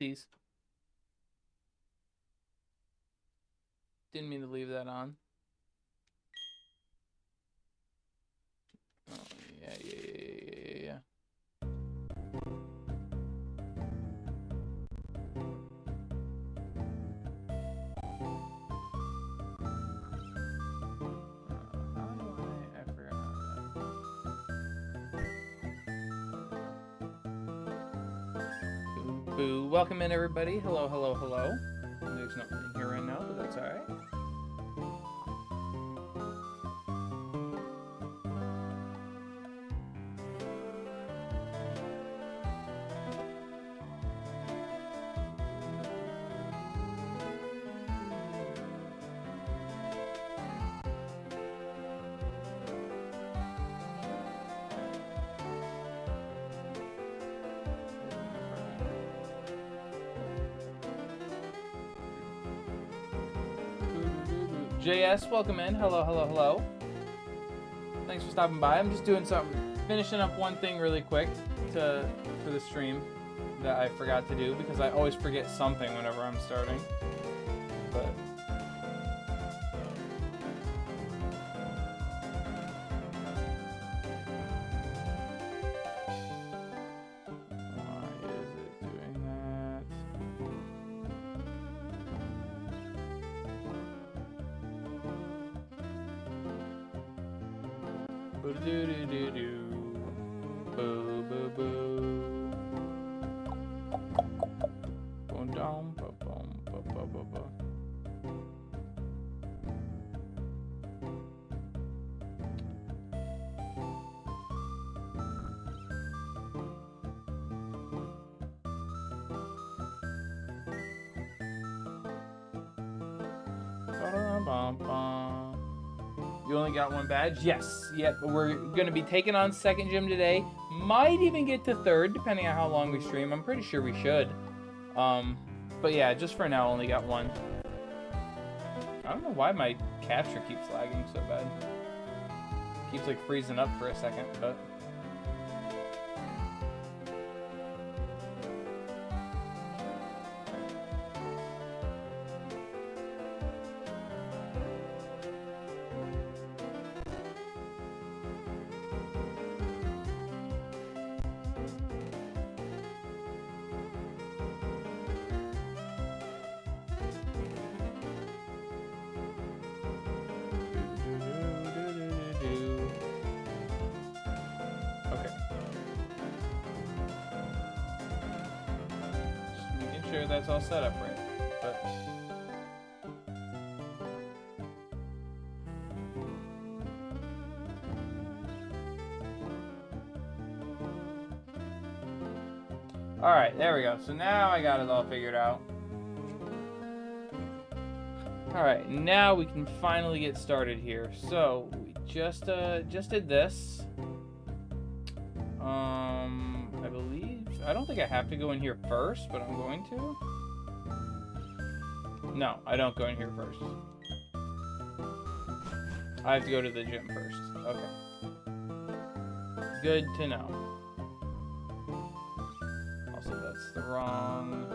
Oopsies. Didn't mean to leave that on. Oh, yeah. I forgot that. Boo. Welcome in, everybody. Hello. There's nothing in here right now, but that's alright. JS, welcome in. Hello. Thanks for stopping by. I'm just doing finishing up one thing really quick for the stream that I forgot to do because I always forget something whenever I'm starting. But why is it doing that? Boo-doo-doo-doo-doo. Boo. Boom, dum, boom, boom. You only got one badge? Yes. Yep. We're going to be taking on second gym today. Might even get to third, depending on how long we stream. I'm pretty sure we should. But yeah, just for now, only got one. I don't know why my capture keeps lagging so bad. Keeps like freezing up for a second, but... That's all set up right, but all right, there we go. So now I got it all figured out. All right, now we can finally get started here. So we just did this. I believe I don't think I have to go in here first, but I'm going to. No, I don't go in here first. I have to go to the gym first. Okay. Good to know. Also, that's the wrong...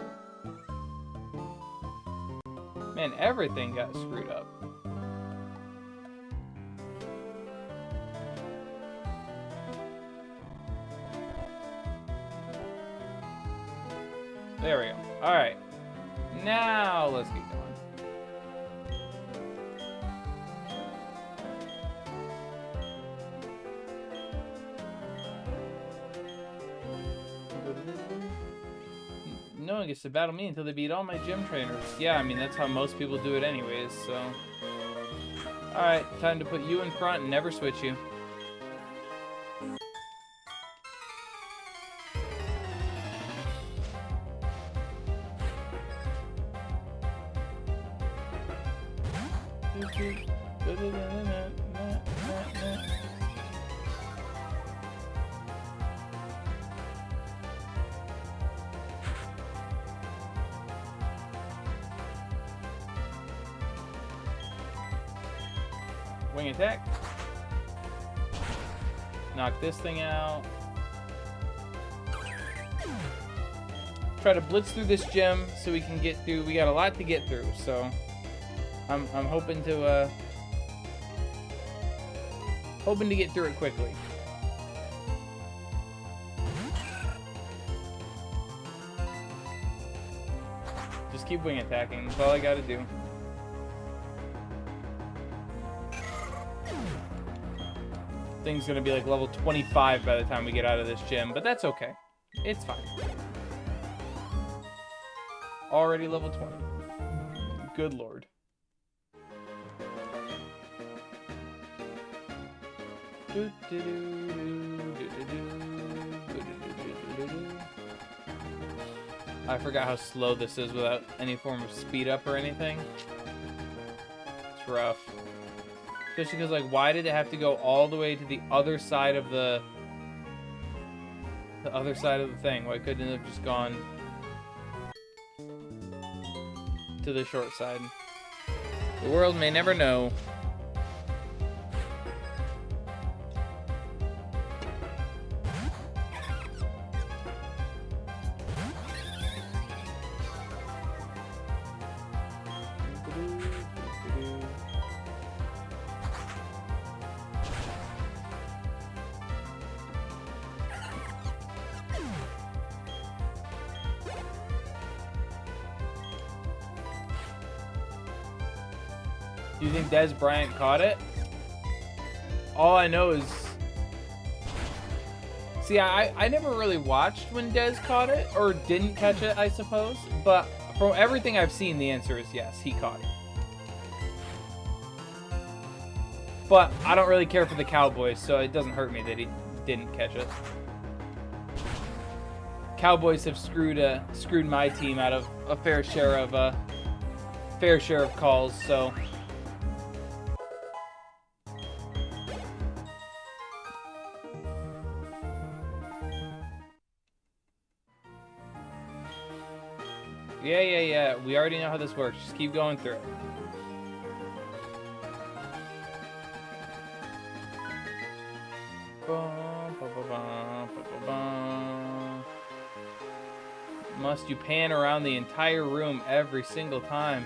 Man, everything got screwed up. There we go. Alright. Now, let's get going. No one gets to battle me until they beat all my gym trainers. Yeah, I mean, that's how most people do it anyways, so... Alright, time to put you in front and never switch you. Wing attack. Knock this thing out. try to blitz through this gym so we can get through. We got a lot to get through, so I'm hoping to get through it quickly. Just keep wing attacking. That's all I gotta do. Thing's gonna be like level 25 by the time we get out of this gym, but that's okay. It's fine. Already level 20. Good lord. I forgot how slow this is without any form of speed up or anything. It's rough. Especially because, like, why did it have to go all the way to the other side of the thing? Why couldn't it have just gone to the short side? The world may never know. Do you think Dez Bryant caught it? All I know is... See, I never really watched when Dez caught it, or didn't catch it, I suppose. But from everything I've seen, the answer is yes, he caught it. But I don't really care for the Cowboys, so it doesn't hurt me that he didn't catch it. Cowboys have screwed my team out of a fair share of calls, so... Yeah. We already know how this works. Just keep going through it. Must you pan around the entire room every single time?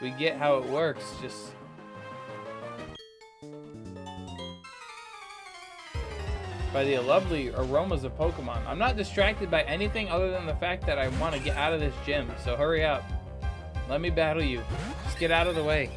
We get how it works. Just... by the lovely aromas of Pokemon. I'm not distracted by anything other than the fact that I want to get out of this gym, so hurry up. Let me battle you. Just get out of the way.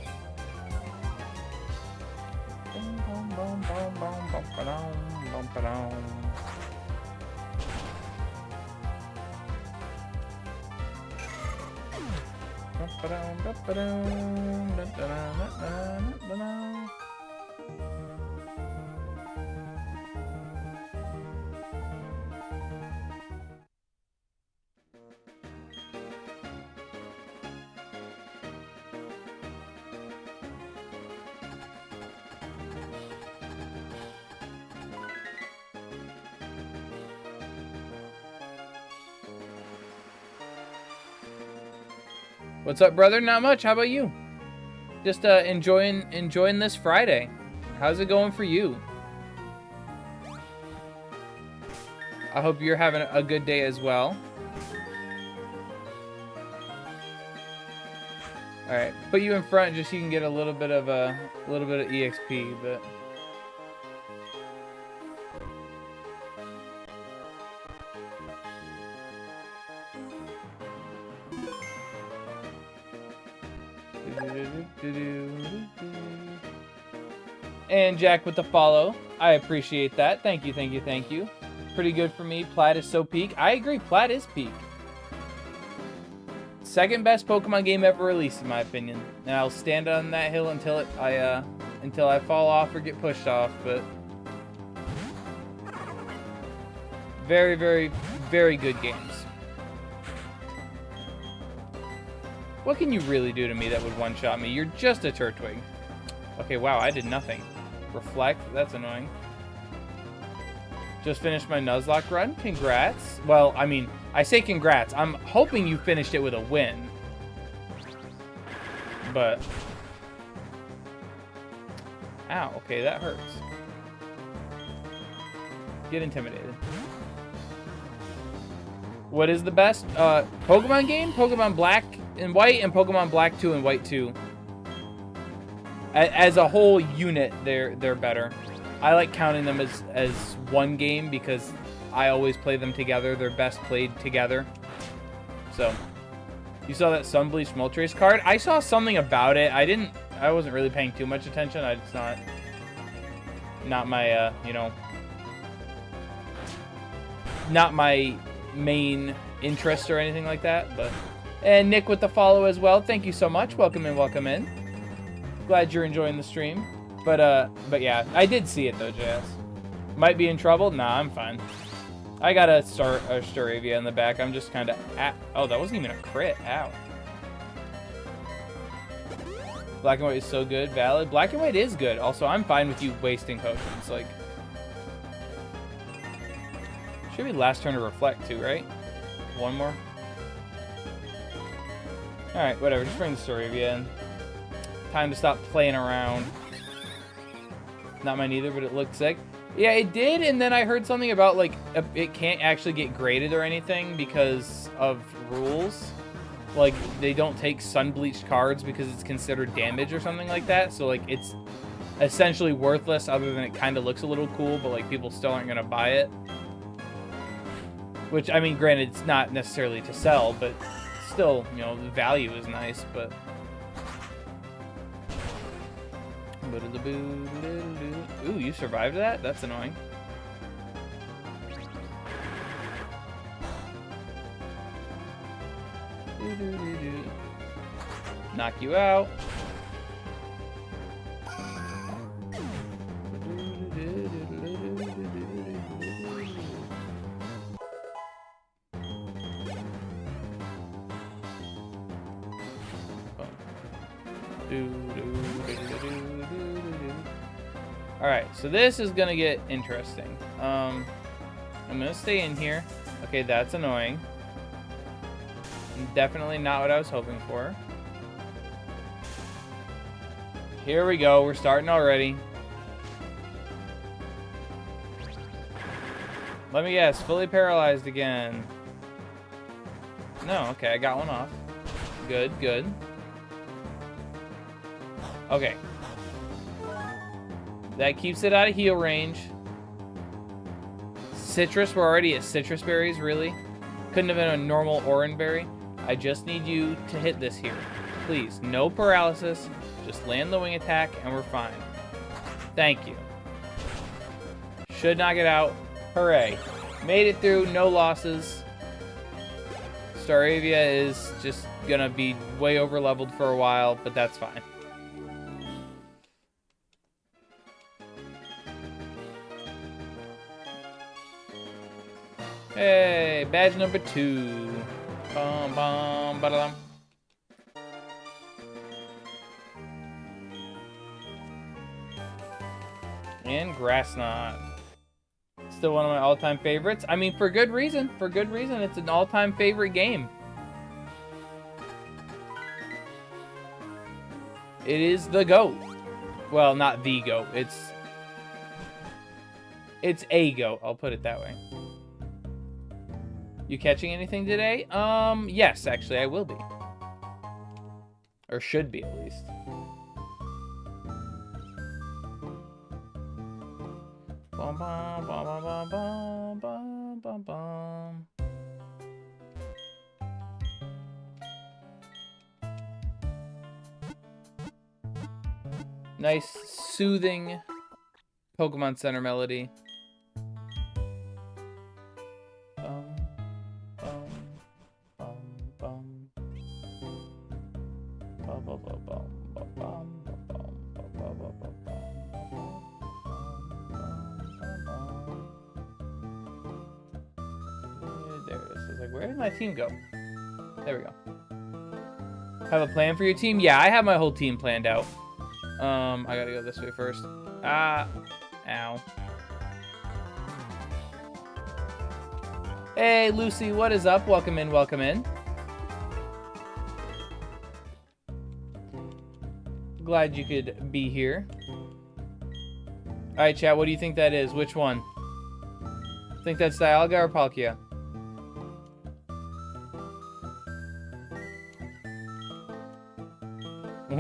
What's up, brother? Not much. How about you? Just enjoying this Friday. How's it going for you? I hope you're having a good day as well. All right, put you in front just so you can get a little bit of EXP, but. And Jack with the follow. I appreciate that. Thank you. Pretty good for me. Plat is so peak. I agree, Plat is peak. Second best Pokemon game ever released, in my opinion. And I'll stand on that hill until I fall off or get pushed off, but very, very, very good games. What can you really do to me that would one-shot me? You're just a Turtwig. Okay, wow, I did nothing. Reflect, that's annoying. Just finished my Nuzlocke run. Congrats. Well, I mean, I say congrats. I'm hoping you finished it with a win. But... ow, okay, that hurts. Get intimidated. What is the best? Pokemon game? Pokemon Black and White and Pokemon Black 2 and White 2. As a whole unit, they're better. I like counting them as one game because I always play them together. They're best played together. So, you saw that Sunbleach Moltres card? I saw something about it. I wasn't really paying too much attention. It's not my, you know, not my main interest or anything like that. But, and Nick with the follow as well. Thank you so much. Welcome in, welcome in. Glad you're enjoying the stream. But yeah, I did see it though, JS. Might be in trouble? Nah, I'm fine. I got a Staravia in the back. I'm just kind of at... Oh, that wasn't even a crit. Ow. Black and White is so good. Valid. Black and White is good. Also, I'm fine with you wasting potions. Like... Should be last turn to reflect too, right? One more. Alright, whatever. Just bring the Staravia in. Time to stop playing around. Not mine either, but it looked sick. Yeah, it did, and then I heard something about, like, it can't actually get graded or anything because of rules. Like, they don't take sun-bleached cards because it's considered damage or something like that. So, like, it's essentially worthless other than it kind of looks a little cool, but, like, people still aren't going to buy it. Which, I mean, granted, it's not necessarily to sell, but still, you know, the value is nice, but... Ooh, you survived that? That's annoying. Knock you out. Alright, so this is gonna get interesting. I'm gonna stay in here. Okay, that's annoying. Definitely not what I was hoping for. Here we go, we're starting already. Let me guess, fully paralyzed again. No, okay, I got one off. Good, good. Okay. That keeps it out of heal range. Citrus, we're already at citrus berries, really? Couldn't have been a normal orange berry. I just need you to hit this here. Please, no paralysis. Just land the wing attack and we're fine. Thank you. Should knock it out. Hooray. Made it through, no losses. Staravia is just gonna be way over leveled for a while, but that's fine. Hey, badge number 2. Bum, bum, ba-da-dum. And Grass Knot. Still one of my all-time favorites. I mean, for good reason. For good reason. It's an all-time favorite game. It is the GOAT. Well, not the GOAT. It's a GOAT. I'll put it that way. You catching anything today? Yes, actually, I will be. Or should be, at least. Bum, bum, bum, bum, bum, bum, bum, bum. Nice, soothing Pokemon Center melody. Where did my team go? There we go. Have a plan for your team? Yeah, I have my whole team planned out. I gotta go this way first. Ah, ow. Hey, Lucy, what is up? Welcome in, welcome in. Glad you could be here. Alright, chat, what do you think that is? Which one? Think that's Dialga or Palkia?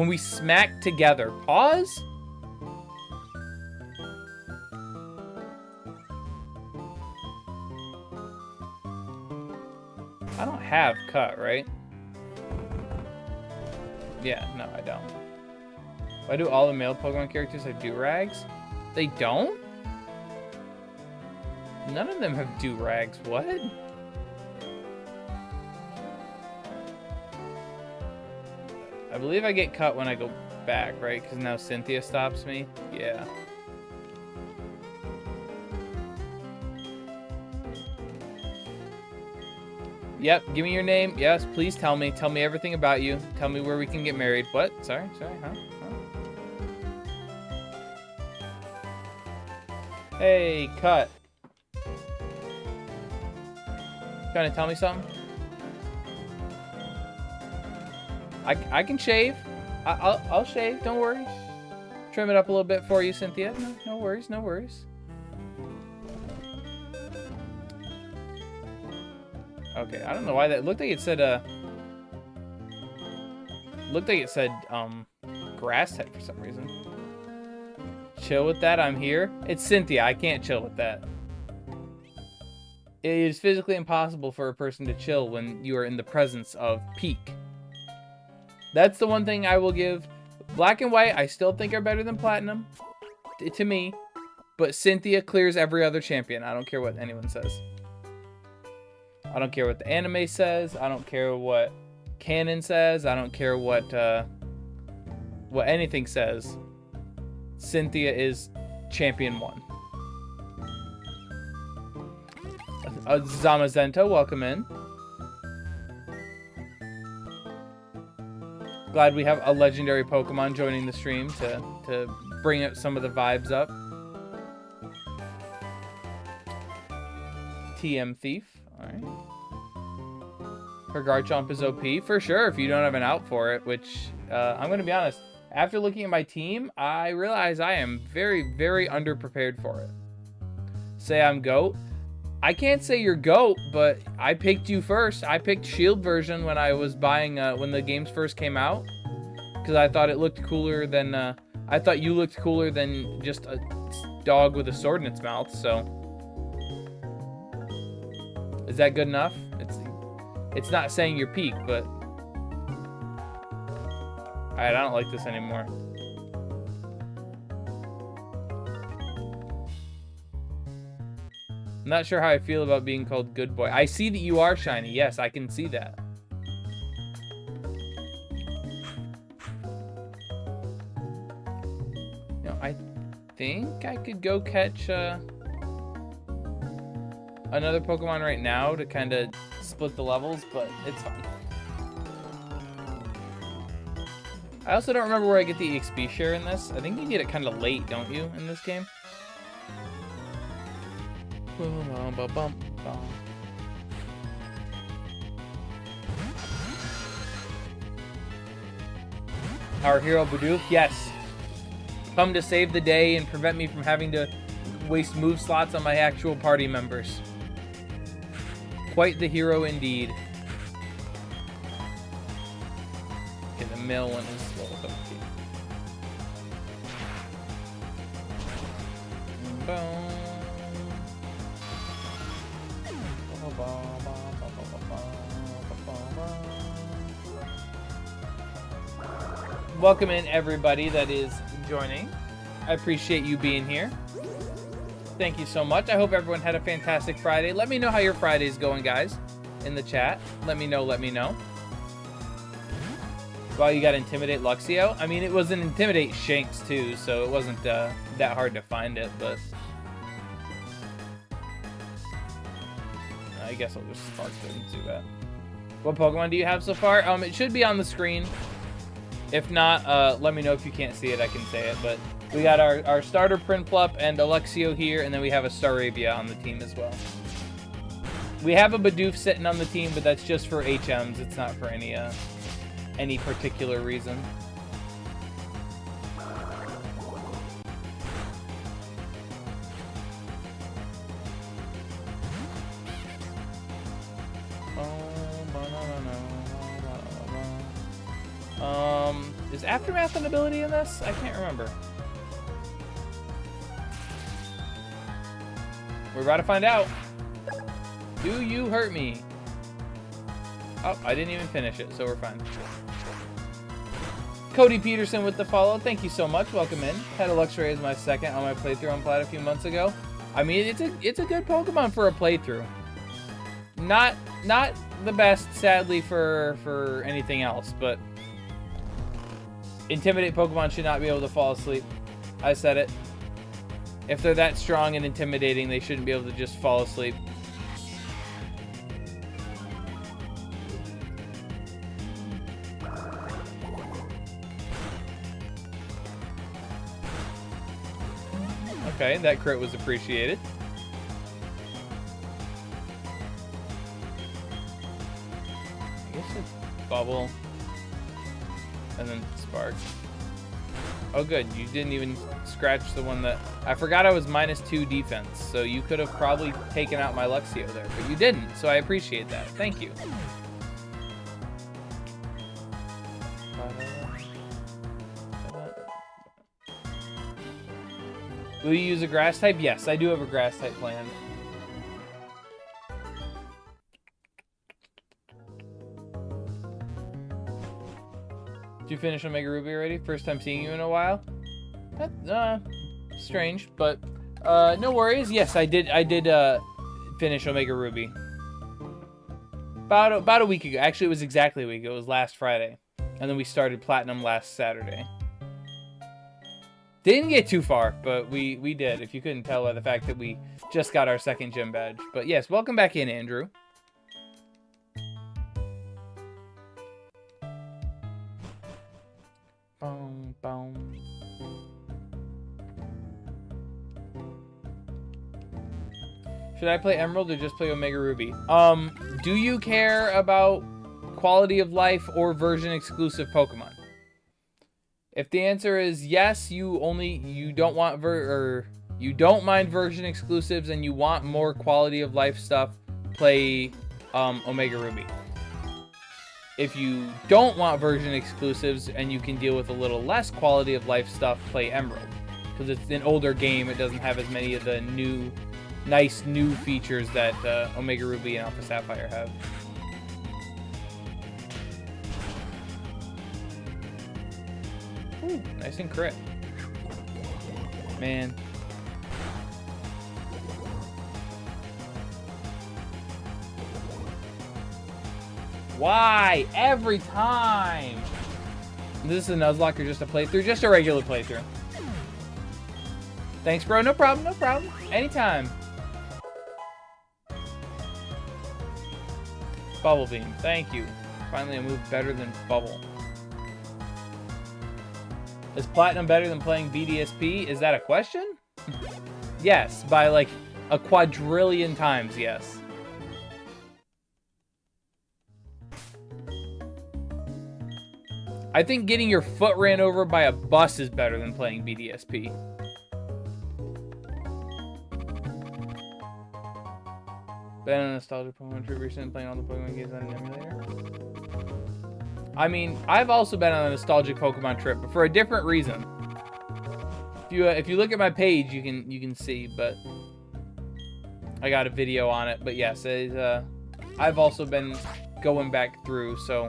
when we smack together. Pause? I don't have cut, right? Yeah, no, I don't. Why do all the male Pokemon characters have do-rags? They don't? None of them have do-rags. What? I believe I get cut when I go back, right? Because now Cynthia stops me. Yeah. Yep, give me your name. Yes, please tell me. Tell me everything about you. Tell me where we can get married. What? Sorry, huh? Hey, cut. Trying to tell me something? I can shave. I'll shave. Don't worry. Trim it up a little bit for you, Cynthia. No worries. No worries. Okay, I don't know why that looked like it said grass type for some reason. Chill with that. I'm here. It's Cynthia. I can't chill with that. It is physically impossible for a person to chill when you are in the presence of peak. That's the one thing I will give. Black and white, I still think are better than platinum, to me. But Cynthia clears every other champion. I don't care what anyone says. I don't care what the anime says. I don't care what canon says. I don't care what anything says. Cynthia is champion 1. Zamazento, welcome in. Glad we have a legendary Pokemon joining the stream to bring up some of the vibes up. TM Thief, alright. Her Garchomp is OP, for sure, if you don't have an out for it, which, I'm going to be honest, after looking at my team, I realize I am very, very underprepared for it. Say I'm GOAT. I can't say you're GOAT, but I picked you first. I picked Shield version when I was buying, when the games first came out. Because I thought it looked cooler than, I thought you looked cooler than just a dog with a sword in its mouth, so. Is that good enough? It's not saying you're peak, but. Alright, I don't like this anymore. I'm not sure how I feel about being called good boy. I see that you are shiny. Yes, I can see that. You know, I think I could go catch another Pokemon right now to kind of split the levels, but it's fine. I also don't remember where I get the EXP share in this. I think you get it kind of late, don't you, in this game? Our hero Bidoof, yes. Come to save the day and prevent me from having to waste move slots on my actual party members. Quite the hero indeed. Okay, the male one is slow. Boom. Welcome in everybody that is joining. I appreciate you being here. Thank you so much. I hope everyone had a fantastic Friday. Let me know how your Friday's going, guys, in the chat. Let me know. Wow, you got Intimidate Luxio? I mean, it was an Intimidate Shanks too, so it wasn't that hard to find it, but I guess I'll just pause it and do that. What Pokemon do you have so far? It should be on the screen. If not, let me know if you can't see it. I can say it, but we got our starter Prinplup and Alexio here, and then we have a Staravia on the team as well. We have a Bidoof sitting on the team, but that's just for HMs. It's not for any particular reason. Is Is Aftermath an ability in this? I can't remember. We're about to find out. Do you hurt me? Oh, I didn't even finish it, so we're fine. Cody Peterson with the follow. Thank you so much. Welcome in. Had a Luxray as my second on my playthrough on Plat a few months ago. I mean, it's a good Pokemon for a playthrough. Not the best, sadly, for anything else, but Intimidate Pokemon should not be able to fall asleep. I said it. If they're that strong and intimidating, they shouldn't be able to just fall asleep. Okay, that crit was appreciated. I guess it's Bubble. And then Spark. Oh good, you didn't even scratch the one that... I forgot I was -2 defense, so you could have probably taken out my Luxio there, but you didn't, so I appreciate that. Thank you. Will you use a grass type? Yes, I do have a grass type planned. Did you finish Omega Ruby already? First time seeing you in a while? That's strange, but no worries. Yes, I did finish Omega Ruby. About a week ago. Actually, it was exactly a week ago. It was last Friday. And then we started Platinum last Saturday. Didn't get too far, but we did, if you couldn't tell by the fact that we just got our second gym badge. But yes, welcome back in, Andrew. Boom, boom. Should I play Emerald or just play Omega Ruby? Do you care about quality of life or version exclusive Pokemon? If the answer is yes, you don't mind version exclusives and you want more quality of life stuff, play Omega Ruby. If you don't want version exclusives and you can deal with a little less quality of life stuff, play Emerald. Because it's an older game, it doesn't have as many of the nice new features that Omega Ruby and Alpha Sapphire have. Ooh, nice and crit. Man. Why? Every time! This is a Nuzlocke or just a playthrough? Just a regular playthrough. Thanks, bro. No problem, no problem. Anytime. Bubble Beam. Thank you. Finally a move better than Bubble. Is Platinum better than playing BDSP? Is that a question? Yes, by like a quadrillion times, yes. I think getting your foot ran over by a bus is better than playing BDSP. Been on a nostalgic Pokemon trip recently playing all the Pokemon games on an emulator. I mean, I've also been on a nostalgic Pokemon trip, but for a different reason. If you look at my page, you can see, but I got a video on it. But yes, I've also been going back through, so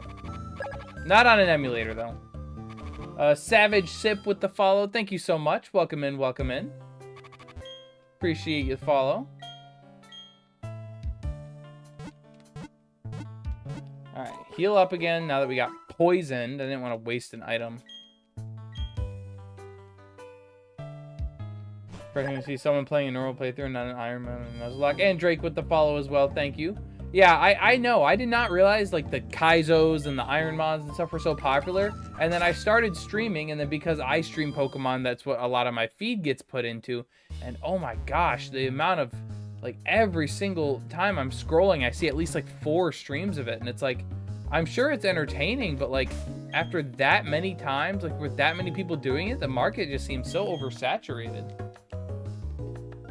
not on an emulator though. Savage Sip with the follow. Thank you so much. Welcome in, welcome in. Appreciate your follow. Alright, heal up again now that we got poisoned. I didn't want to waste an item. First time to see someone playing a normal playthrough and not an Iron Man and Nuzlocke. And Drake with the follow as well, thank you. Yeah, I know. I did not realize like the Kaizos and the Iron Mons and stuff were so popular. And then I started streaming, and then because I stream Pokemon, that's what a lot of my feed gets put into. And oh my gosh, the amount of... like, every single time I'm scrolling, I see at least, like, 4 streams of it. And it's like, I'm sure it's entertaining, but, like, after that many times, like, with that many people doing it, the market just seems so oversaturated.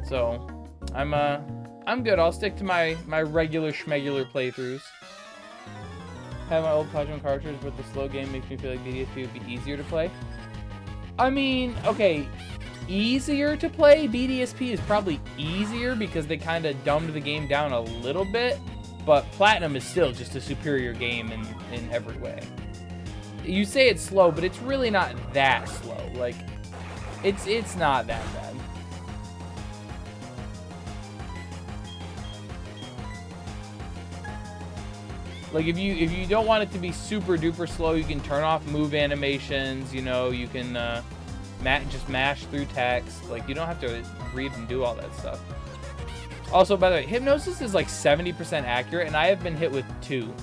So, I'm good. I'll stick to my regular schmegular playthroughs. Have my old Pokémon cartridge, but the slow game makes me feel like BDSP would be easier to play. I mean, okay, easier to play. BDSP is probably easier because they kind of dumbed the game down a little bit, but Platinum is still just a superior game in every way. You say it's slow, but it's really not that slow. Like, it's not that bad. Like, if you don't want it to be super duper slow, you can turn off move animations. You know, you can just mash through text. Like, you don't have to read and do all that stuff. Also, by the way, hypnosis is like 70% accurate, and I have been hit with 2.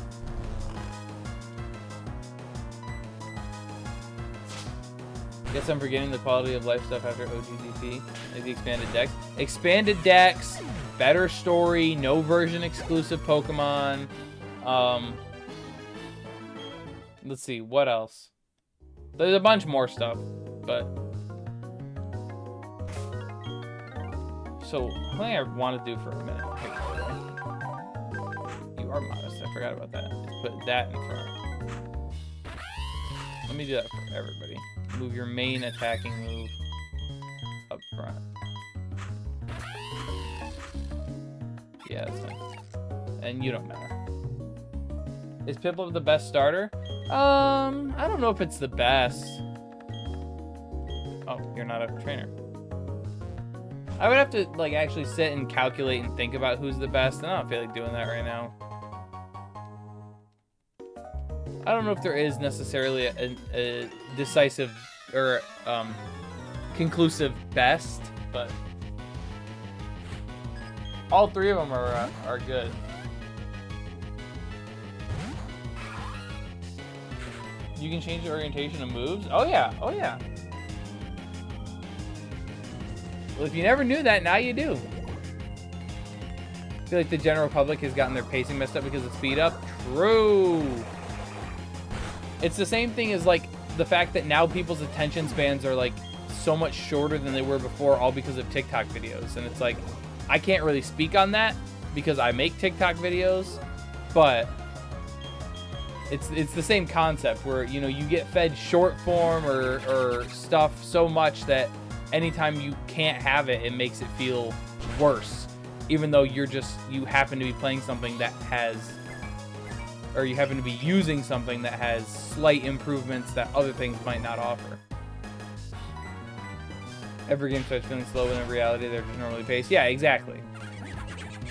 Guess I'm forgetting the quality of life stuff after OGDP. Like the expanded decks. Expanded decks, better story, no version exclusive Pokemon. Let's see, what else? There's a bunch more stuff, but... So, one thing I want to do for a minute. You are modest, I forgot about that. Let's put that in front. Let me do that for everybody. Move your main attacking move up front. Yeah, that's nice. And you don't matter. Is Piplup the best starter? I don't know if it's the best. Oh, you're not a trainer. I would have to, like, actually sit and calculate and think about who's the best, and I don't feel like doing that right now. I don't know if there is necessarily a decisive or conclusive best, but all 3 of them are good. You can change the orientation of moves? Oh yeah, oh yeah. Well, if you never knew that, now you do. I feel like the general public has gotten their pacing messed up because of speed up. True. It's the same thing as like the fact that now people's attention spans are like so much shorter than they were before, all because of TikTok videos. And it's like, I can't really speak on that because I make TikTok videos, but it's the same concept where, you know, you get fed short form or stuff so much that anytime you can't have it, it makes it feel worse, even though you happen to be playing something that has, or you happen to be using something that has slight improvements that other things might not offer. Every game starts feeling slow when in reality they're just normally paced. Yeah, exactly.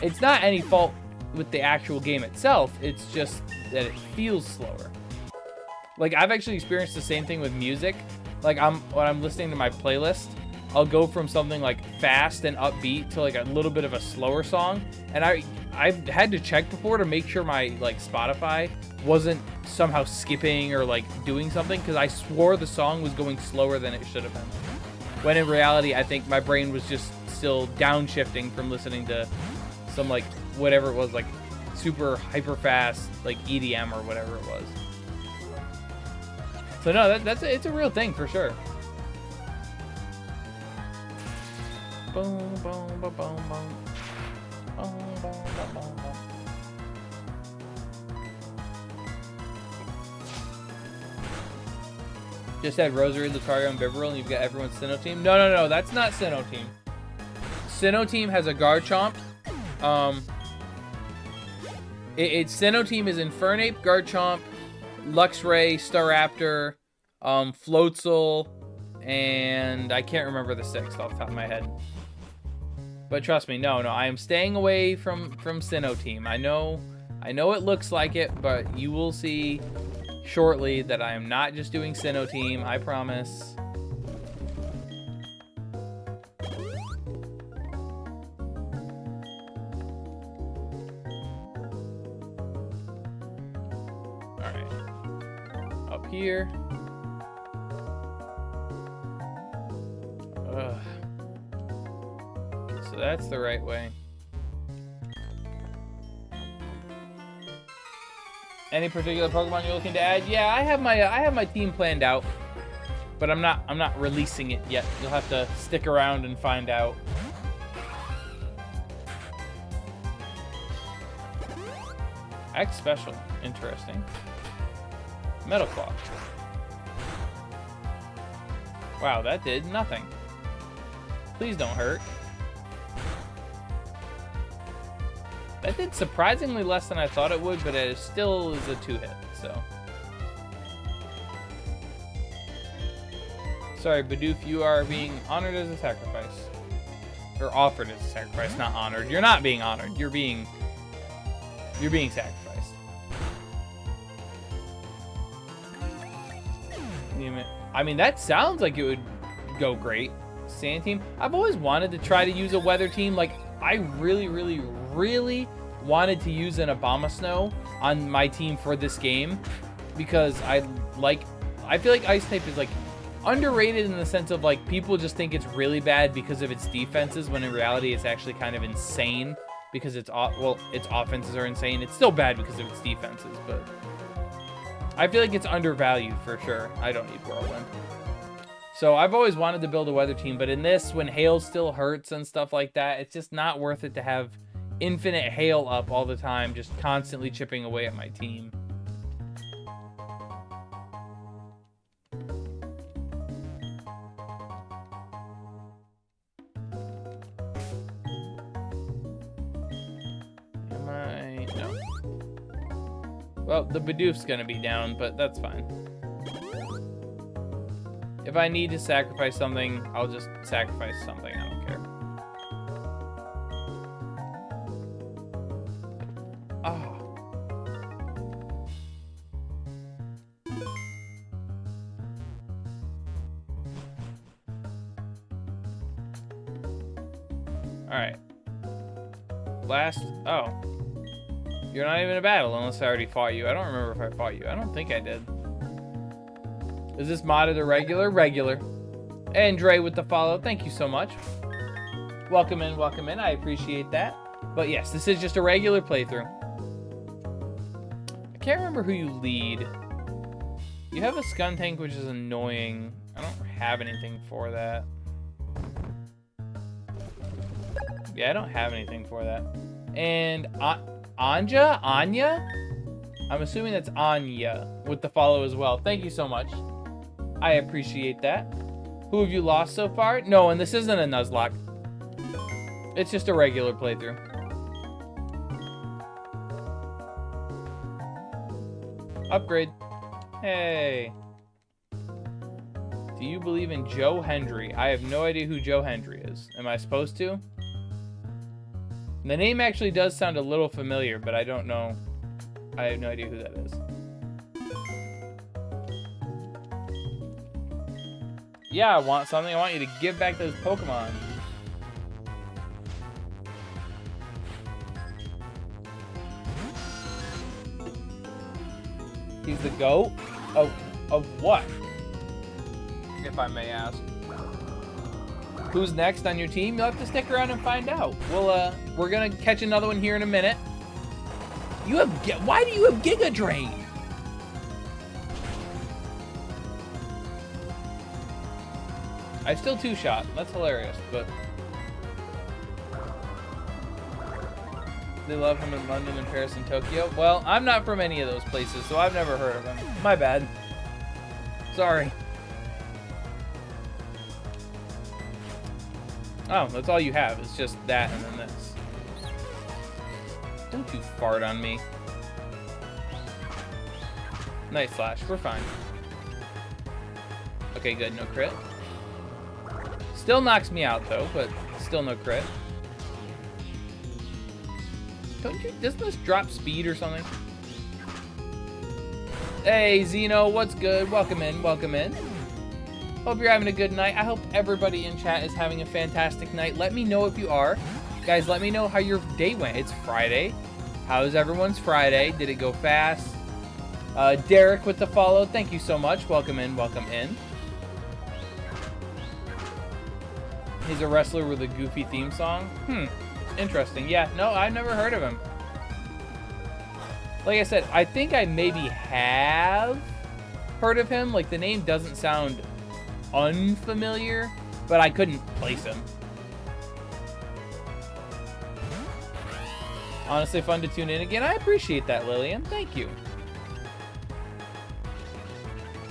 It's not any fault with the actual game itself, it's just that it feels slower. Like, I've actually experienced the same thing with music. Like, when I'm listening to my playlist, I'll go from something like fast and upbeat to like a little bit of a slower song, and I've had to check before to make sure my like Spotify wasn't somehow skipping or like doing something, because I swore the song was going slower than it should have been, when in reality I think my brain was just still downshifting from listening to some like whatever it was, like super hyper fast like EDM or whatever it was. So no, it's a real thing for sure. Boom, boom, boom, boom, boom. Boom, boom, boom, boom, boom. Just add Rosary, Lucario, and Bibarel, and you've got everyone's Sinnoh team. No, that's not Sinnoh team. Sinnoh team has a Garchomp. It's Sinnoh team is Infernape, Garchomp, Luxray, Staraptor, Floatzel, and I can't remember the 6th off the top of my head. But trust me, no, I am staying away from Sinnoh team. I know it looks like it, but you will see shortly that I am not just doing Sinnoh team, I promise. Alright. Up here. Ugh. So that's the right way. Any particular Pokemon you're looking to add? Yeah, I have my team planned out, but I'm not releasing it yet. You'll have to stick around and find out. X special, interesting. Metal Claw. Wow, that did nothing. Please don't hurt. That did surprisingly less than I thought it would, but it still is a 2-hit, so. Sorry, Bidoof, you are being honored as a sacrifice. Or offered as a sacrifice, not honored. You're not being honored. You're being sacrificed. I mean, that sounds like it would go great. Sand team. I've always wanted to try to use a weather team. Like, I really wanted to use an Abomasnow on my team for this game because I feel like Ice type is like underrated in the sense of like people just think it's really bad because of its defenses when in reality it's actually kind of insane because its offenses are insane. It's still bad because of its defenses, but I feel like it's undervalued for sure. I don't need Whirlwind. So I've always wanted to build a weather team, but in this, when hail still hurts and stuff like that, it's just not worth it to have infinite hail up all the time, just constantly chipping away at my team. Am I? No. Well, the Bidoof's gonna be down, but that's fine. If I need to sacrifice something, I'll just sacrifice something. I don't care. Oh. Alright. Last... Oh. You're not even in a battle unless I already fought you. I don't remember if I fought you. I don't think I did. Is this modded or regular? Regular. And Dre with the follow. Thank you so much. Welcome in, welcome in. I appreciate that. But yes, this is just a regular playthrough. I can't remember who you lead. You have a Skuntank, which is annoying. I don't have anything for that. Yeah, I don't have anything for that. And Anya? Anya? I'm assuming that's Anya with the follow as well. Thank you so much. I appreciate that. Who have you lost so far? No, and this isn't a Nuzlocke. It's just a regular playthrough. Upgrade. Hey. Do you believe in Joe Hendry? I have no idea who Joe Hendry is. Am I supposed to? The name actually does sound a little familiar, but I don't know. I have no idea who that is. Yeah, I want something. I want you to give back those Pokemon. He's the GOAT? Of what? If I may ask. Who's next on your team? You'll have to stick around and find out. We're gonna catch another one here in a minute. Why do you have Giga Drain? I still two-shot. That's hilarious, but they love him in London and Paris and Tokyo. Well, I'm not from any of those places, so I've never heard of him. My bad. Sorry. Oh, that's all you have. It's just that and then this. Don't you fart on me. Nice Slash. We're fine. Okay, good. No crit. Still knocks me out, though, but still no crit. Doesn't this drop speed or something? Hey, Zeno, what's good? Welcome in, welcome in. Hope you're having a good night. I hope everybody in chat is having a fantastic night. Let me know if you are. Guys, let me know how your day went. It's Friday. How's everyone's Friday? Did it go fast? Derek with the follow. Thank you so much. Welcome in, welcome in. He's a wrestler with a goofy theme song. Interesting. Yeah, no, I've never heard of him. Like I said, I think I maybe have heard of him. Like, the name doesn't sound unfamiliar, but I couldn't place him. Honestly, fun to tune in again. I appreciate that, Lillian. Thank you.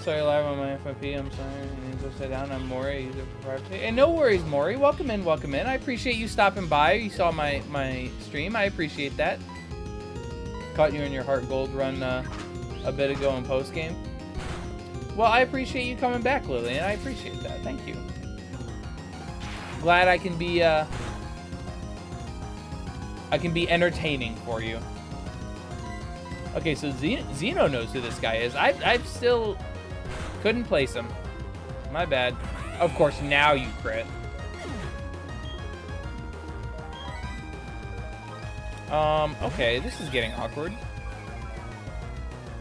Sorry, live on my FFP. I'm sorry. It's upside down. I'm Maury. I use it for privacy. And no worries, Maury. Welcome in. Welcome in. I appreciate you stopping by. You saw my stream. I appreciate that. Caught you in your Heart Gold run a bit ago in post game. Well, I appreciate you coming back, Lillian. I appreciate that. Thank you. Glad I can be entertaining for you. Okay, so Zeno knows who this guy is. I still couldn't place him. My bad. Of course, now you crit. Okay, this is getting awkward.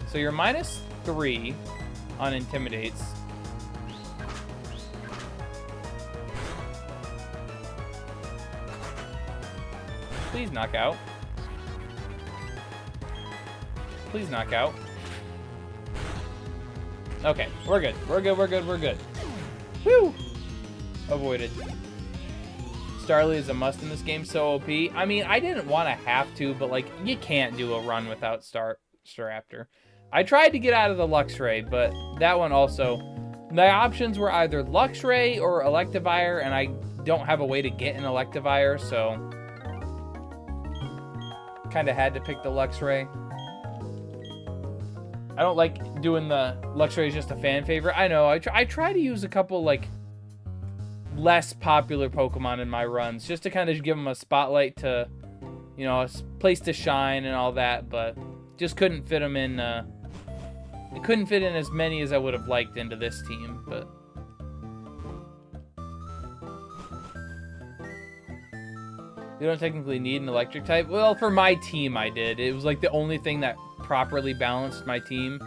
So you're -3 on Intimidates. Please knock out. Please knock out. Okay, we're good. We're good, we're good, we're good. Whew! Avoided. Starly is a must in this game, so OP. I mean, I didn't want to have to, but, like, you can't do a run without Staraptor. I tried to get out of the Luxray, but that one also... The options were either Luxray or Electivire, and I don't have a way to get an Electivire, so... Kind of had to pick the Luxray. I don't like doing the Luxray is just a fan favorite. I know, I try to use a couple, like, less popular Pokemon in my runs, just to kind of give them a spotlight to, you know, a place to shine and all that, but just couldn't fit them in, it couldn't fit in as many as I would have liked into this team, but... You don't technically need an electric type? Well, for my team, I did. It was, like, the only thing that properly balanced my team.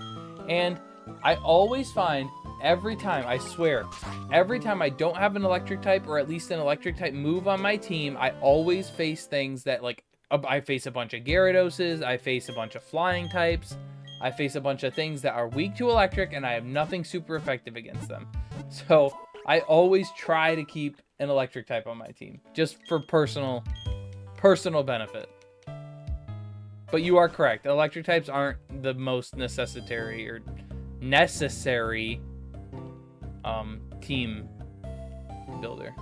And I always find, every time, I swear, every time I don't have an electric type, or at least an electric type move on my team, I always face things that, like, I face a bunch of Gyarados, I face a bunch of flying types, I face a bunch of things that are weak to electric, and I have nothing super effective against them. So, I always try to keep an electric type on my team, just for personal benefit. But you are correct. Electric types aren't the most necessary team builder.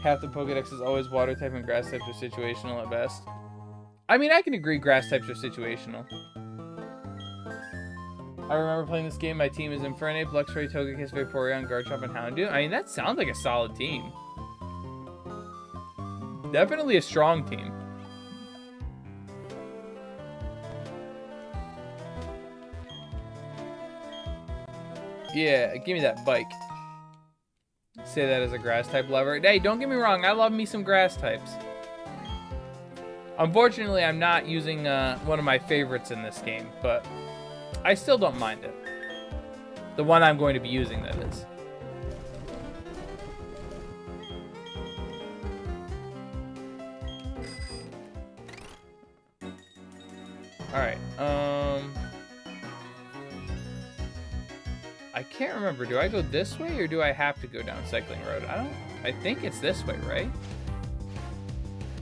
Half the Pokedex is always water type and grass types are situational at best. I mean, I can agree grass types are situational. I remember playing this game. My team is Infernape, Luxray, Togekiss, Vaporeon, Garchomp, and Houndoom. I mean, that sounds like a solid team. Definitely a strong team. Yeah, give me that bike. Say that as a grass type lover. Hey, don't get me wrong. I love me some grass types. Unfortunately, I'm not using one of my favorites in this game, but I still don't mind it. The one I'm going to be using, that is. Alright, I can't remember. Do I go this way or do I have to go down Cycling Road? I think it's this way, right?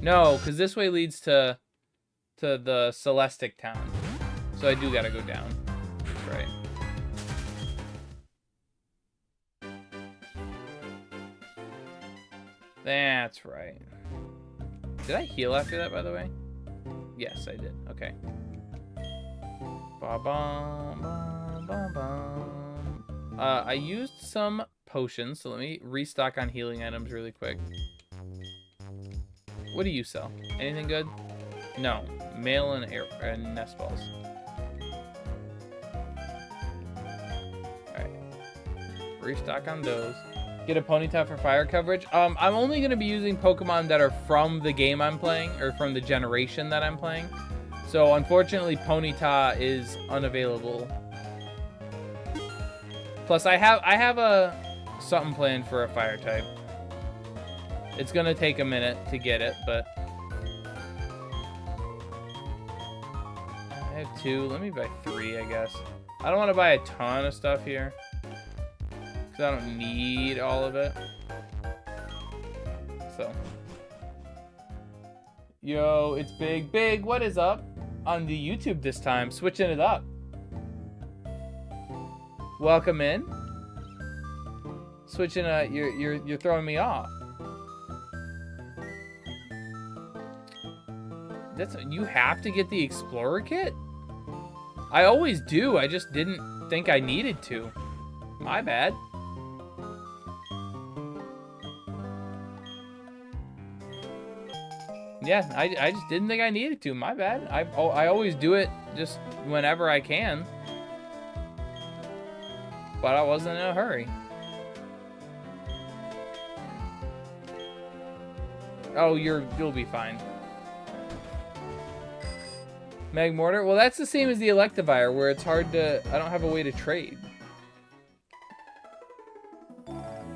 No, because this way leads to the Celestic town. So I do gotta go down. That's right. That's right. Did I heal after that, by the way? Yes, I did. Okay. Ba-bum, bum, bum, bum. I used some potions, so let me restock on healing items really quick. What do you sell? Anything good? No. Mail and nest balls. Alright. Restock on those. Get a Ponyta for fire coverage. I'm only going to be using Pokemon that are from the game I'm playing, or from the generation that I'm playing. So, unfortunately, Ponyta is unavailable. Plus, I have something planned for a fire type. It's going to take a minute to get it, but... I have 2. Let me buy 3, I guess. I don't want to buy a ton of stuff here, because I don't need all of it. So. Yo, it's Big. Big, what is up? on the YouTube this time, switching it up. Welcome in. Switching, you're throwing me off. You have to get the Explorer kit? I always do, I just didn't think I needed to. My bad. Yeah, I just didn't think I needed to. My bad. I always do it just whenever I can. But I wasn't in a hurry. Oh, you'll be fine. Magmortar? Well, that's the same as the Electivire, where it's hard to... I don't have a way to trade.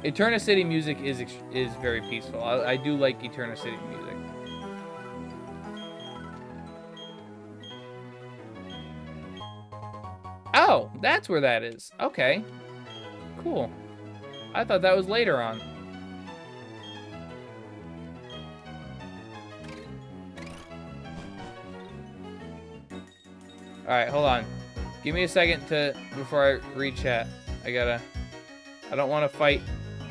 Eterna City music is very peaceful. I do like Eterna City music. Oh, that's where that is. Okay. Cool. I thought that was later on. Alright, hold on. Give me a second before I read chat. I don't want to fight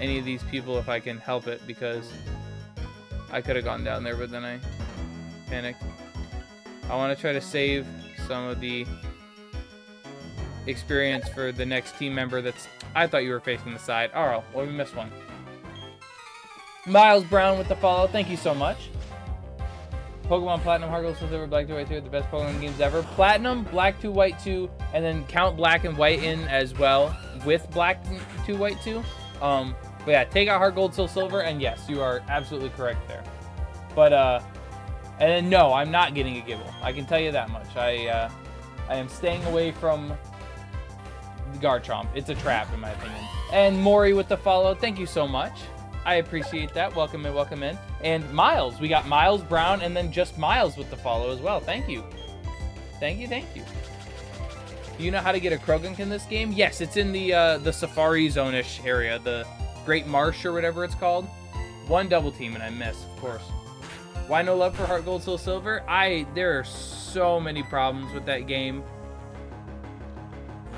any of these people if I can help it, because I could have gone down there, but then I panicked. I want to try to save some of the experience for the next team member that's... I thought you were facing the side. Oh, well, we missed one. Miles Brown with the follow. Thank you so much. Pokemon Platinum, Heart Gold, Silver, Black 2, White 2 are the best Pokemon games ever. Platinum, Black 2, White 2, and then count Black and White in as well with Black 2, White 2. But yeah, take out Heart Gold, Silver, and yes, you are absolutely correct there. But, and then no, I'm not getting a Gibble. I can tell you that much. I am staying away from Garchomp. It's a trap, in my opinion. And Maury with the follow. Thank you so much. I appreciate that. Welcome in, welcome in. And Miles. We got Miles Brown and then just Miles with the follow as well. Thank you. Thank you, thank you. Do you know how to get a Krogunk in this game? Yes, it's in the Safari Zone-ish area. The Great Marsh or whatever it's called. One double team and I miss, of course. Why no love for Heart Gold, Soul Silver? There are so many problems with that game.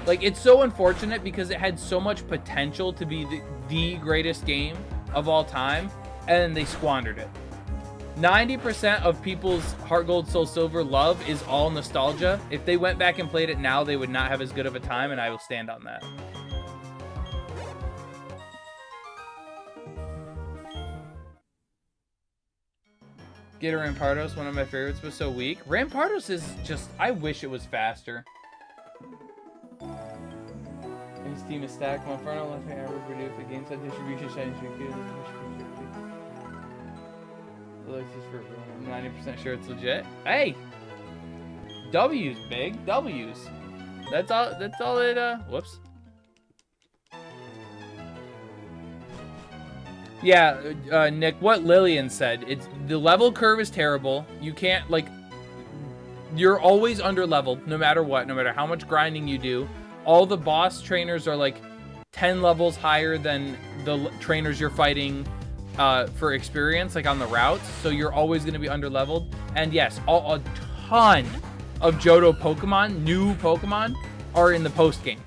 Like, it's so unfortunate because it had so much potential to be the greatest game of all time, and then they squandered it. 90% of people's Heart Gold, Soul Silver love is all nostalgia. If they went back and played it now, they would not have as good of a time, and I will stand on that. Get a Rampardos, one of my favorites, was so weak. Rampardos is just... I wish it was faster. His team is stacked. Monferno, left hand, ever produced the game set distribution, shiny streak. Looks for 90% sure it's legit. Hey! W's, big. W's. That's all it, whoops. Yeah, Nick, what Lillian said, the level curve is terrible. You can't, like, you're always under-leveled, no matter what, no matter how much grinding you do. All the boss trainers are like 10 levels higher than the trainers you're fighting for experience, like on the routes. So you're always going to be under-leveled. And yes, a ton of Johto Pokemon, new Pokemon, are in the post-game.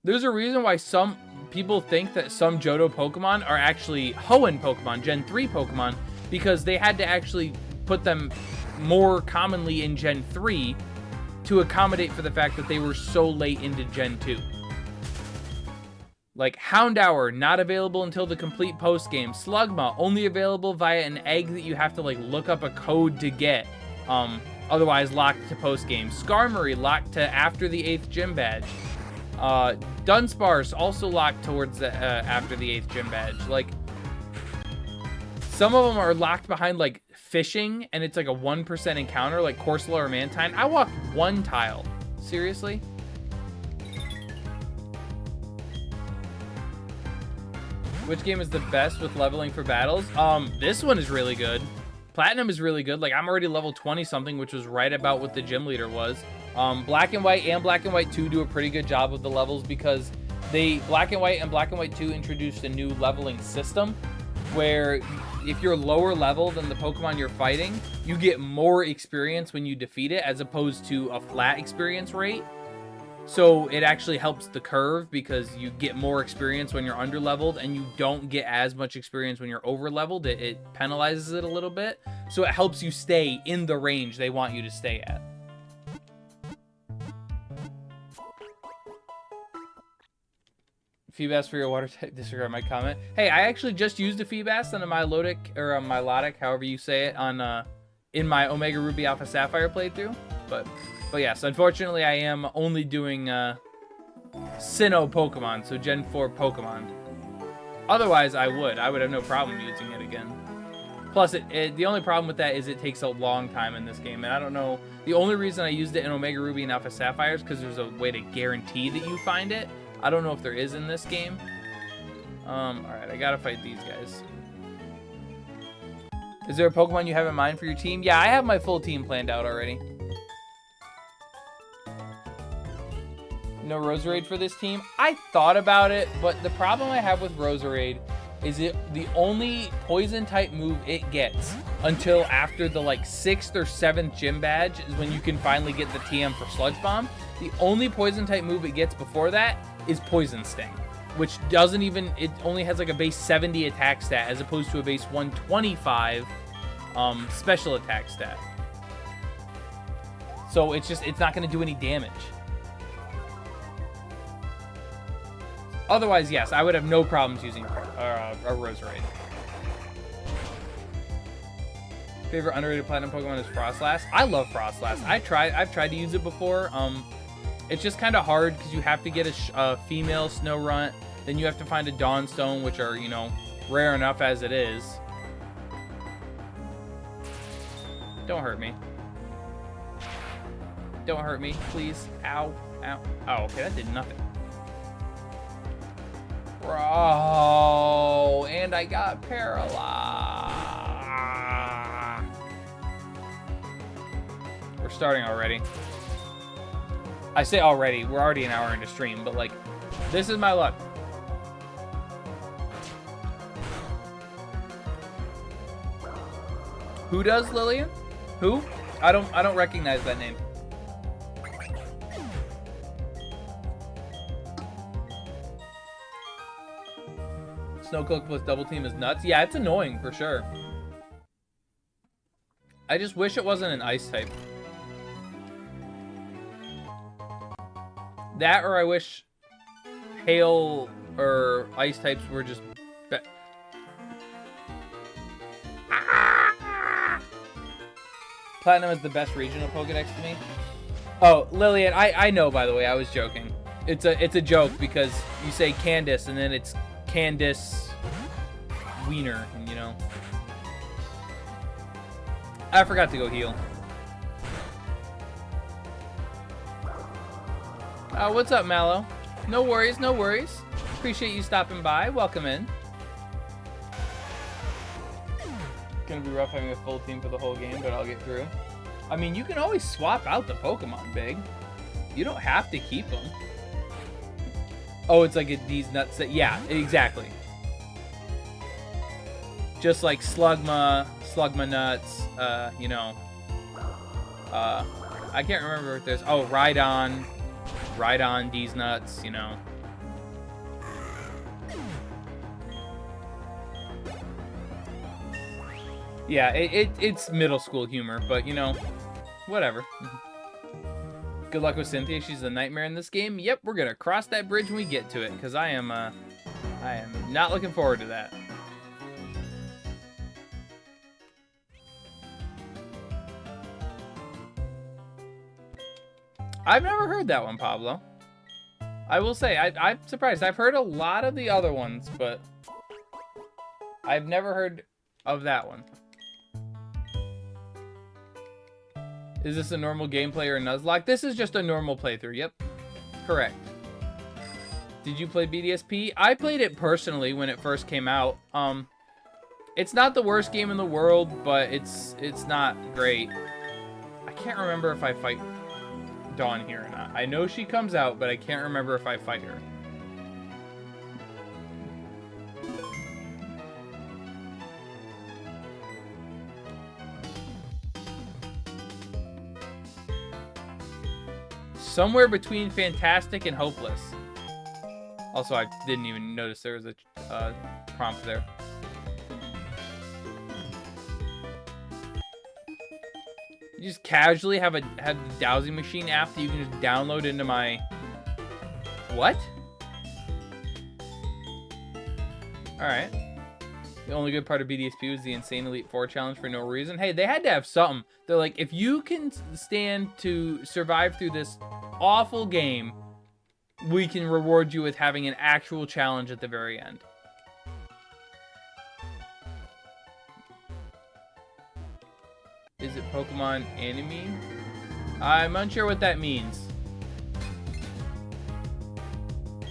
There's a reason why some people think that some Johto Pokemon are actually Hoenn Pokemon, Gen 3 Pokemon, because they had to actually put them more commonly in Gen 3 to accommodate for the fact that they were so late into Gen 2. Like Houndour, not available until the complete post-game. Slugma, only available via an egg that you have to like look up a code to get. Otherwise locked to post-game. Skarmory, locked to after the 8th gym badge. Dunsparce, also locked towards the after the 8th gym badge. Like, some of them are locked behind like fishing, and it's like a 1% encounter, like Corsola or Mantine. I walked one tile. Seriously? Which game is the best with leveling for battles? This one is really good. Platinum is really good. Like, I'm already level 20 something, which was right about what the gym leader was. Black and White and Black and White 2 do a pretty good job of the levels because Black and White and Black and White 2 introduced a new leveling system. where if you're lower level than the Pokemon you're fighting, you get more experience when you defeat it as opposed to a flat experience rate. So it actually helps the curve because you get more experience when you're under leveled and you don't get as much experience when you're over leveled. It penalizes it a little bit. So it helps you stay in the range they want you to stay at. Feebas for your water type, disregard my comment. Hey, I actually just used a Feebas on a Milotic, or a Milotic, however you say it, on in my Omega Ruby Alpha Sapphire playthrough. But yes, unfortunately I am only doing Sinnoh Pokemon, so Gen 4 Pokemon. Otherwise I would have no problem using it again. Plus, the only problem with that is it takes a long time in this game, and I don't know. The only reason I used it in Omega Ruby and Alpha Sapphire is because there's a way to guarantee that you find it. I don't know if there is in this game. Alright, I gotta fight these guys. Is there a Pokemon you have in mind for your team? Yeah, I have my full team planned out already. No Roserade for this team? I thought about it, but the problem I have with Roserade is the only poison type move it gets until after the like 6th or 7th gym badge is when you can finally get the TM for Sludge Bomb. The only poison type move it gets before that is Poison Sting, which doesn't even, it only has like a base 70 attack stat as opposed to a base 125 special attack stat. So it's not going to do any damage. Otherwise, yes, I would have no problems using a Roserade. Favorite underrated platinum Pokemon is Frostlass. I love Frostlass. I've tried to use it before. It's just kind of hard because you have to get a female Snorunt, then you have to find a Dawnstone, which are, you know, rare enough as it is. Don't hurt me. Don't hurt me, please. Ow, ow. Oh, okay, that did nothing. Bro, and I got paralyzed. We're starting already. I say already, we're already an hour into stream, but like, this is my luck. Who does Lillian? Who? I don't recognize that name. Snowcloak plus double team is nuts. Yeah, it's annoying for sure. I just wish it wasn't an ice type. That, or I wish hail or ice types were just Platinum is the best regional Pokedex to me. Oh, Lillian, I know, by the way, I was joking. It's a joke because you say Candace and then it's Candace Wiener, you know. I forgot to go heal. What's up, Mallow? No worries, no worries. Appreciate you stopping by. Welcome in. Gonna be rough having a full team for the whole game, but I'll get through. I mean, you can always swap out the Pokemon, Big. You don't have to keep them. Oh, it's like these nuts that, yeah, exactly. Just like Slugma nuts, you know. I can't remember if there's, oh, Rhydon, these nuts, you know. Yeah, it's middle school humor, but you know, whatever. Good luck with Cynthia. She's a nightmare in this game. Yep, we're gonna cross that bridge when we get to it, because I am not looking forward to that. I've never heard that one, Pablo. I will say, I'm surprised. I've heard a lot of the other ones, but I've never heard of that one. Is this a normal gameplay or a Nuzlocke? This is just a normal playthrough. Yep, correct. Did you play BDSP? I played it personally when it first came out. It's not the worst game in the world, but it's not great. I can't remember if I fight Dawn here or not. I know she comes out, but I can't remember if I fight her. somewhere between fantastic and hopeless. Also, I didn't even notice there was a prompt there. You just casually have the dowsing machine app that you can just download into my... What? Alright. The only good part of BDSP was the insane Elite Four challenge for no reason. Hey, they had to have something. They're like, if you can stand to survive through this awful game, we can reward you with having an actual challenge at the very end. Is it Pokemon Anime? I'm unsure what that means.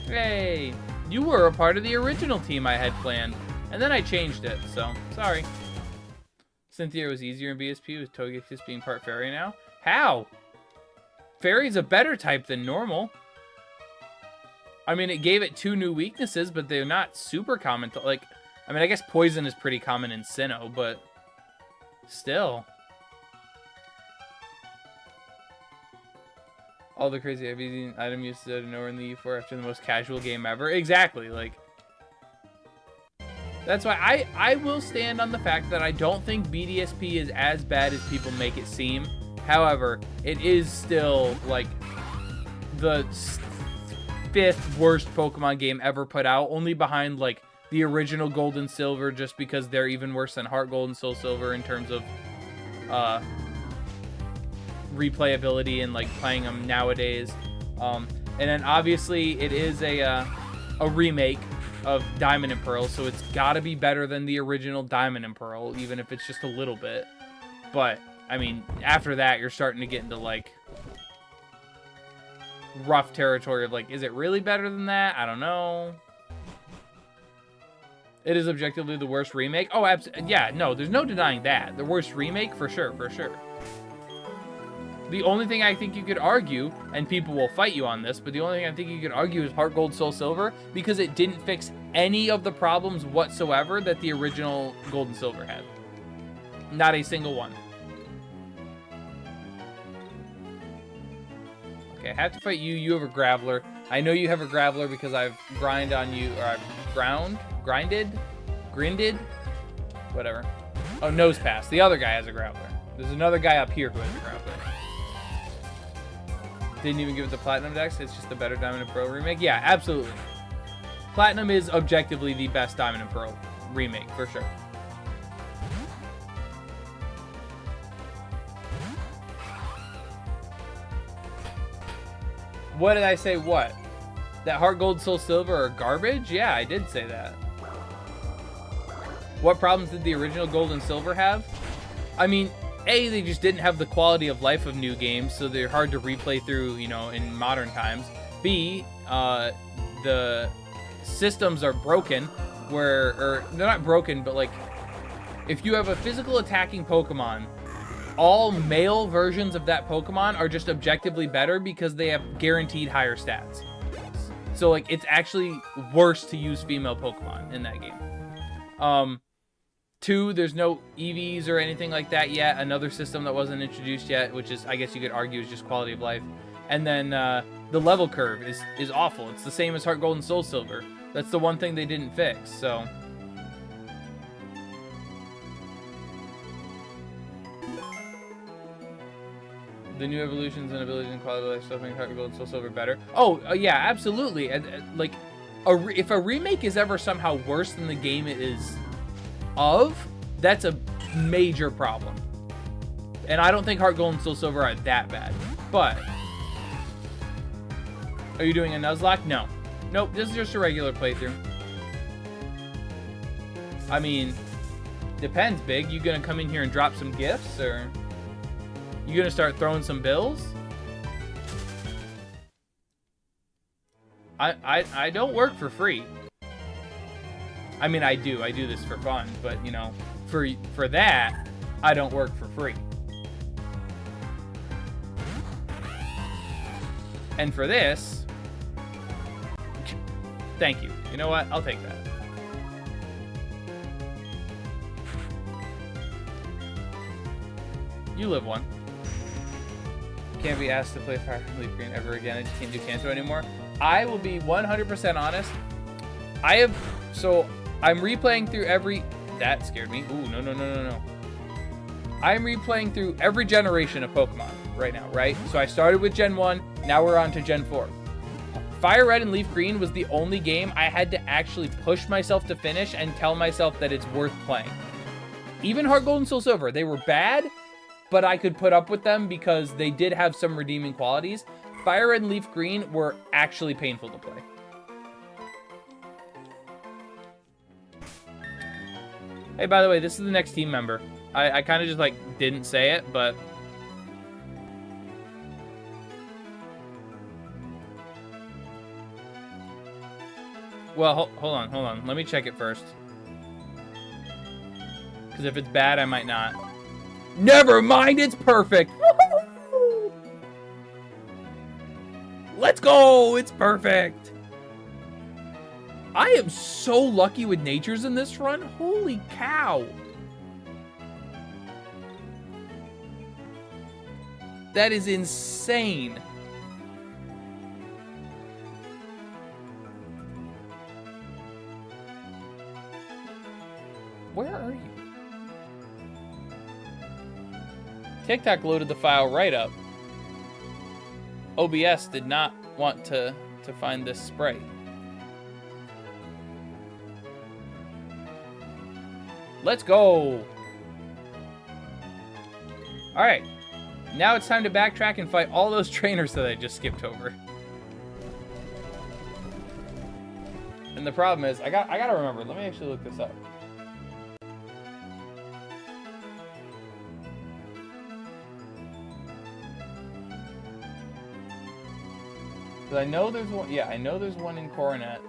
Hey, you were a part of the original team I had planned, and then I changed it, so sorry. Cynthia was easier in BSP with Togekiss being part fairy now. How? Fairy's a better type than normal. I mean, it gave it 2 new weaknesses, but they're not super common. Like, I mean, I guess poison is pretty common in Sinnoh, but still. All the crazy heavy item used out of nowhere in the E4 after the most casual game ever. Exactly, like... That's why I will stand on the fact that I don't think BDSP is as bad as people make it seem. However, it is still, like, the 5th worst Pokemon game ever put out. Only behind, like, the original Gold and Silver, just because they're even worse than Heart Gold and Soul Silver in terms of, replayability and like playing them nowadays. And then obviously it is a remake of Diamond and Pearl, so it's got to be better than the original Diamond and Pearl, even if it's just a little bit. But I mean, after that you're starting to get into like rough territory of like, is it really better than that? I don't know. It is objectively the worst remake. Oh, yeah, no, there's no denying that. The worst remake for sure, for sure. The only thing I think you could argue, and people will fight you on this, but the only thing I think you could argue is Heart Gold, Soul Silver, because it didn't fix any of the problems whatsoever that the original Gold and Silver had. Not a single one. Okay, I have to fight you. You have a Graveler. I know you have a Graveler because I've grinded on you, or I've grinded, whatever. Oh, Nose Pass. The other guy has a Graveler. There's another guy up here who has a Graveler. Didn't even give it the Platinum Dex. It's just the better Diamond and Pearl remake. Yeah, absolutely. Platinum is objectively the best Diamond and Pearl remake, for sure. What did I say? What? That Heart Gold, Soul Silver are garbage? Yeah, I did say that. What problems did the original Gold and Silver have? I mean, A, they just didn't have the quality of life of new games, so they're hard to replay through, you know, in modern times. B, the systems are broken, or they're not broken, but like, if you have a physical attacking Pokemon, all male versions of that Pokemon are just objectively better because they have guaranteed higher stats. So like, it's actually worse to use female Pokemon in that game. 2, there's no EVs or anything like that yet. Another system that wasn't introduced yet, which is, I guess you could argue, is just quality of life. And then the level curve is awful. It's the same as Heart Gold and Soul Silver. That's the one thing they didn't fix, so... The new evolutions and abilities and quality of life stuff make Heart Gold and Soul Silver better. Oh, yeah, absolutely. Like, if a remake is ever somehow worse than the game it is of, that's a major problem. And I don't think Heart Gold and Soul Silver are that bad. But, are you doing a Nuzlocke? No. Nope, this is just a regular playthrough. I mean, depends, Big. You gonna come in here and drop some gifts, or you gonna start throwing some bills? I don't work for free. I mean, I do this for fun, but you know, for that, I don't work for free. And for this, thank you. You know what? I'll take that. You live one. can't be asked to play Fire Red Leaf Green ever again. I just can't do Kanto anymore. I will be 100% honest. I'm replaying through every... That scared me. Ooh, no. I'm replaying through every generation of Pokemon right now, right? So I started with Gen 1, now we're on to Gen 4. Fire Red and Leaf Green was the only game I had to actually push myself to finish and tell myself that it's worth playing. Even Heart Gold and Soul Silver, they were bad, but I could put up with them because they did have some redeeming qualities. Fire Red and Leaf Green were actually painful to play. Hey, by the way, this is the next team member. I kind of just, like, didn't say it, but... Well, hold on. Let me check it first. Because if it's bad, I might not. Never mind, it's perfect! Let's go! It's perfect! I am so lucky with natures in this run. Holy cow! That is insane. Where are you? TikTok loaded the file right up. OBS did not want to find this spray. Let's go. All right. Now it's time to backtrack and fight all those trainers that I just skipped over. And the problem is, I gotta remember. Let me actually look this up. Because I know there's one. Yeah, I know there's one in Coronet.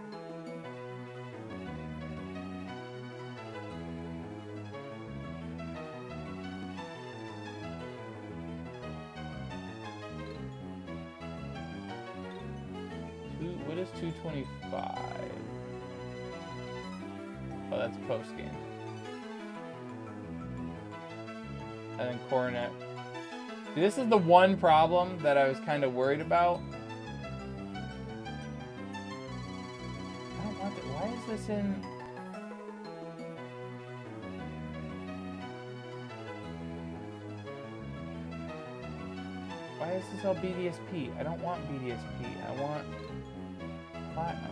What is 225? Oh, that's post game. And then Coronet. See, this is the one problem that I was kind of worried about. I don't want it. Why is this in? Why is this all BDSP? I don't want BDSP. I want Platinum.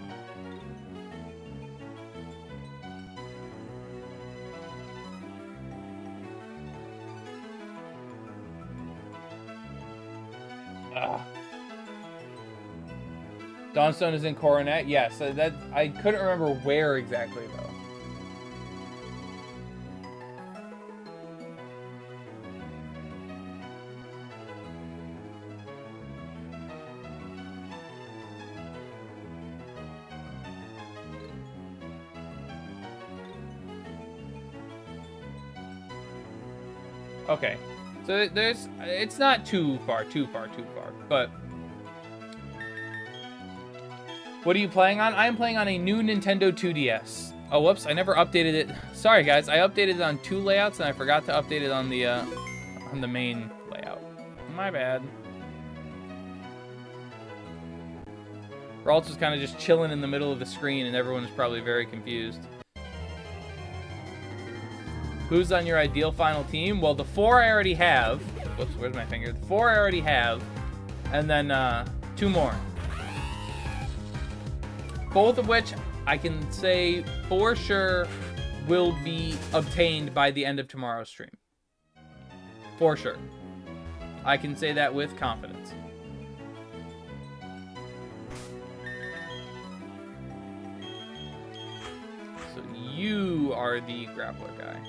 Ugh. Dawnstone is in Coronet? Yes, that I couldn't remember where exactly though. Okay, so it's not too far, but what are you playing on? I am playing on a new Nintendo 2DS. Oh, whoops, I never updated it. Sorry, guys, I updated it on 2 layouts, and I forgot to update it on the main layout. My bad. Ralts was kind of just chilling in the middle of the screen, and everyone was probably very confused. Who's on your ideal final team? Well, the 4 I already have. Whoops, where's my finger? The 4 I already have. And then 2 more. Both of which I can say for sure will be obtained by the end of tomorrow's stream. For sure. I can say that with confidence. So you are the grappler guy.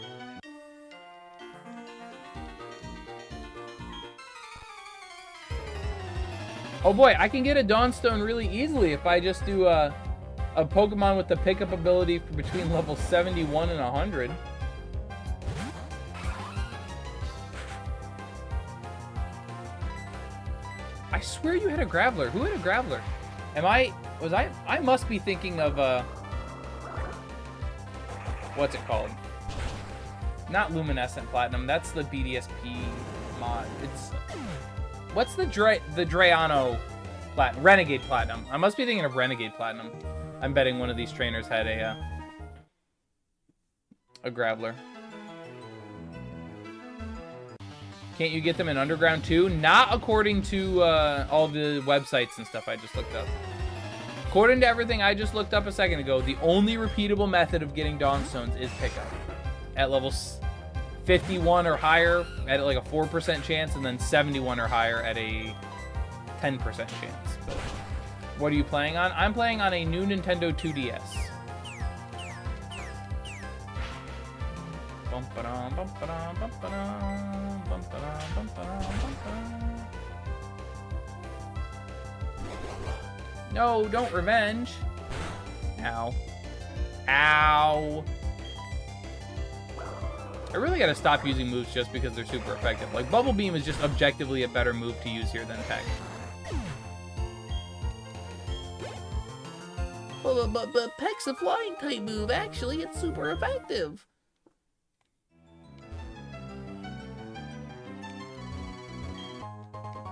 Oh boy, I can get a Dawnstone really easily if I just do a Pokemon with the pickup ability for between level 71 and 100. I swear you had a Graveler. Who had a Graveler? I must be thinking of, what's it called? Not Luminescent Platinum, that's the BDSP mod. What's the Drayano Renegade Platinum? I must be thinking of Renegade Platinum. I'm betting one of these trainers had a Graveler. Can't you get them in Underground too? Not according to all the websites and stuff I just looked up. According to everything I just looked up a second ago, the only repeatable method of getting Dawnstones is pickup. At levels 51 or higher at like a 4% chance, and then 71 or higher at a 10% chance. But what are you playing on? I'm playing on a new Nintendo 2DS. No, don't revenge. Ow. Ow. I really gotta stop using moves just because they're super effective. Like, Bubble Beam is just objectively a better move to use here than Peck. But Peck's a flying type move. Actually, it's super effective.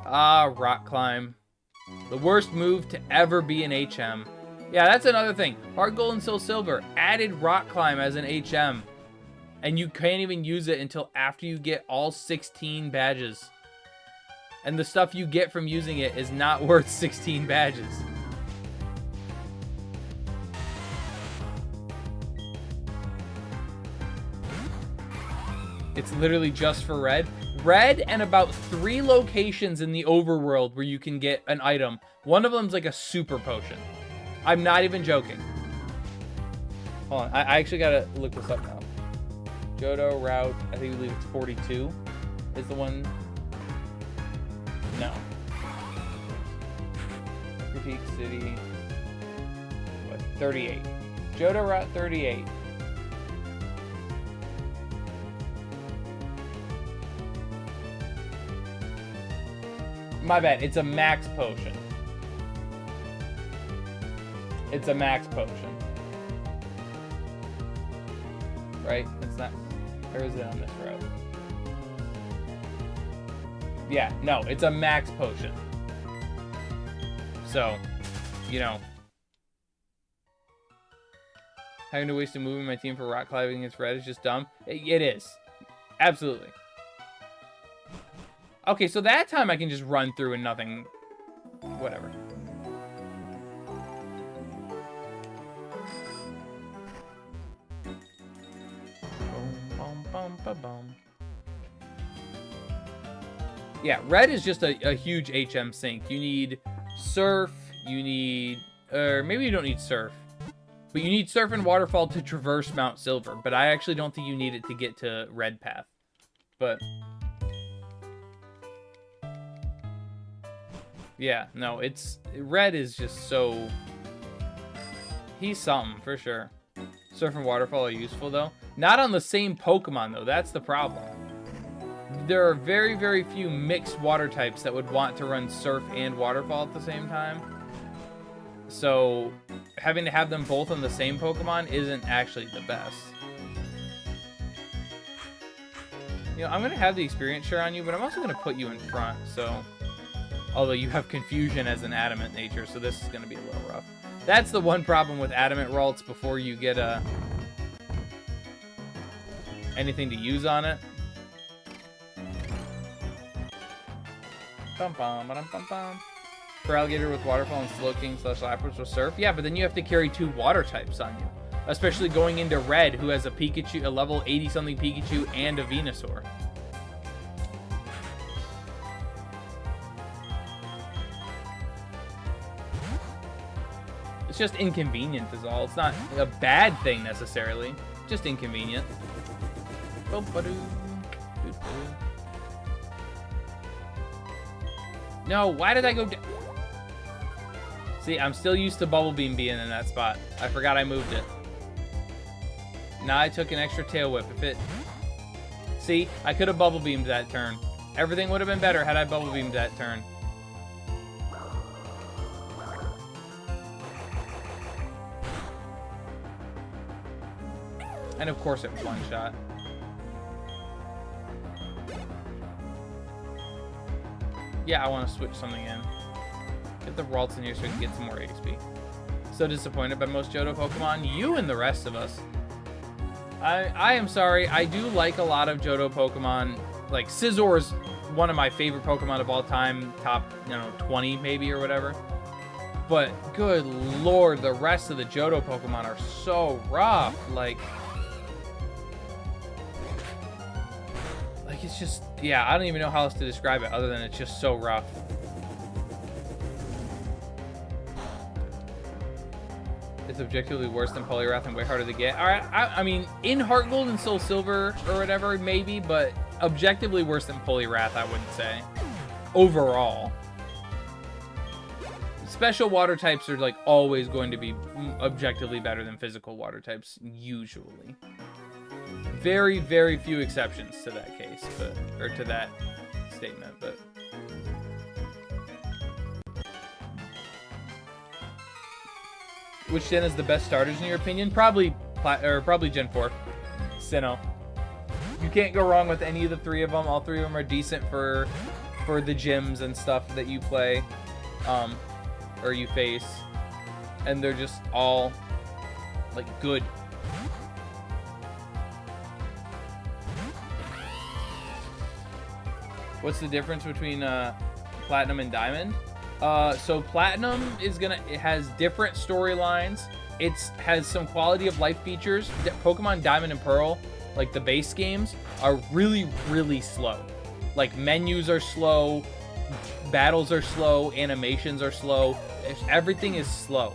Ah, Rock Climb. The worst move to ever be an HM. Yeah, that's another thing. Hard Gold and Soul Silver added Rock Climb as an HM. And you can't even use it until after you get all 16 badges. And the stuff you get from using it is not worth 16 badges. It's literally just for red. Red and about 3 locations in the overworld where you can get an item. One of them's like a super potion. I'm not even joking. Hold on, I actually gotta look this up now. Johto route, I believe it's 42 is the one. No. Critique City. What? 38. Johto route 38. My bad, it's a max potion. It's a max potion. Right? It's not. Or is it on this route? Yeah, no, it's a max potion. So, you know. Having to waste a move in my team for rock climbing against red is just dumb. It is. Absolutely. Okay, so that time I can just run through and nothing... Whatever. Yeah, red is just a huge HM sink. You need surf, you need... Or maybe you don't need surf. But you need surf and waterfall to traverse Mount Silver. But I actually don't think you need it to get to red path. But... yeah, no, it's... red is just so... he's something, for sure. Surf and waterfall are useful, though. Not on the same Pokemon, though. That's the problem. There are very, very few mixed water types that would want to run surf and waterfall at the same time. So, having to have them both on the same Pokemon isn't actually the best. You know, I'm going to have the experience share on you, but I'm also going to put you in front, so... although you have confusion as an adamant nature, so this is going to be a little rough. That's the one problem with adamant Ralts before you get anything to use on it. Bum bum bum bum bum. For Alligator with Waterfall and Slowking / Lapras with Surf. Yeah, but then you have to carry 2 water types on you. Especially going into Red, who has a Pikachu, a level 80-something Pikachu, and a Venusaur. It's just inconvenient is all. It's not a bad thing necessarily. Just inconvenient. No, why did I go down? See, I'm still used to Bubble Beam being in that spot. I forgot I moved it. Now I took an extra Tail Whip. If it... see, I could have Bubble Beamed that turn. Everything would have been better had I Bubble Beamed that turn. And of course it one-shot. Yeah, I want to switch something in. Get the Ralts in here so we can get some more XP. So disappointed by most Johto Pokemon. You and the rest of us. I am sorry. I do like a lot of Johto Pokemon. Like, Scizor is one of my favorite Pokemon of all time. Top, 20 maybe or whatever. But, good lord, the rest of the Johto Pokemon are so rough. Like, it's just, yeah, I don't even know how else to describe it other than it's just so rough. It's objectively worse than Poliwrath and way harder to get. All right, I mean, in Heart Gold and Soul Silver or whatever, maybe, but objectively worse than Poliwrath, I wouldn't say. Overall. Special water types are, like, always going to be objectively better than physical water types, usually. Very, very few exceptions to that case, but, or to that statement, but... Which gen is the best starters in your opinion? Probably Gen 4. Sinnoh. You can't go wrong with any of the three of them. All three of them are decent for the gyms and stuff that you play, or you face, and they're just all like good. What's the difference between Platinum and Diamond? So Platinum it has different storylines. It has some quality of life features. Pokemon Diamond and Pearl, like the base games, are really, really slow. Like, menus are slow, battles are slow, animations are slow. Everything is slow.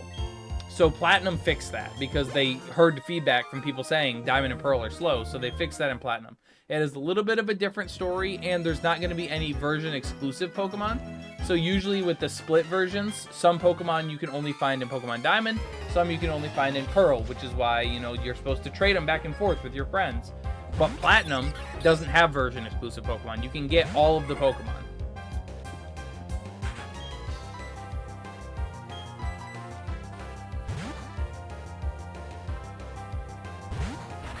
So Platinum fixed that because they heard feedback from people saying Diamond and Pearl are slow, so they fixed that in Platinum. It is a little bit of a different story, and there's not going to be any version-exclusive Pokemon. So usually with the split versions, some Pokemon you can only find in Pokemon Diamond, some you can only find in Pearl, which is why, you're supposed to trade them back and forth with your friends. But Platinum doesn't have version-exclusive Pokemon. You can get all of the Pokemon.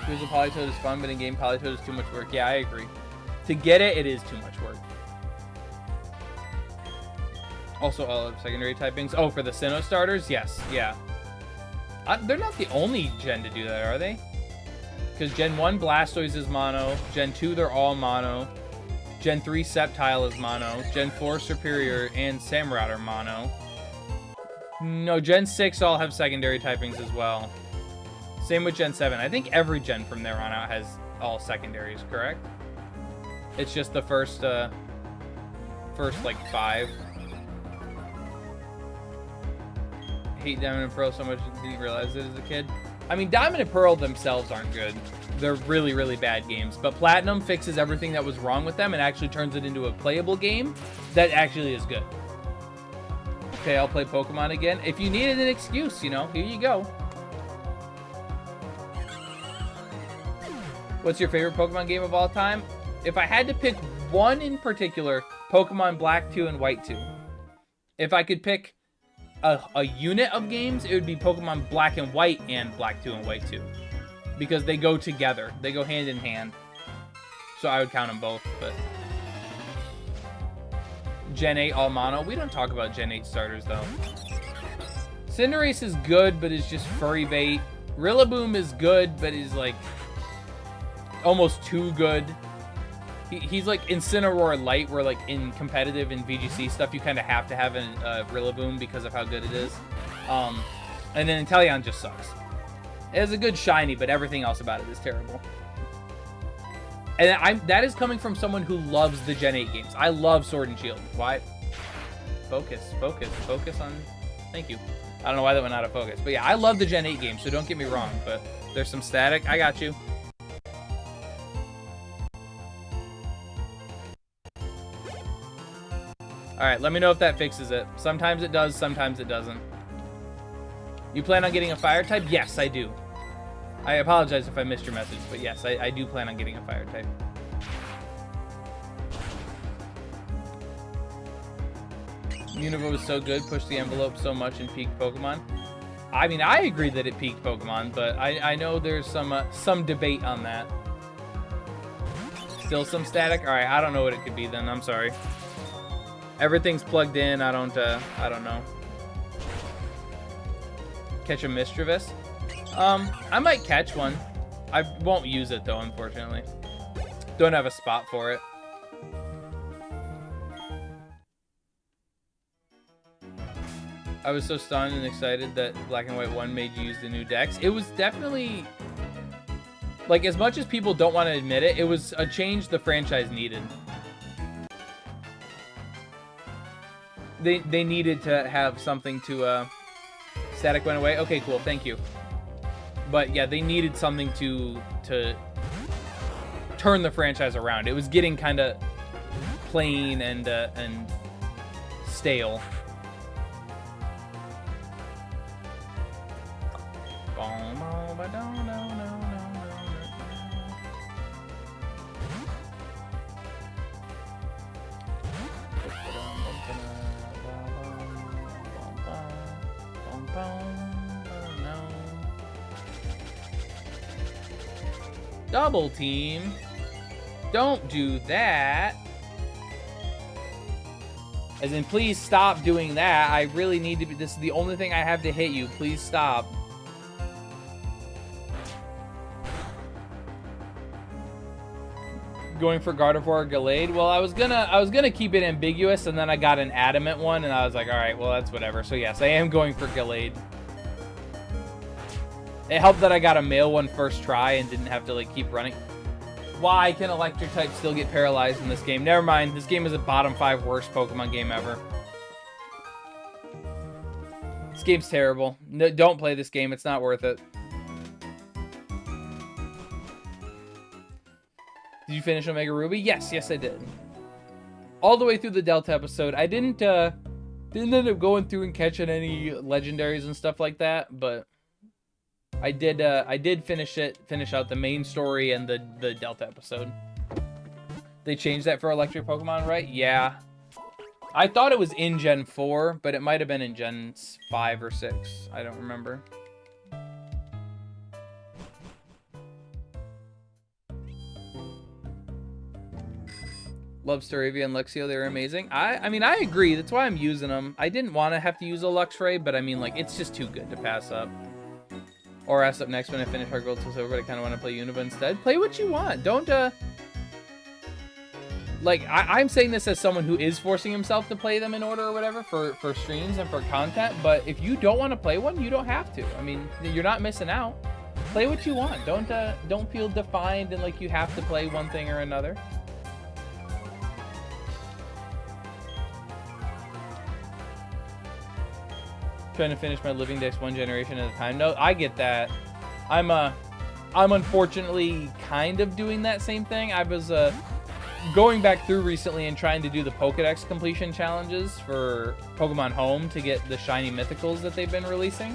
Here's a Politoed is fun, but in game Politoed is too much work. Yeah, I agree. To get it, it is too much work. Also, all of secondary typings. Oh, for the Sinnoh starters? Yes, yeah. They're not the only gen to do that, are they? Because Gen 1 Blastoise is mono. Gen 2, they're all mono. Gen 3 Sceptile is mono. Gen 4 Superior and Samurott are mono. No, Gen 6 all have secondary typings as well. Same with Gen 7. I think every gen from there on out has all secondaries, correct? It's just the first like 5. Hate Diamond and Pearl so much, didn't realize it as a kid. I mean, Diamond and Pearl themselves aren't good. They're really, really bad games. But Platinum fixes everything that was wrong with them and actually turns it into a playable game that actually is good. Okay, I'll play Pokemon again. If you needed an excuse, here you go. What's your favorite Pokemon game of all time? If I had to pick one in particular, Pokemon Black 2 and White 2. If I could pick a unit of games, it would be Pokemon Black and White and Black 2 and White 2. Because they go together. They go hand in hand. So I would count them both, but... Gen 8 all mono. We don't talk about Gen 8 starters, though. Cinderace is good, but is just furry bait. Rillaboom is good, but is like... almost too good. He's like Incineroar Light, where like in competitive and VGC stuff, you kind of have to have a Rillaboom because of how good it is. And then Inteleon just sucks. It has a good shiny, but everything else about it is terrible. And that is coming from someone who loves the Gen 8 games. I love Sword and Shield. Why? Focus on... Thank you. I don't know why that went out of focus. But yeah, I love the Gen 8 games, so don't get me wrong. But there's some static. I got you. Alright, let me know if that fixes it. Sometimes it does, sometimes it doesn't. You plan on getting a fire type? Yes, I do. I apologize if I missed your message, but yes, I do plan on getting a fire type. Unova was so good, pushed the envelope so much and peaked Pokemon. I mean, I agree that it peaked Pokemon, but I know there's some debate on that. Still some static? Alright, I don't know what it could be then, I'm sorry. Everything's plugged in. I don't know. Catch a Mischievous. I might catch one. I won't use it though, unfortunately. Don't have a spot for it. I was so stunned and excited that Black and White 1 made you use the new decks. It was definitely, like, as much as people don't want to admit it, it was a change the franchise needed. They needed to have something to, Static went away. Okay, cool, thank you. But yeah, they needed something to turn the franchise around. It was getting kind of plain and stale. Double team. Don't do that. As in, please stop doing that. I really need to be. This is the only thing I have to hit you. Please stop. Going for Gardevoir Gallade. Well, I was gonna keep it ambiguous, and then I got an adamant one, and I was like, all right, well, that's whatever. So yes, I am going for Gallade. It helped that I got a male one first try and didn't have to like keep running. Why can electric type still get paralyzed in this game? Never mind. This game is a bottom 5 worst Pokemon game ever. This game's terrible. No, don't play this game. It's not worth it. Did you finish Omega Ruby? Yes, I did. All the way through the Delta episode. I didn't end up going through and catching any legendaries and stuff like that, but I did finish out the main story and the Delta episode. They changed that for electric Pokemon, right? Yeah. I thought it was in Gen 4, but it might have been in Gen 5 or 6. I don't remember. Love Staravia and Luxio, they were amazing. I mean, I agree. That's why I'm using them. I didn't want to have to use a Luxray, but I mean, like, it's just too good to pass up. Or ask up next when I finish Heart Gold till Silver, but I kind of want to play Unova instead. Play what you want. Don't, like, I'm saying this as someone who is forcing himself to play them in order or whatever for streams and for content, but if you don't want to play one, you don't have to. I mean, you're not missing out. Play what you want. Don't feel defined and like you have to play one thing or another. Trying to finish my living decks one generation at a time. No, I get that. I'm unfortunately kind of doing that same thing. I was going back through recently and trying to do the Pokédex completion challenges for Pokemon Home to get the shiny mythicals that they've been releasing.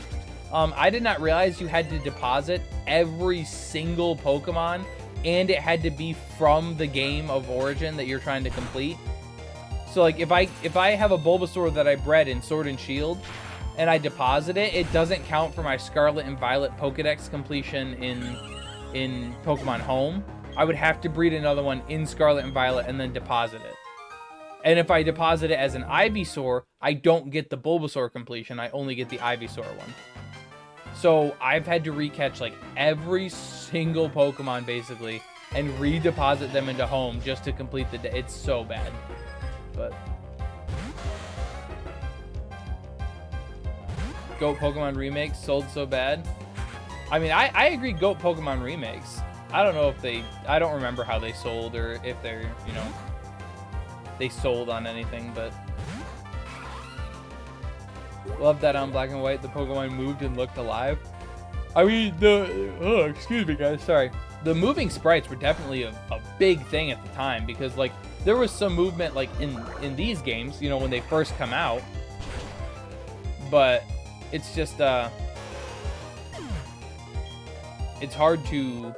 I did not realize you had to deposit every single Pokemon, and it had to be from the game of origin that you're trying to complete. So like if I have a Bulbasaur that I bred in Sword and Shield, and I deposit it, it doesn't count for my Scarlet and Violet Pokédex completion in Pokemon Home. I would have to breed another one in Scarlet and Violet and then deposit it. And if I deposit it as an Ivysaur, I don't get the Bulbasaur completion. I only get the Ivysaur one. So I've had to recatch like every single Pokemon basically and redeposit them into Home just to complete the day. It's so bad. But GOAT Pokemon remakes sold so bad. I mean, I agree GOAT Pokemon remakes. I don't know if I don't remember how they sold or if they're, you know, they sold on anything, but love that on Black and White, the Pokemon moved and looked alive. I mean, excuse me guys, sorry. The moving sprites were definitely a big thing at the time because like there was some movement like in these games, you know, when they first come out. But it's just it's hard to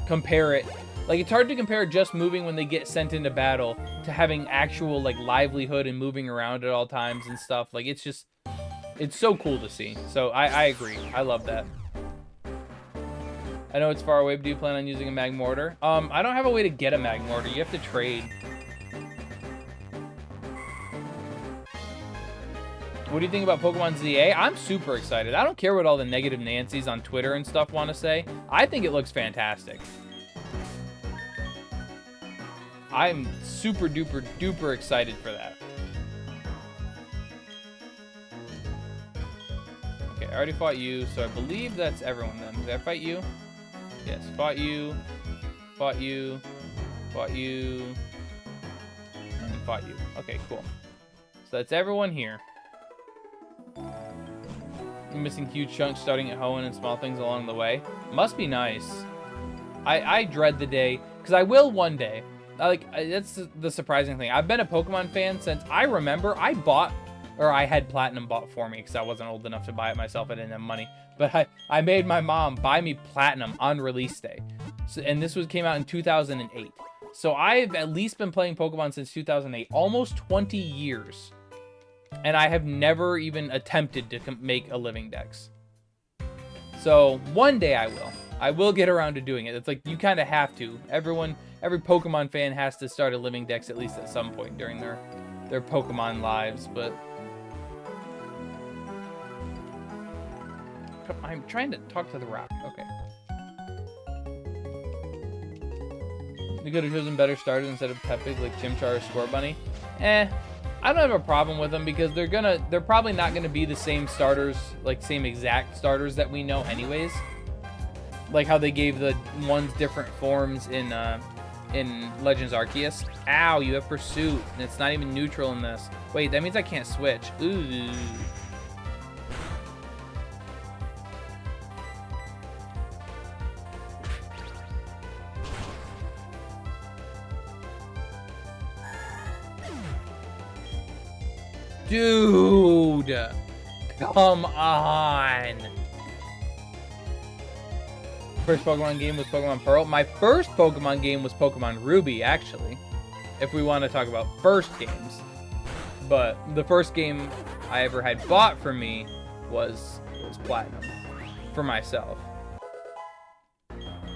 compare it. Like it's hard to compare just moving when they get sent into battle to having actual like livelihood and moving around at all times and stuff. Like it's just, it's so cool to see. So I agree. I love that. I know it's far away, but do you plan on using a Magmortar? I don't have a way to get a Magmortar. You have to trade. What do you think about Pokemon ZA? I'm super excited. I don't care what all the negative Nancys on Twitter and stuff want to say. I think it looks fantastic. I'm super duper duper excited for that. Okay, I already fought you, so I believe that's everyone then. Did I fight you? Yes, fought you, fought you, fought you, and fought you. Okay, cool. So that's everyone here. I'm missing huge chunks starting at Hoenn and small things along the way. Must be nice. I dread the day, because I will one day. That's the surprising thing. I've been a Pokemon fan since I remember. I had Platinum bought for me because I wasn't old enough to buy it myself. I didn't have money. But I made my mom buy me Platinum on release day. So, and this came out in 2008. So I've at least been playing Pokemon since 2008. Almost 20 years. And I have never even attempted to make a living dex. So one day I will. I will get around to doing it. It's like you kind of have to. Every Pokemon fan has to start a living dex at least at some point during their Pokemon lives, but I'm trying to talk to the rock. Okay. You could have chosen better starters instead of Tepig like Chimchar or Scorbunny. I don't have a problem with them because they're probably not gonna be the same starters, like same exact starters that we know anyways. Like how they gave the ones different forms in Legends Arceus. Ow, you have Pursuit, and it's not even neutral in this. Wait, that means I can't switch. Ooh. Dude, come on. First Pokemon game was Pokemon Pearl. My first Pokemon game was Pokemon Ruby, actually, if we want to talk about first games. But the first game I ever had bought for me was Platinum for myself.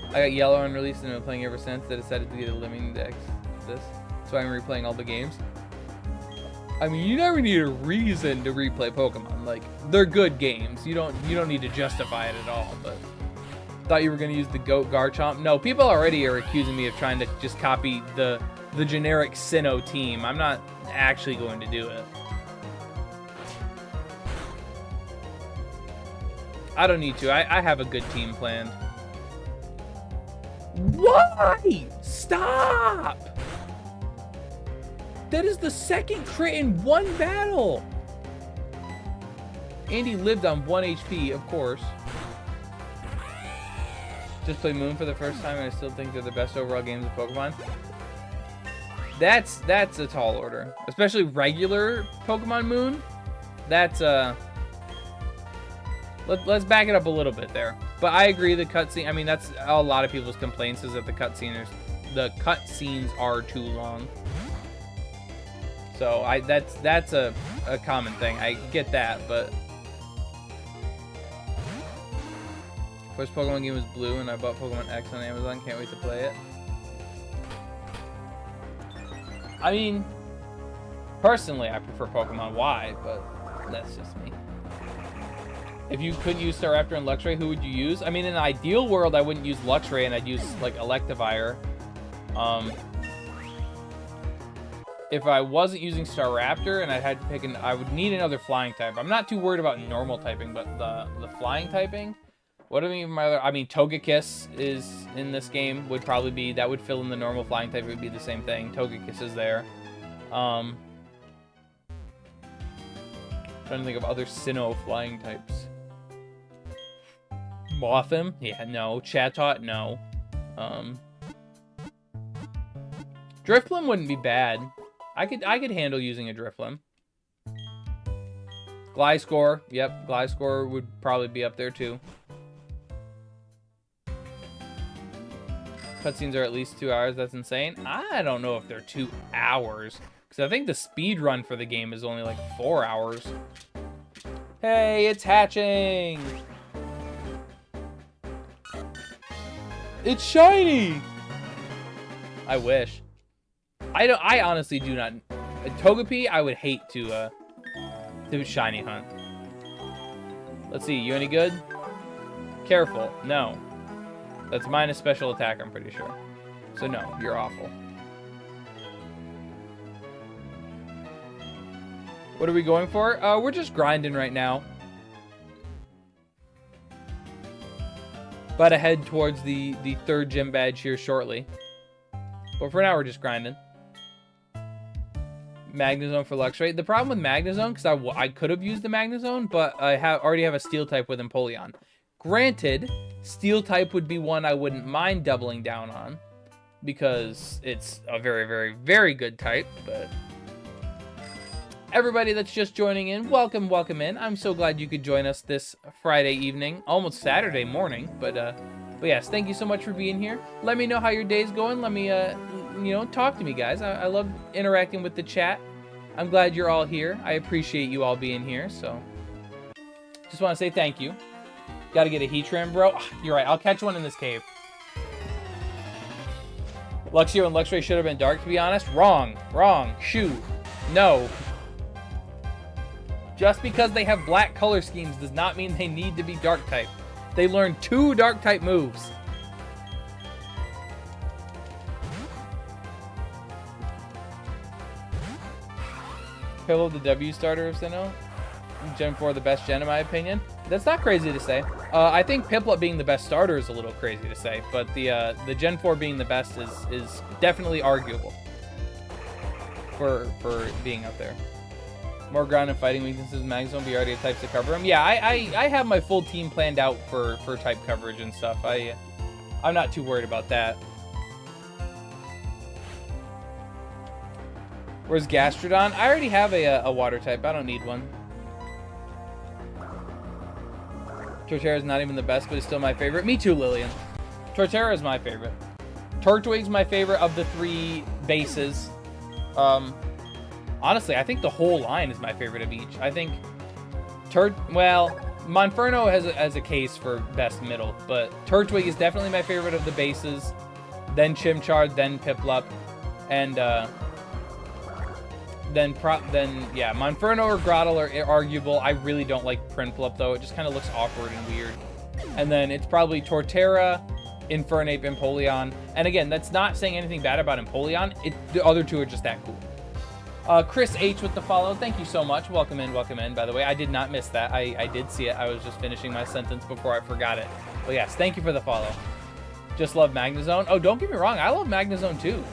I got Yellow unreleased and I've been playing ever since. I decided to get a living dex. That's why I'm replaying all the games. I mean, you never need a reason to replay Pokemon. Like, they're good games. You don't need to justify it at all. But thought you were gonna use the Goat Garchomp. No, people already are accusing me of trying to just copy the generic Sinnoh team. I'm not actually going to do it. I don't need to. I have a good team planned. Why? Stop! That is the second crit in one battle. Andy lived on 1 HP, of course. Just played Moon for the first time, and I still think they're the best overall games of Pokemon. That's a tall order, especially regular Pokemon Moon. That's let's back it up a little bit there. But I agree, the cutscene. I mean, that's a lot of people's complaints is that the cutscenes are too long. So that's a common thing. I get that, but first Pokemon game was Blue, and I bought Pokemon X on Amazon. Can't wait to play it. I mean, personally, I prefer Pokemon Y, but that's just me. If you couldn't use Staraptor and Luxray, who would you use? I mean, in an ideal world, I wouldn't use Luxray, and I'd use like Electivire. If I wasn't using Staraptor and I had to pick I would need another flying type. I'm not too worried about normal typing, but the flying typing. What I mean, Togekiss is in this game. Would probably be that would fill in the normal flying type. It would be the same thing. Togekiss is there. Trying to think of other Sinnoh flying types. Mothim? Yeah, no. Chatot? No. Drifblim wouldn't be bad. I could handle using a Drifblim. Gliscor. Yep, Gliscor would probably be up there too. Cutscenes are at least 2 hours. That's insane. I don't know if they're 2 hours. Because I think the speed run for the game is only like 4 hours. Hey, it's hatching! It's shiny! I wish. I honestly do not. Togepi, I would hate to Do shiny hunt. Let's see, you any good? Careful. No. That's minus special attack, I'm pretty sure. So no, you're awful. What are we going for? We're just grinding right now. About to head towards the third gym badge here shortly. But for now, we're just grinding. Magnezone for Luxray. The problem with Magnezone, because I could have used the Magnezone, but I already have a Steel type with Empoleon. Granted, Steel type would be one I wouldn't mind doubling down on, because it's a very, very, very good type. But everybody that's just joining in, welcome, welcome in. I'm so glad you could join us this Friday evening, almost Saturday morning. But yes, thank you so much for being here. Let me know how your day's going. Let me you know, talk to me, guys. I love interacting with the chat. I'm glad you're all here. I appreciate you all being here, so just want to say thank you. Got to get a Heatran, bro. You're right. I'll catch one in this cave. Luxio and Luxray should have been dark, to be honest. Wrong. Wrong. Shoot. No. Just because they have black color schemes does not mean they need to be dark type. They learned 2 dark type moves. Pillow the W starter of Sinnoh. Gen 4 the best gen in my opinion. That's not crazy to say. I think Piplup being the best starter is a little crazy to say, but the Gen 4 being the best is definitely arguable for being up there. More ground and fighting weaknesses in Magnezone, but you already have types to cover them. Yeah, I have my full team planned out for type coverage and stuff. I'm not too worried about that. Where's Gastrodon? I already have a water type. I don't need one. Torterra is not even the best, but it's still my favorite. Me too, Lillian. Torterra is my favorite. Turtwig's my favorite of the 3 bases. Honestly, I think the whole line is my favorite of each. I think well, Monferno has a case for best middle, but Turtwig is definitely my favorite of the bases. Then Chimchar, then Piplup, and then yeah, Monferno or Grottle are arguable. I really don't like Prinplup though. It just kind of looks awkward and weird. And then it's probably Torterra, Infernape, Empoleon. And again, that's not saying anything bad about Empoleon. The other 2 are just that cool. Chris H with the follow. Thank you so much. Welcome in, by the way. I did not miss that. I did see it. I was just finishing my sentence before I forgot it. But yes, thank you for the follow. Just love Magnezone. Oh, don't get me wrong. I love Magnezone too.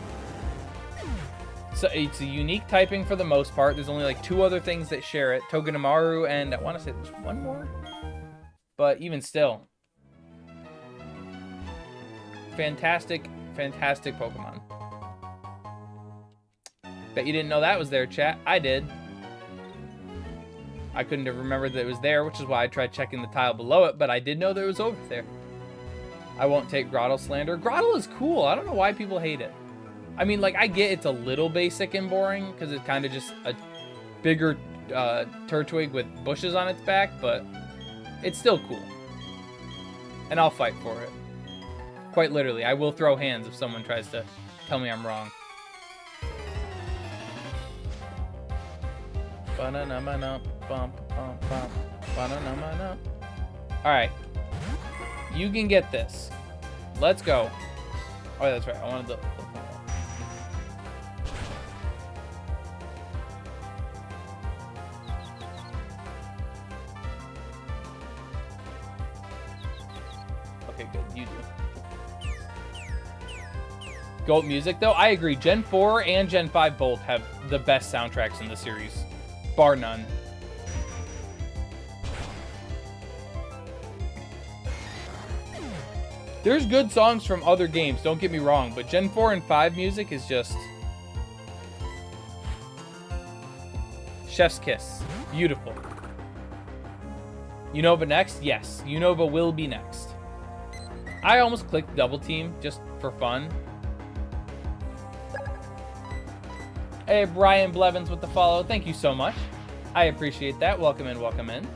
So it's a unique typing for the most part. There's only like 2 other things that share it. Togedemaru and I want to say there's one more. But even still. Fantastic, fantastic Pokemon. Bet you didn't know that was there, chat. I did. I couldn't have remembered that it was there, which is why I tried checking the tile below it, but I did know that it was over there. I won't take Grottle slander. Grottle is cool. I don't know why people hate it. I mean, like, I get it's a little basic and boring, because it's kind of just a bigger Turtwig with bushes on its back, but it's still cool. And I'll fight for it. Quite literally. I will throw hands if someone tries to tell me I'm wrong. Alright. You can get this. Let's go. Oh, that's right. I wanted the... Okay, good. You do. GOAT music, though? I agree. Gen 4 and Gen 5 both have the best soundtracks in the series. Bar none. There's good songs from other games, don't get me wrong, but Gen 4 and 5 music is just... Chef's kiss. Beautiful. Unova next? Yes. Unova will be next. I almost clicked double team just for fun. Hey, Brian Blevins with the follow. Thank you so much. I appreciate that. Welcome in, welcome in.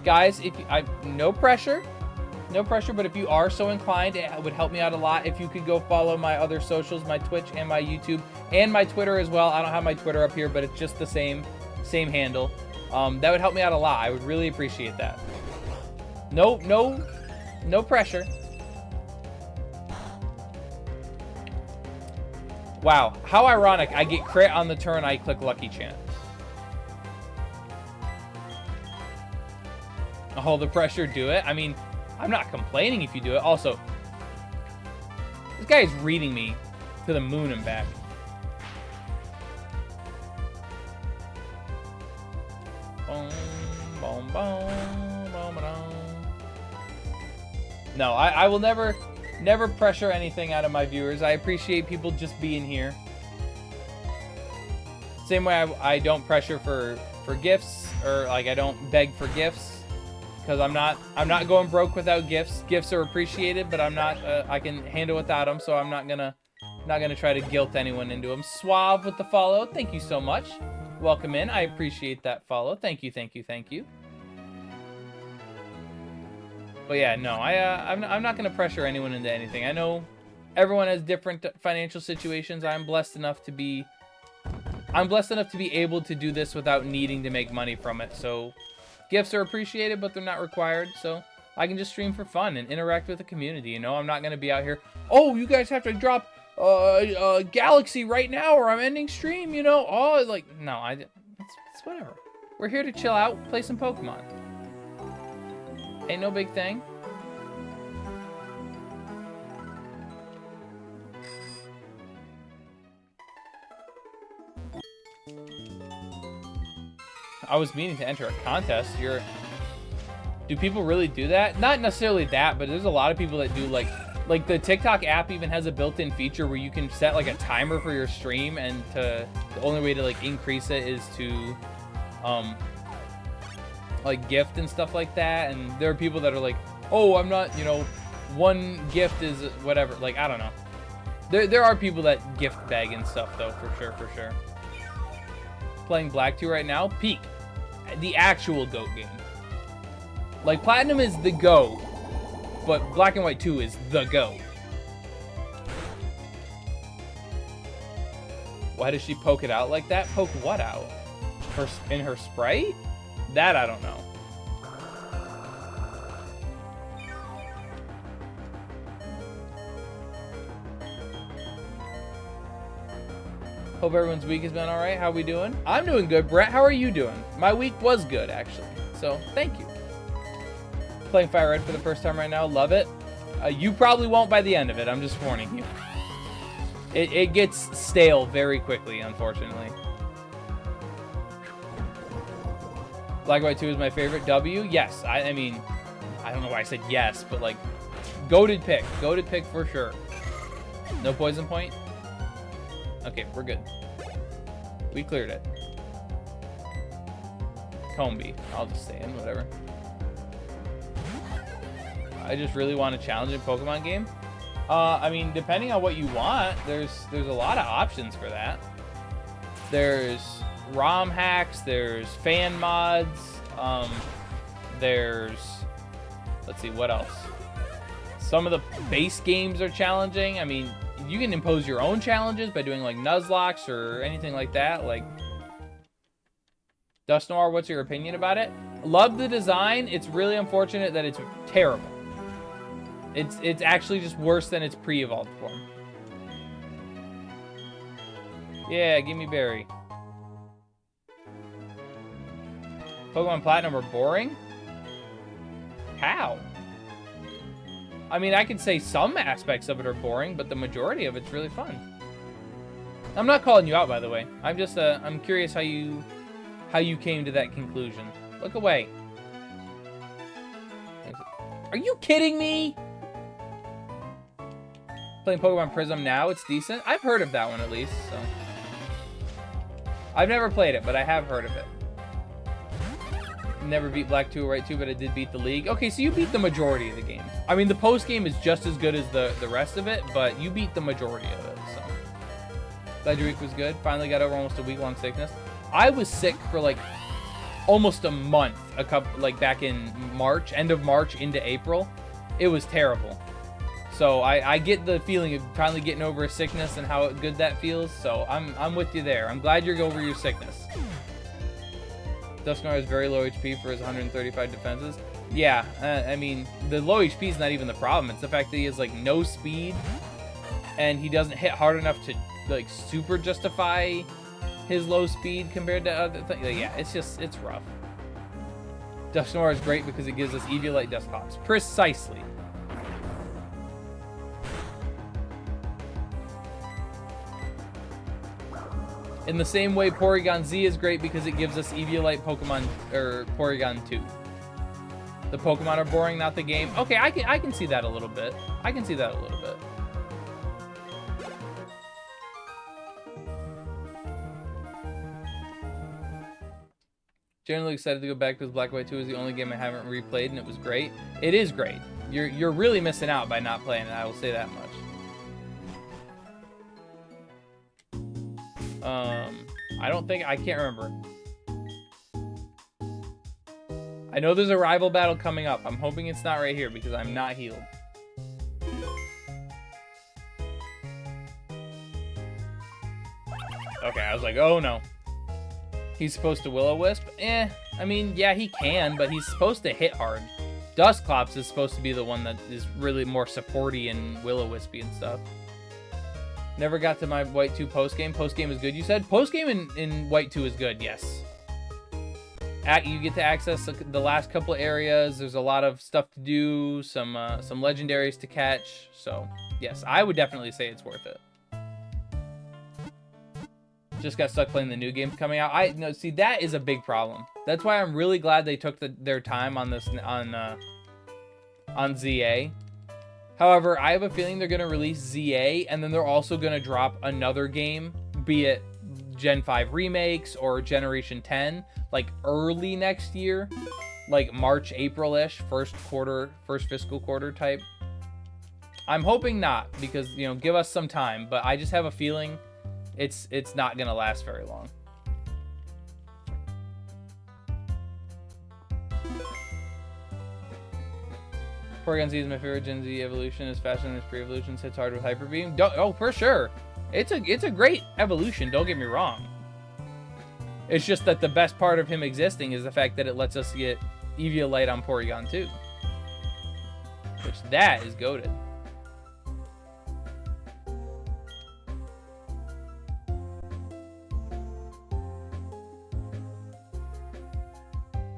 Guys, if you, no pressure. No pressure, but if you are so inclined, it would help me out a lot if you could go follow my other socials, my Twitch and my YouTube, and my Twitter as well. I don't have my Twitter up here, but it's just the same handle. That would help me out a lot. I would really appreciate that. No pressure. Wow, how ironic. I get crit on the turn I click Lucky Chant. Oh, the pressure, do it. I mean, I'm not complaining if you do it. Also, this guy is reading me to the moon and back. Boom, boom, boom, boom, boom. No, I will never pressure anything out of my viewers. I appreciate people just being here. Same way I don't pressure for gifts, or like I don't beg for gifts. Because I'm not going broke without gifts. Gifts are appreciated, but I'm not. I can handle without them, so I'm not gonna try to guilt anyone into them. Suave with the follow. Thank you so much. Welcome in. I appreciate that follow. Thank you, thank you, thank you. But yeah, no, I'm not gonna pressure anyone into anything. I know everyone has different financial situations. I'm blessed enough to be able to do this without needing to make money from it. So. Gifts are appreciated, but they're not required, so I can just stream for fun and interact with the community, you know? I'm not going to be out here, oh, you guys have to drop Galaxy right now or I'm ending stream, you know? Oh, like, no, it's whatever. We're here to chill out, play some Pokemon. Ain't no big thing. I was meaning to enter a contest. Do people really do that? Not necessarily that, but there's a lot of people that do like the TikTok app even has a built-in feature where you can set like a timer for your stream, and the only way to like increase it is to like gift and stuff like that. And there are people that are like, oh, I'm not, you know, one gift is whatever. Like, I don't know. There are people that gift bag and stuff though, for sure. Playing Black 2 right now. Peak. The actual GOAT game. Like, Platinum is the GOAT, but Black and White 2 is the GOAT. Why does she poke it out like that? Poke what out? In her Sprite? That I don't know. Hope everyone's week has been all right. How we doing? I'm doing good. Brett, how are you doing? My week was good, actually. So, thank you. Playing Fire Red for the first time right now. Love it. You probably won't by the end of it. I'm just warning you. It gets stale very quickly, unfortunately. Black and White 2 is my favorite. W? Yes. I mean, I don't know why I said yes, but, like, goated pick. Goated pick for sure. No poison point? Okay, we're good. We cleared it. Combi. I'll just stay in, whatever. I just really want a challenging Pokemon game. I mean, depending on what you want, there's a lot of options for that. There's ROM hacks, there's fan mods, there's, let's see, what else? Some of the base games are challenging. I mean, you can impose your own challenges by doing like Nuzlocks or anything like that. Like, Dust Noir, what's your opinion about it? Love the design. It's really unfortunate that it's terrible. It's actually just worse than its pre-evolved form. Yeah, give me Berry. Pokemon Platinum are boring? How? I mean, I could say some aspects of it are boring, but the majority of it's really fun. I'm not calling you out, by the way. I'm just, I'm curious how you came to that conclusion. Look away. Are you kidding me? Playing Pokemon Prism now, it's decent. I've heard of that one at least, so. I've never played it, but I have heard of it. Never beat Black 2 or White 2, but I did beat the League. Okay, so you beat the majority of the game. I mean, the post game is just as good as the rest of it, but you beat the majority of it, so. Glad your week was good. Finally got over almost a week-long sickness. I was sick for like almost a month, like back in March, end of March into April. it was terrible. So I get the feeling of finally getting over a sickness and how good that feels. So I'm with you there. I'm glad you're over your sickness. Dusknoir has very low HP for his 135 defenses. Yeah, I mean, the low HP is not even the problem. It's the fact that he has, like, no speed, and he doesn't hit hard enough to, like, super justify his low speed compared to other things. Like, yeah, it's rough. Dusknoir is great because it gives us Eviolite Dusclops. Precisely. In the same way, Porygon Z is great because it gives us Eviolite Pokemon, or Porygon 2. The Pokemon are boring, not the game. Okay, I can see that a little bit. I can see that a little bit. Generally excited to go back because Black and White 2 is the only game I haven't replayed, and it was great. It is great. You're really missing out by not playing it, I will say that much. I don't think, I can't remember. I know there's a rival battle coming up. I'm hoping it's not right here because I'm not healed. Okay, I was like, oh no. He's supposed to Will-O-Wisp? I mean, yeah, he can, but he's supposed to hit hard. Dusclops is supposed to be the one that is really more supporty and Will-O-Wispy and stuff. Never got to my White 2 postgame. Postgame is good, you said? Postgame in White 2 is good, yes. You get to access the last couple of areas. There's a lot of stuff to do, some legendaries to catch. So, yes, I would definitely say it's worth it. Just got stuck playing the new game coming out. No, see, that is a big problem. That's why I'm really glad they took their time on this on ZA. However, I have a feeling they're going to release ZA, and then they're also going to drop another game, be it Gen 5 remakes or Generation 10, like early next year, like March, April-ish, first fiscal quarter type. I'm hoping not, because, you know, give us some time, but I just have a feeling it's not going to last very long. Porygon Z is my favorite Gen Z evolution. Is faster than its pre-evolutions. Hits hard with Hyper Beam. Oh, for sure. It's a great evolution. Don't get me wrong. It's just that the best part of him existing is the fact that it lets us get Eviolite on Porygon 2, which that is goated.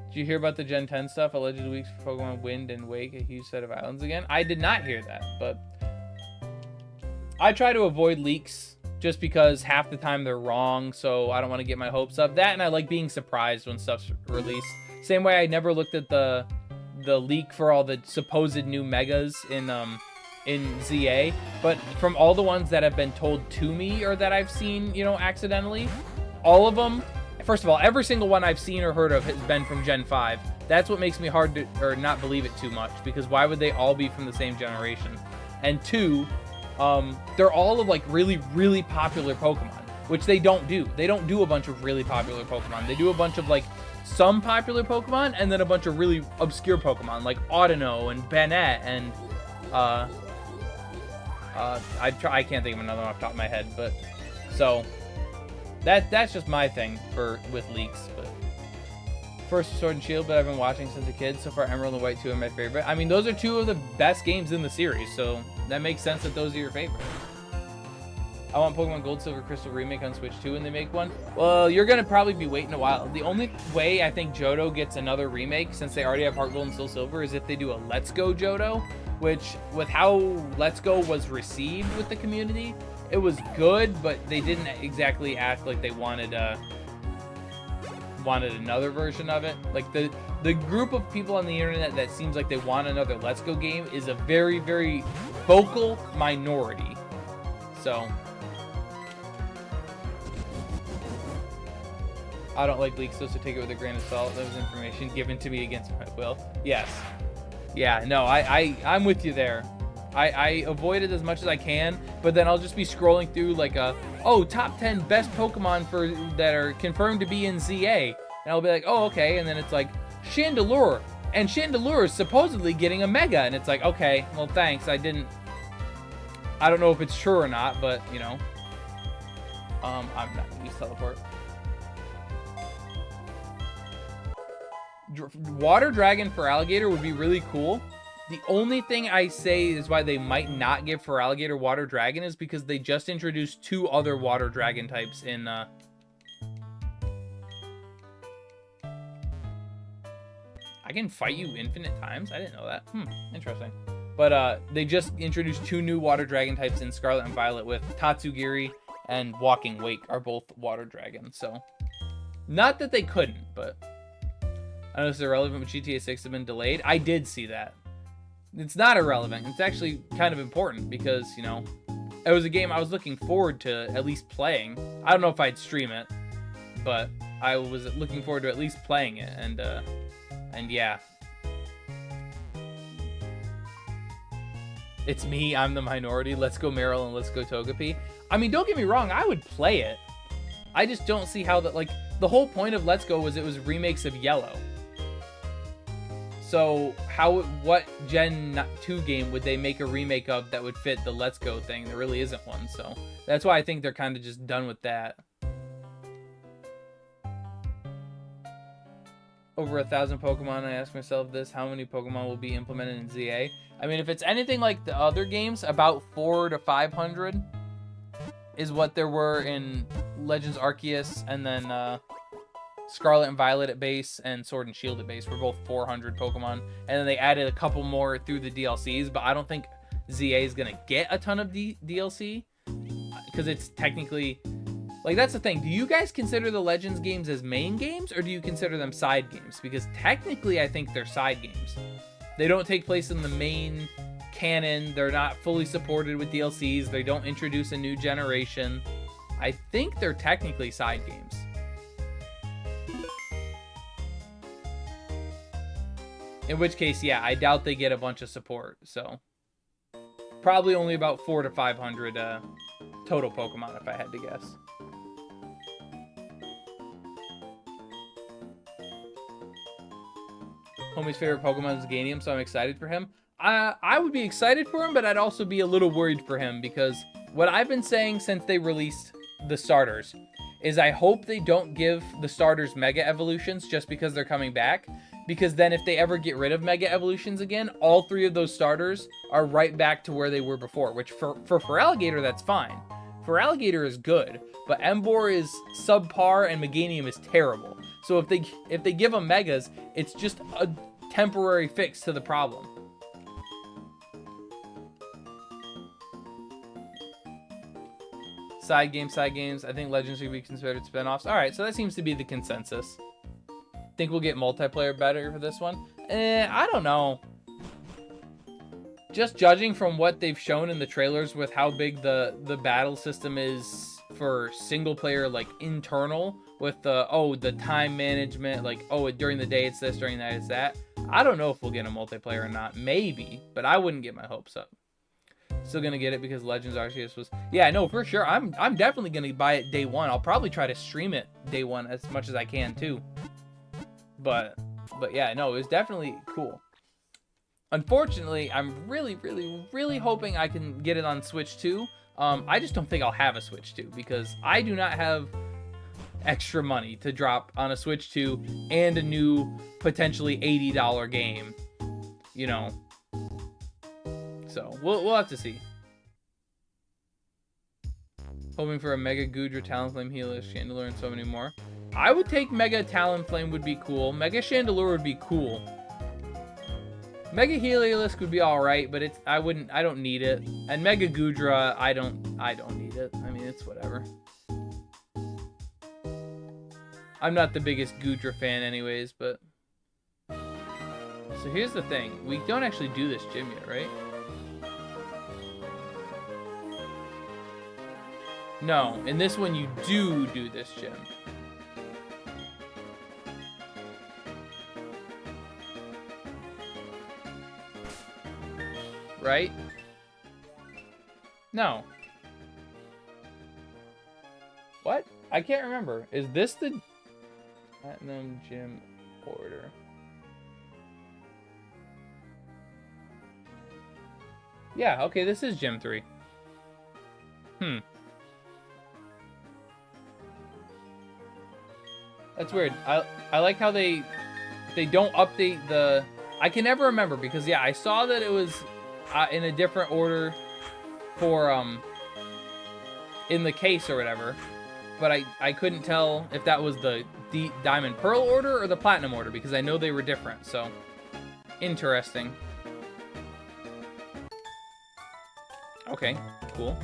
Did you hear about the Gen 10 stuff? Alleged weeks for Pokemon Wind and Wake, a huge set of islands again? I did not hear that, but I try to avoid leaks just because half the time they're wrong, so I don't want to get my hopes up. That, and I like being surprised when stuff's released. Same way I never looked at the leak for all the supposed new megas in ZA, but from all the ones that have been told to me or that I've seen, you know, accidentally, all of them. First of all, every single one I've seen or heard of has been from Gen 5. That's what makes me hard to, or not believe it too much, because why would they all be from the same generation? And two, they're all of like really, really popular Pokemon, which they don't do. They don't do a bunch of really popular Pokemon. They do a bunch of like some popular Pokemon and then a bunch of really obscure Pokemon like Audino and Banette and I can't think of another one off the top of my head, but so that's just my thing with leaks. But first Sword and Shield, but I've been watching since a kid. So far, Emerald and White 2 are my favorite. I mean, those are two of the best games in the series, so that makes sense that those are your favorite. I want Pokemon Gold, Silver, Crystal remake on Switch 2 when they make one. Well, you're going to probably be waiting a while. The only way I think Johto gets another remake, since they already have Heart Gold and Soul Silver, is if they do a Let's Go Johto, which, with how Let's Go was received with the community, it was good, but they didn't exactly act like they wanted another version of it. Like, the group of people on the internet that seems like they want another Let's Go game is a very, very vocal minority. So I don't like leaks, so take it with a grain of salt. That was information given to me against my will. Yes. Yeah, no, I'm with you there. I avoid it as much as I can, but then I'll just be scrolling through like top 10 best Pokemon that are confirmed to be in ZA. And I'll be like, oh, okay. And then it's like Chandelure And Chandelure is supposedly getting a Mega, and it's like, okay, well, thanks. I don't know if it's true or not, but, you know. I'm not going to use Teleport. Water Dragon for Alligator would be really cool. The only thing I say is why they might not give for Alligator Water Dragon is because they just introduced 2 other Water Dragon types in, I can fight you infinite times? I didn't know that. Interesting. But they just introduced 2 new Water Dragon types in Scarlet and Violet with Tatsugiri and Walking Wake are both Water Dragons. So, not that they couldn't, but I know it's irrelevant, but GTA 6 has been delayed. I did see that. It's not irrelevant. It's actually kind of important because, you know, it was a game I was looking forward to at least playing. I don't know if I'd stream it, but I was looking forward to at least playing it, and yeah. It's me, I'm the minority. Let's go Meryl and let's go Togepi. I mean, don't get me wrong, I would play it. I just don't see how that, like, the whole point of Let's Go was it was remakes of Yellow. So, what Gen 2 game would they make a remake of that would fit the Let's Go thing? There really isn't one, so that's why I think they're kind of just done with that. Over 1,000 Pokemon, I ask myself this, how many Pokemon will be implemented in ZA? I mean, if it's anything like the other games, about 400 to 500 is what there were in Legends Arceus, and then Scarlet and Violet at base and Sword and Shield at base were both 400 Pokemon. And then they added a couple more through the DLCs, but I don't think ZA is going to get a ton of DLC because it's technically... Like, that's the thing. Do you guys consider the Legends games as main games, or do you consider them side games? Because technically, I think they're side games. They don't take place in the main canon. They're not fully supported with DLCs. They don't introduce a new generation. I think they're technically side games. In which case, yeah, I doubt they get a bunch of support. So, probably only about 400 to 500 total Pokemon, if I had to guess. Homie's favorite Pokemon is Ganium, so I'm excited for him. I would be excited for him, but I'd also be a little worried for him because what I've been saying since they released the starters is I hope they don't give the starters Mega Evolutions just because they're coming back. Because then if they ever get rid of Mega Evolutions again, all 3 of those starters are right back to where they were before. Which for Alligator, that's fine. For Alligator is good, but Emboar is subpar and Meganium is terrible. So if they give them Megas, it's just a temporary fix to the problem. Side games. I think Legends should be considered spinoffs. All right, so that seems to be the consensus. Think we'll get multiplayer better for this one? I don't know. Just judging from what they've shown in the trailers with how big the battle system is for single player, like internal, with the time management, like, during the day it's this, during the night it's that. I don't know if we'll get a multiplayer or not. Maybe, but I wouldn't get my hopes up. Still gonna get it because Legends Arceus was... Yeah, no, for sure. I'm definitely gonna buy it day one. I'll probably try to stream it day one as much as I can too. But yeah, no, it was definitely cool. Unfortunately, I'm really, really, really hoping I can get it on Switch 2. I just don't think I'll have a Switch 2 because I do not have extra money to drop on a Switch 2 and a new potentially $80 game, you know. So we'll have to see. Hoping for a Mega Goodra, Talonflame, Healish, Chandelure, and so many more. I would take Mega Talonflame would be cool. Mega Chandelure would be cool. Mega Heliolisk would be alright, but I don't need it. And Mega Goodra, I don't need it. I mean, it's whatever. I'm not the biggest Goodra fan anyways, but... So here's the thing. We don't actually do this gym yet, right? No, in this one you do this gym. Right? No. What? I can't remember. Is this the Platinum Gym order? Yeah, okay, this is Gym 3. That's weird. I like how they don't update the... I can never remember because, yeah, I saw that it was in a different order for, in the case or whatever. But I couldn't tell if that was the Diamond Pearl order or the Platinum order because I know they were different, so... Interesting. Okay, cool.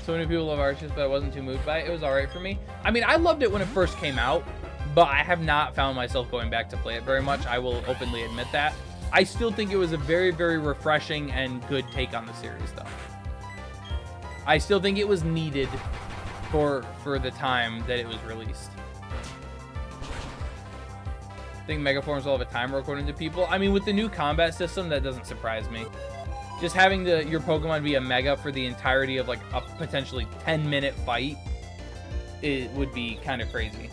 So many people love Arceus, but I wasn't too moved by it. It was alright for me. I mean, I loved it when it first came out, but I have not found myself going back to play it very much. I will openly admit that. I still think it was a very, very refreshing and good take on the series, though. I still think it was needed for the time that it was released. I think Megaforms will have a timer according to people. I mean, with the new combat system, that doesn't surprise me. Just having your Pokemon be a Mega for the entirety of like a potentially 10-minute fight, it would be kind of crazy.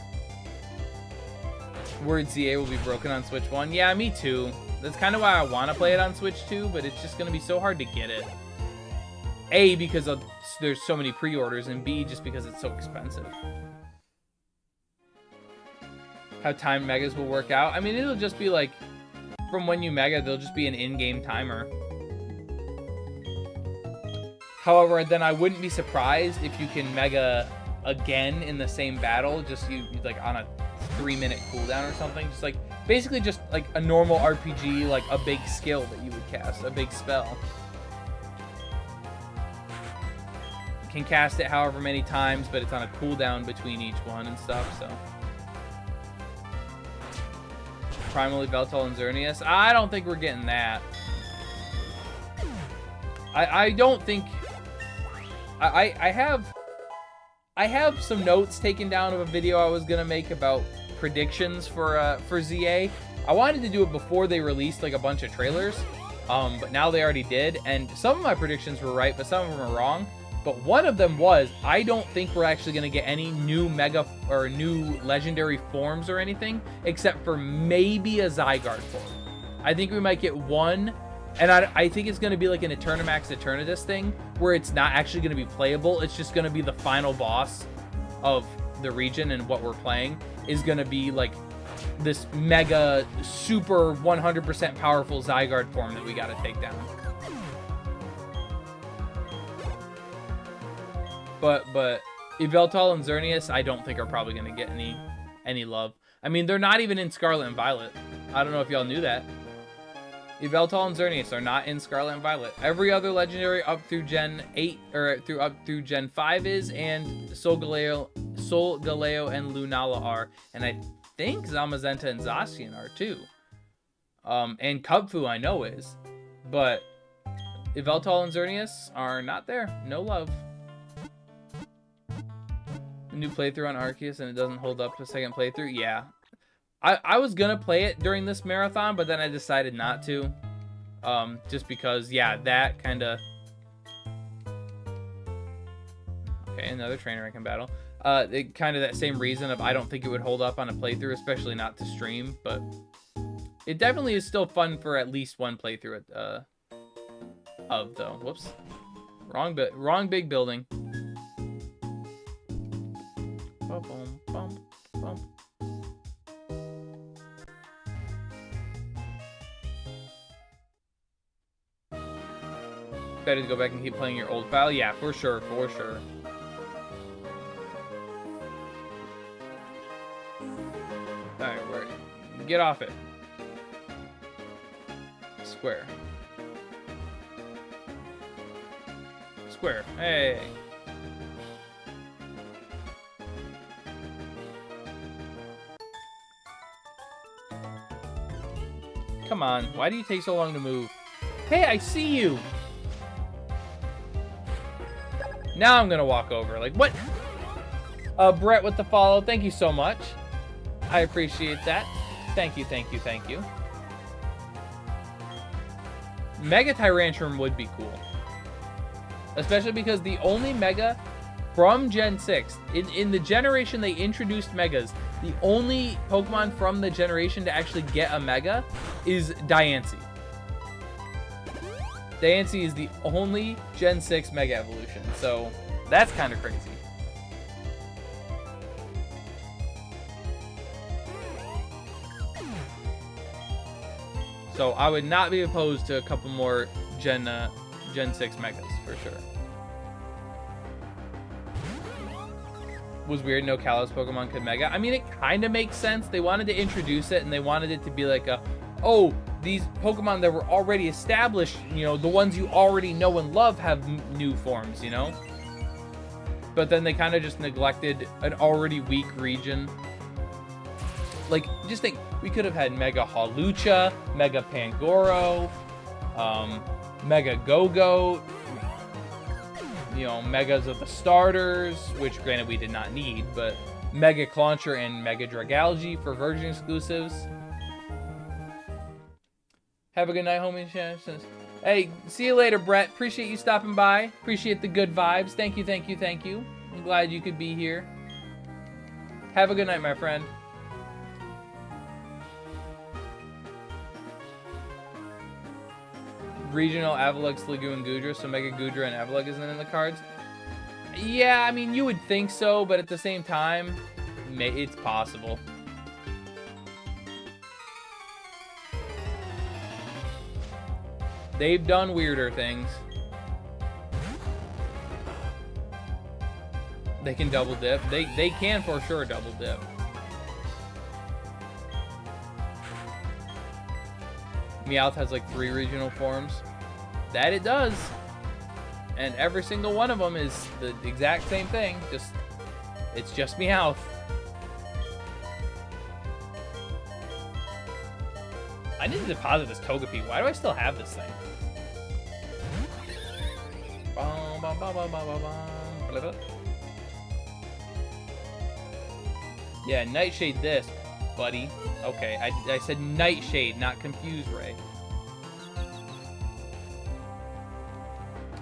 Word ZA will be broken on Switch 1. Yeah, me too. That's kind of why I want to play it on Switch 2, but it's just going to be so hard to get it. A, because there's so many pre-orders, and B, just because it's so expensive. How timed Megas will work out. I mean, it'll just be like, from when you Mega, there'll just be an in-game timer. However, then I wouldn't be surprised if you can Mega again in the same battle, just you like on a 3-minute cooldown or something. Just like, basically just like a normal RPG, like a big skill that you would cast, a big spell. You can cast it however many times, but it's on a cooldown between each one and stuff, so. Primal Yveltal and Xerneas. I don't think we're getting that. I don't think... I have some notes taken down of a video I was gonna make about predictions for ZA. I wanted to do it before they released like a bunch of trailers, but now they already did, and some of my predictions were right, but some of them are wrong. But one of them was, I don't think we're actually gonna get any new Mega or new Legendary forms or anything, except for maybe a Zygarde form. I think we might get one. And I think it's going to be like an Eternamax Eternatus thing, where it's not actually going to be playable. It's just going to be the final boss of the region, and what we're playing is going to be like this mega, super 100% powerful Zygarde form that we got to take down. But Yveltal and Xerneas, I don't think are probably going to get any love. I mean, they're not even in Scarlet and Violet. I don't know if y'all knew that. Yveltal and Xerneas are not in Scarlet and Violet. Every other legendary up through Gen 8 or up through Gen 5 is, and Solgaleo and Lunala are, and I think Zamazenta and Zacian are too. And Kubfu I know is, but Yveltal and Xerneas are not there. No love. A new playthrough on Arceus and it doesn't hold up to a second playthrough. Yeah. I was gonna play it during this marathon, but then I decided not to. Just because, yeah, that kind of... Okay, another trainer rank battle. Kind of that same reason of I don't think it would hold up on a playthrough, especially not to stream, but it definitely is still fun for at least one playthrough of though. Whoops. Wrong big building. Bum, bum, bum. Better to go back and keep playing your old file? Yeah, for sure, for sure. Alright, where? Get off it. Square. Square. Hey. Come on. Why do you take so long to move? Hey, I see you! Now I'm gonna walk over. Like, what? Brett with the follow. Thank you so much. I appreciate that. Thank you, thank you, thank you. Mega Tyrantrum would be cool. Especially because the only Mega from Gen 6, in the generation they introduced Megas, The only Pokemon from the generation to actually get a Mega is Diancie. Diancie is the only Gen 6 Mega Evolution, so that's kind of crazy. So I would not be opposed to a couple more Gen 6 Megas, for sure. Was weird, no Kalos Pokemon could Mega. I mean, it kind of makes sense. They wanted to introduce it, and they wanted it to be like a, oh, these Pokemon that were already established, you know, the ones you already know and love have new forms, you know? But then they kind of just neglected an already weak region. Like, just think, we could have had Mega Hawlucha, Mega Pangoro, Mega Go-Goat, you know, Megas of the starters, which granted we did not need, but Mega Clauncher and Mega Dragalge for version exclusives. Have a good night, homie. Hey, see you later, Brett. Appreciate you stopping by. Appreciate the good vibes. Thank you, thank you, thank you. I'm glad you could be here. Have a good night, my friend. Regional Avalugg, Lagoon, Goodra, so Mega Goodra and Avalugg isn't in the cards. Yeah, I mean, you would think so, but at the same time, it's possible. They've done weirder things. They can double dip. They can for sure double dip. Meowth has like 3 regional forms. That it does. And every single one of them is the exact same thing. It's just Meowth. I need to deposit this Togepi. Why do I still have this thing? Yeah, Nightshade this, buddy. Okay, I said Nightshade, not Confuse Ray.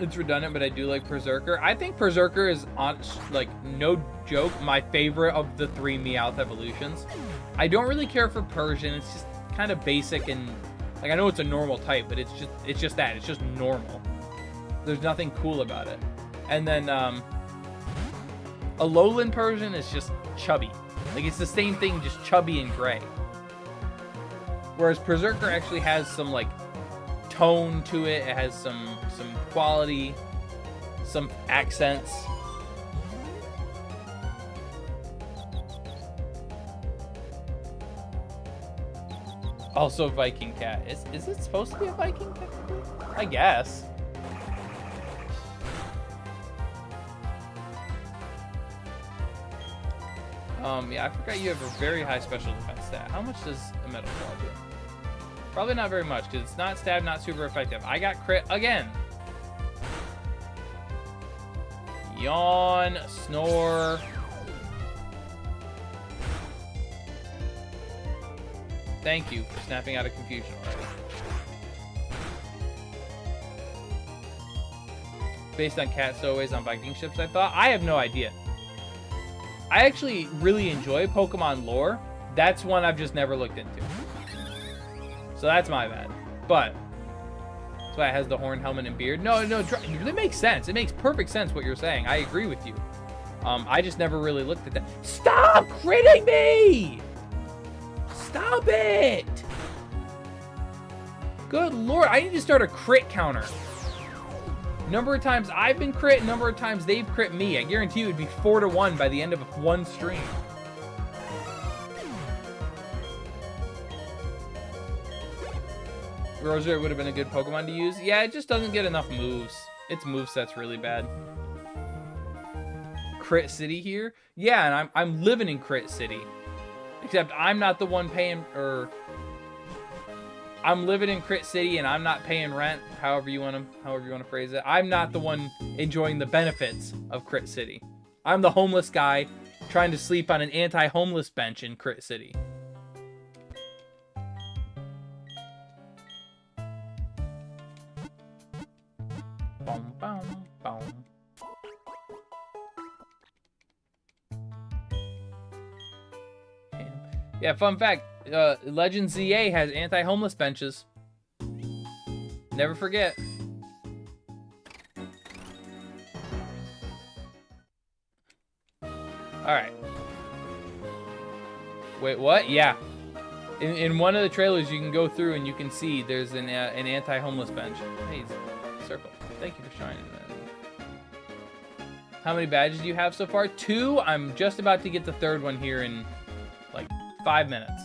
It's redundant, but I do like Berserker. I think Berserker is, on, like, no joke, my favorite of the 3 Meowth evolutions. I don't really care for Persian. It's just kind of basic and, like, I know it's a normal type, but it's just that. It's just normal. There's nothing cool about it. And then, Alolan Persian is just chubby. Like, it's the same thing, just chubby and gray. Whereas Berserker actually has some, like, tone to it. It has some quality, some accents. Also Viking Cat. Is it supposed to be a Viking Cat? I guess. Yeah, I forgot you have a very high special defense stat. How much does a Metal Claw do? Probably not very much, because it's not stab, not super effective. I got crit again. Yawn, snore. Thank you for snapping out of confusion already. Based on cat stowaways on Viking ships, I thought? I have no idea. I actually really enjoy Pokemon lore. That's one I've just never looked into. So that's my bad. But that's why it has the horn, helmet, and beard. No, it makes sense. It makes perfect sense what you're saying. I agree with you. I just never really looked at that. Stop critting me! Stop it! Good lord, I need to start a crit counter. Number of times I've been crit, number of times they've crit me. I guarantee you it would be 4-1 by the end of one stream. Rosary would have been a good Pokemon to use. Yeah, it just doesn't get enough moves. Its moveset's really bad. Crit City here? Yeah, and I'm living in Crit City. Except I'm not the one paying, or I'm living in Crit City and I'm not paying rent, however you want to phrase it. I'm not the one enjoying the benefits of Crit City. I'm the homeless guy trying to sleep on an anti-homeless bench in Crit City. Boom, boom, boom. Yeah, fun fact, Legend ZA has anti-homeless benches. Never forget. Alright. Wait, what? Yeah. In one of the trailers, you can go through and you can see there's an anti-homeless bench. Hey, circle. Thank you for shining that. How many badges do you have so far? 2. I'm just about to get the 3rd one here in, like, 5 minutes.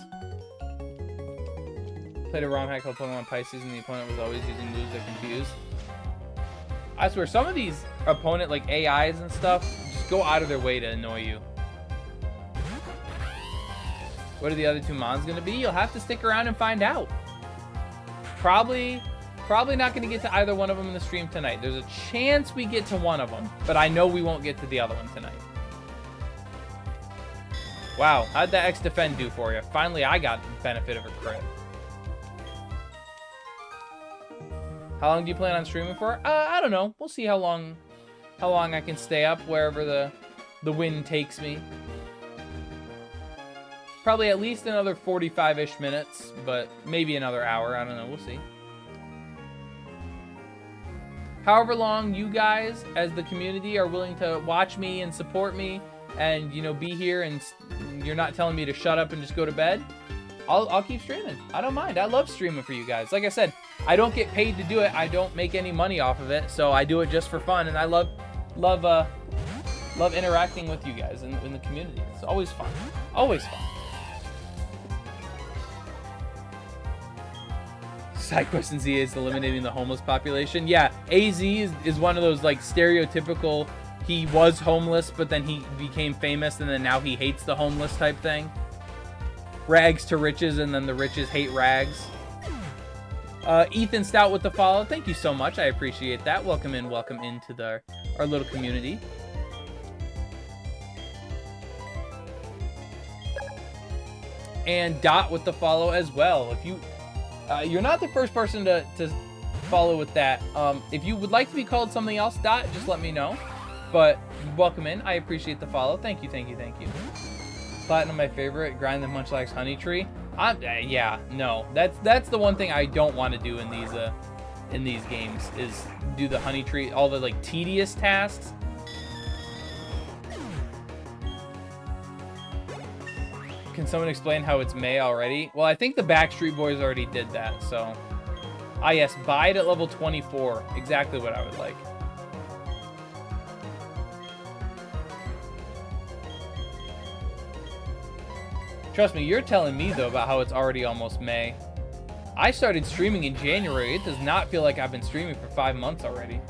Played a ROM hack called Pokemon Pisces, and the opponent was always using moves that confuse. I swear, some of these opponent, like, AIs and stuff, just go out of their way to annoy you. What are the other 2 mons going to be? You'll have to stick around and find out. Probably not going to get to either one of them in the stream tonight. There's a chance we get to one of them, but I know we won't get to the other one tonight. Wow, how'd that X defend do for you? Finally, I got the benefit of a crit. How long do you plan on streaming for? I don't know. We'll see how long I can stay up wherever the wind takes me. Probably at least another 45-ish minutes, but maybe another hour. I don't know. We'll see. However long you guys, as the community, are willing to watch me and support me and, you know, be here and you're not telling me to shut up and just go to bed, I'll keep streaming. I don't mind. I love streaming for you guys. Like I said, I don't get paid to do it. I don't make any money off of it, so I do it just for fun, and I love interacting with you guys in the community. It's always fun. Always fun. Side quest in ZA is eliminating the homeless population. Yeah, AZ is one of those, like, stereotypical, he was homeless, but then he became famous, and then now he hates the homeless type thing. Rags to riches, and then the riches hate rags. Ethan Stout with the follow. Thank you so much. I appreciate that. Welcome into our little community. And Dot with the follow as well. If you... you're not the first person to follow with that. If you would like to be called something else, Dot, just let me know. But welcome in. I appreciate the follow. Thank you, thank you, thank you. Platinum, my favorite. Grind them much like Honey Tree. Yeah, no. That's the one thing I don't want to do in these games is do the Honey Tree, all the, like, tedious tasks. Can someone explain how it's May already? Well, I think the Backstreet Boys already did that, so... Ah, yes, bide at level 24. Exactly what I would like. Trust me, you're telling me, though, about how it's already almost May. I started streaming in January. It does not feel like I've been streaming for 5 months already.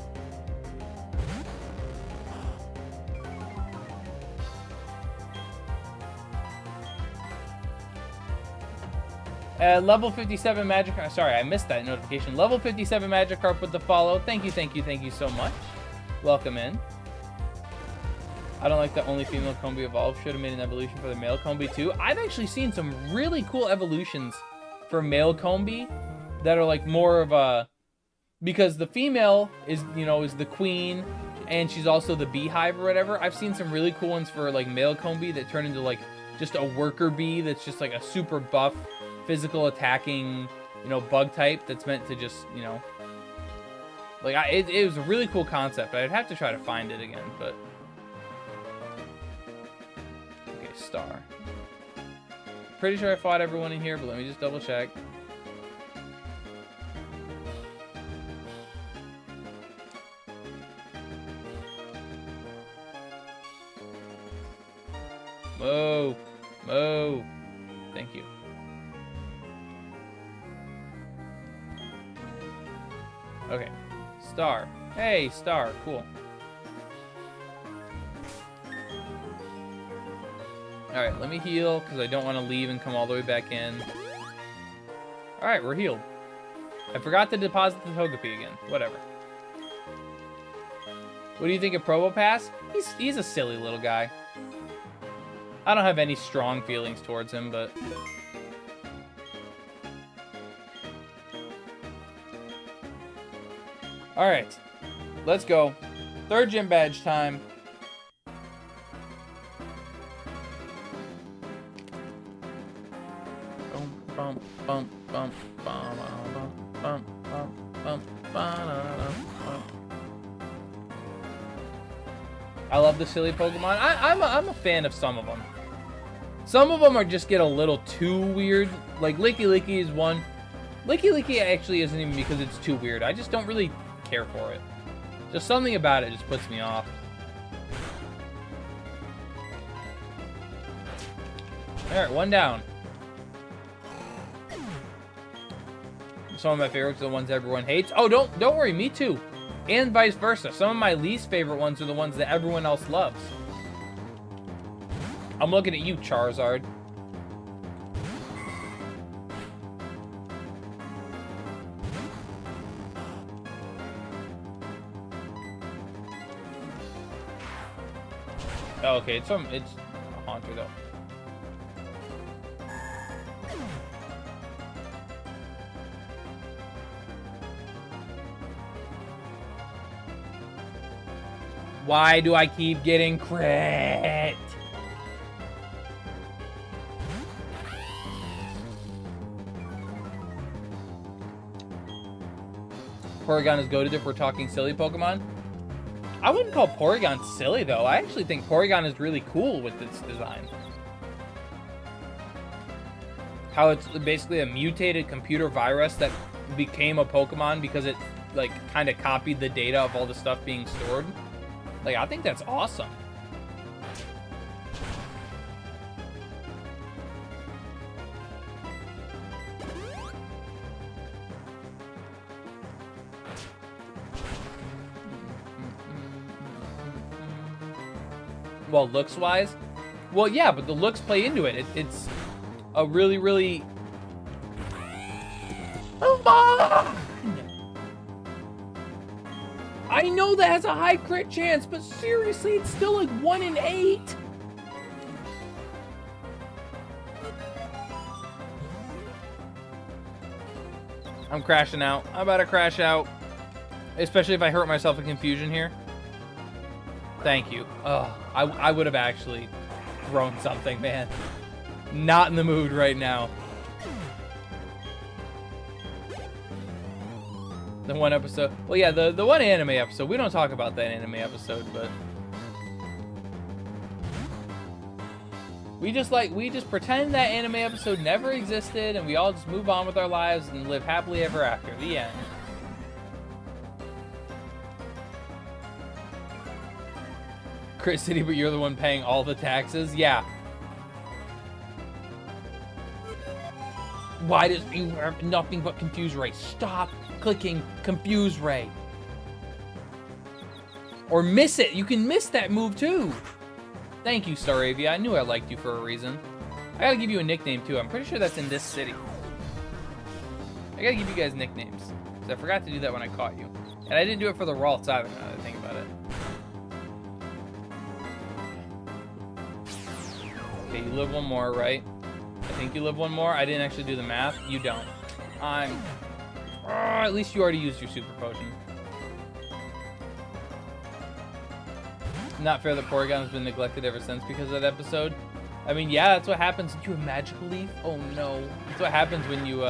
Level 57 Magikarp. Sorry, I missed that notification. Level 57 Magikarp with the follow. Thank you, thank you, thank you so much. Welcome in. I don't like that only female Combi evolved. Should have made an evolution for the male Combi too. I've actually seen some really cool evolutions for male Combi that are like more of a... Because the female is, you know, is the queen and she's also the beehive or whatever. I've seen some really cool ones for like male Combi that turn into like just a worker bee that's just like a super buff, physical attacking, you know, bug type that's meant to just, you know... Like, it was a really cool concept. I'd have to try to find it again, but... Star. Pretty sure I fought everyone in here, but let me just double check. Moo! Moo! Thank you. Okay. Star. Hey, Star. Cool. Alright, let me heal, because I don't want to leave and come all the way back in. Alright, we're healed. I forgot to deposit the Togepi again. Whatever. What do you think of Probopass? He's a silly little guy. I don't have any strong feelings towards him, but... Alright. Let's go. 3rd gym badge time. Bum, bum, bum, bum, bum, bum, bum, bum, bum. I love the silly Pokemon. I'm a fan of some of them. Some of them are just get a little too weird. Like Licky Licky is one. Licky Licky actually isn't even because it's too weird. I just don't really care for it. Just something about it just puts me off. Alright, one down. Some of my favorites are the ones everyone hates. Oh, don't worry, me too. And vice versa. Some of my least favorite ones are the ones that everyone else loves. I'm looking at you, Charizard. Oh, okay, it's a Haunter though. Why do I keep getting crit? Porygon is goated if we're talking silly Pokemon. I wouldn't call Porygon silly, though. I actually think Porygon is really cool with its design. How it's basically a mutated computer virus that became a Pokemon because it, like, kind of copied the data of all the stuff being stored. Like, I think that's awesome. Well, looks-wise? Well, yeah, but the looks play into it. It's a really, really... I know that has a high crit chance, but seriously, it's still like 1 in 8. I'm crashing out. I'm about to crash out. Especially if I hurt myself in confusion here. Thank you. Oh, I would have actually thrown something, man. Not in the mood right now. The one episode. Well, yeah, the one anime episode. We don't talk about that anime episode, but we just pretend that anime episode never existed, and we all just move on with our lives and live happily ever after. The end. Crit City, but you're the one paying all the taxes? Yeah. Why does you have nothing but Confuse Ray? Stop clicking Confuse Ray. Or miss it. You can miss that move too. Thank you, Staravia. I knew I liked you for a reason. I gotta give you a nickname too. I'm pretty sure that's in this city. I gotta give you guys nicknames. Because I forgot to do that when I caught you. And I didn't do it for the Ralts either, now that I think about it. Okay, you live one more, right? I think you live one more. I didn't actually do the math. You don't. At least you already used your super potion. Not fair that Porygon has been neglected ever since because of that episode. I mean, yeah, that's what happens. Did you have Magical Leaf? Oh no. That's what happens when you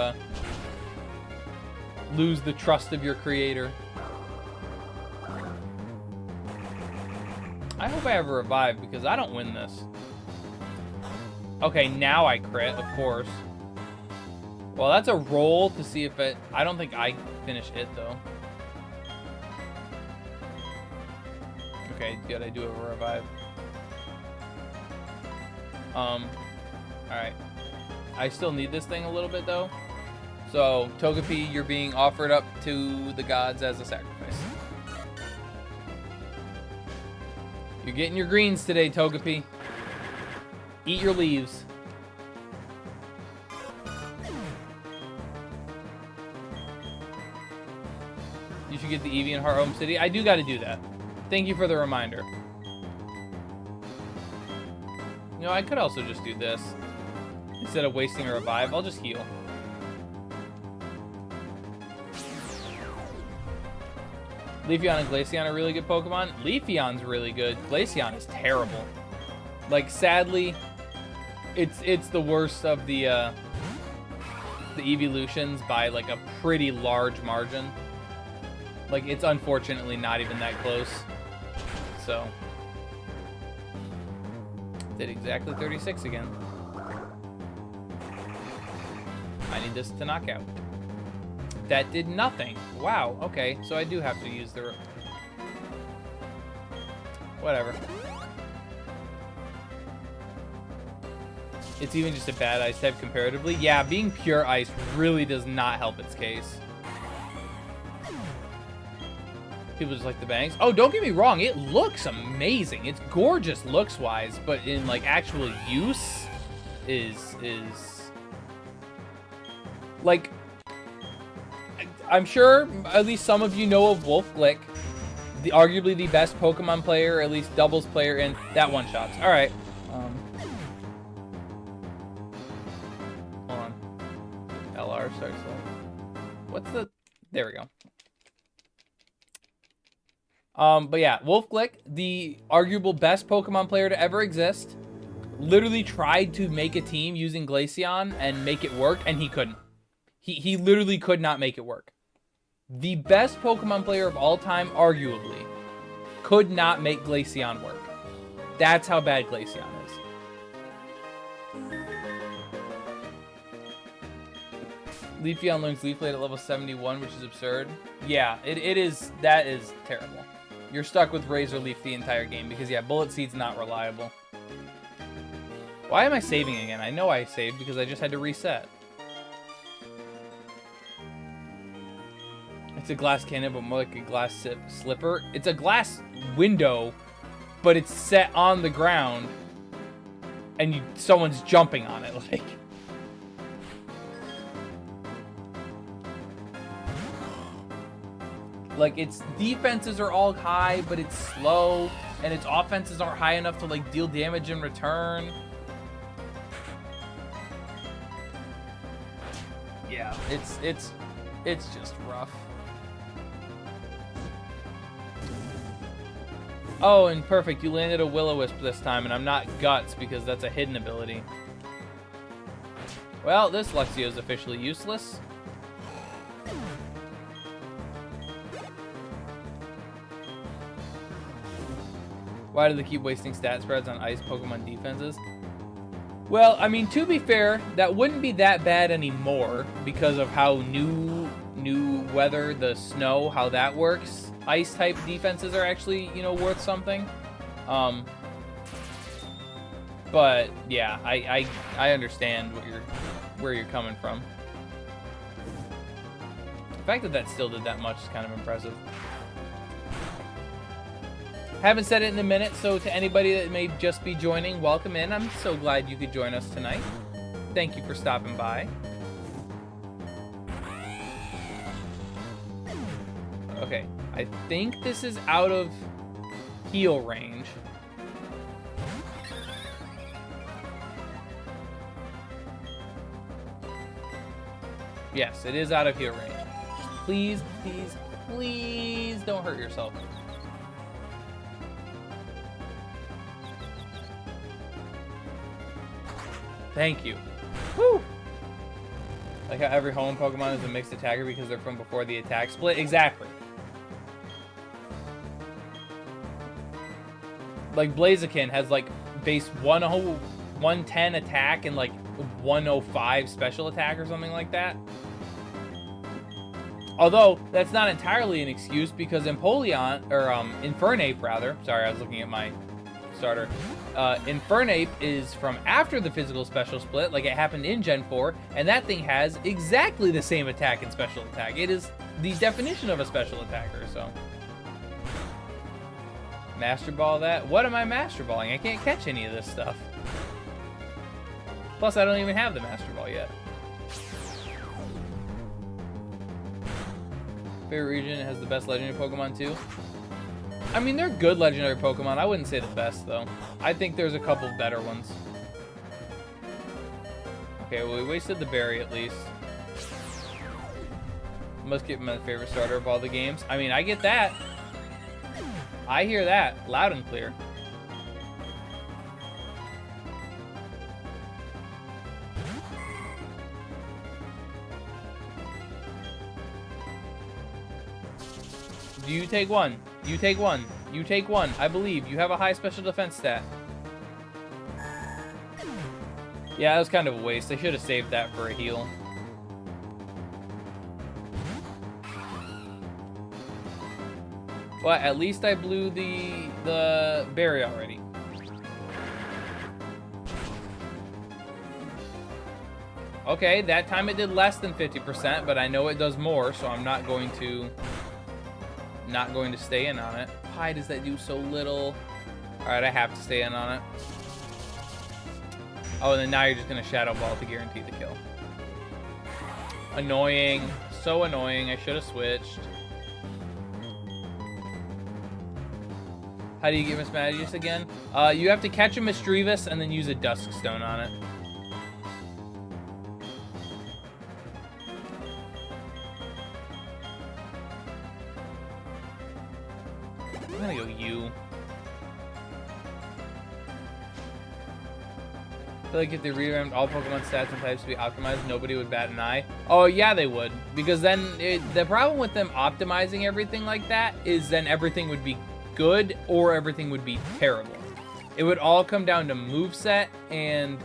lose the trust of your creator. I hope I have a revive because I don't win this. Okay, now I crit, of course. Well, that's a roll to see if it... I don't think I finish it, though. Okay, good, I do have a revive. Alright. I still need this thing a little bit, though. So, Togepi, you're being offered up to the gods as a sacrifice. You're getting your greens today, Togepi. Eat your leaves. You should get the Eevee in Heart Home City. I do got to do that. Thank you for the reminder. You know, I could also just do this. Instead of wasting a revive, I'll just heal. Leafeon and Glaceon are really good Pokemon. Leafeon's really good. Glaceon is terrible. Like, sadly... It's the worst of the the evolutions by like a pretty large margin. Like, it's unfortunately not even that close. So, did exactly 36 again. I need this to knock out. That did nothing. Wow, okay, so I do have to use the... Whatever. It's even just a bad ice type comparatively. Yeah, being pure ice really does not help its case. People just like the bangs. Oh, don't get me wrong, it looks amazing. It's gorgeous looks-wise, but in, like, actual use is... Like, I'm sure at least some of you know of Wolf-Glick, arguably the best Pokemon player, or at least doubles player in that one-shots. All right. Hold on. LR starts slow. What's the... There we go. But yeah, Wolf-Glick, the arguable best Pokemon player to ever exist, literally tried to make a team using Glaceon and make it work, and he couldn't. He literally could not make it work. The best Pokemon player of all time, arguably, could not make Glaceon work. That's how bad Glaceon is. Leafeon learns Leaf Blade at level 71, which is absurd. Yeah, it is. That is terrible. You're stuck with Razor Leaf the entire game because, yeah, Bullet Seed's not reliable. Why am I saving again? I know I saved because I just had to reset. It's a glass cannon, but more like a glass slipper. It's a glass window, but it's set on the ground, and someone's jumping on it, like... Like, its defenses are all high, but it's slow, and its offenses aren't high enough to, like, deal damage in return. Yeah, it's just rough. Oh, and perfect, you landed a Will-O-Wisp this time, and I'm not Guts, because that's a hidden ability. Well, this Luxio is officially useless. Why do they keep wasting stat spreads on ice Pokemon defenses? Well, I mean, to be fair, that wouldn't be that bad anymore because of how new weather, the snow, how that works. Ice type defenses are actually, you know, worth something. But yeah, I understand where you're coming from. The fact that that still did that much is kind of impressive. Haven't said it in a minute, so to anybody that may just be joining, welcome in. I'm so glad you could join us tonight. Thank you for stopping by. Okay, I think this is out of heal range. Yes, it is out of heal range. Just please, please, please don't hurt yourself. Thank you. Woo! Like how every Hoenn Pokemon is a mixed attacker because they're from before the attack split. Exactly. Like Blaziken has like base 110 attack and like 105 special attack or something like that. Although that's not entirely an excuse because Empoleon or Infernape rather. Sorry, I was looking at my starter. Infernape is from after the physical special split, like it happened in Gen 4, and that thing has exactly the same attack and special attack. It is the definition of a special attacker, so. Master Ball that? What am I Master Balling? I can't catch any of this stuff. Plus, I don't even have the Master Ball yet. Favorite region has the best legendary Pokemon too? I mean, they're good legendary Pokemon. I wouldn't say the best, though. I think there's a couple better ones. Okay, well, we wasted the berry, at least. Must get my favorite starter of all the games. I mean, I get that. I hear that loud and clear. Do you take one? You take one. You take one. I believe. You have a high special defense stat. Yeah, that was kind of a waste. I should have saved that for a heal. But at least I blew the berry already. Okay, that time it did less than 50%, but I know it does more, so I'm not going to stay in on it. Why does that do so little? Alright, I have to stay in on it. Oh, and then now you're just gonna Shadow Ball to guarantee the kill. Annoying. So annoying. I should have switched. How do you get Miss Magius again? You have to catch a Misdreavus and then use a Dusk Stone on it. I'm gonna go you. I feel like if they revamped all Pokemon stats and types to be optimized, nobody would bat an eye. Oh, yeah, they would. Because then the problem with them optimizing everything like that is then everything would be good or everything would be terrible. It would all come down to moveset and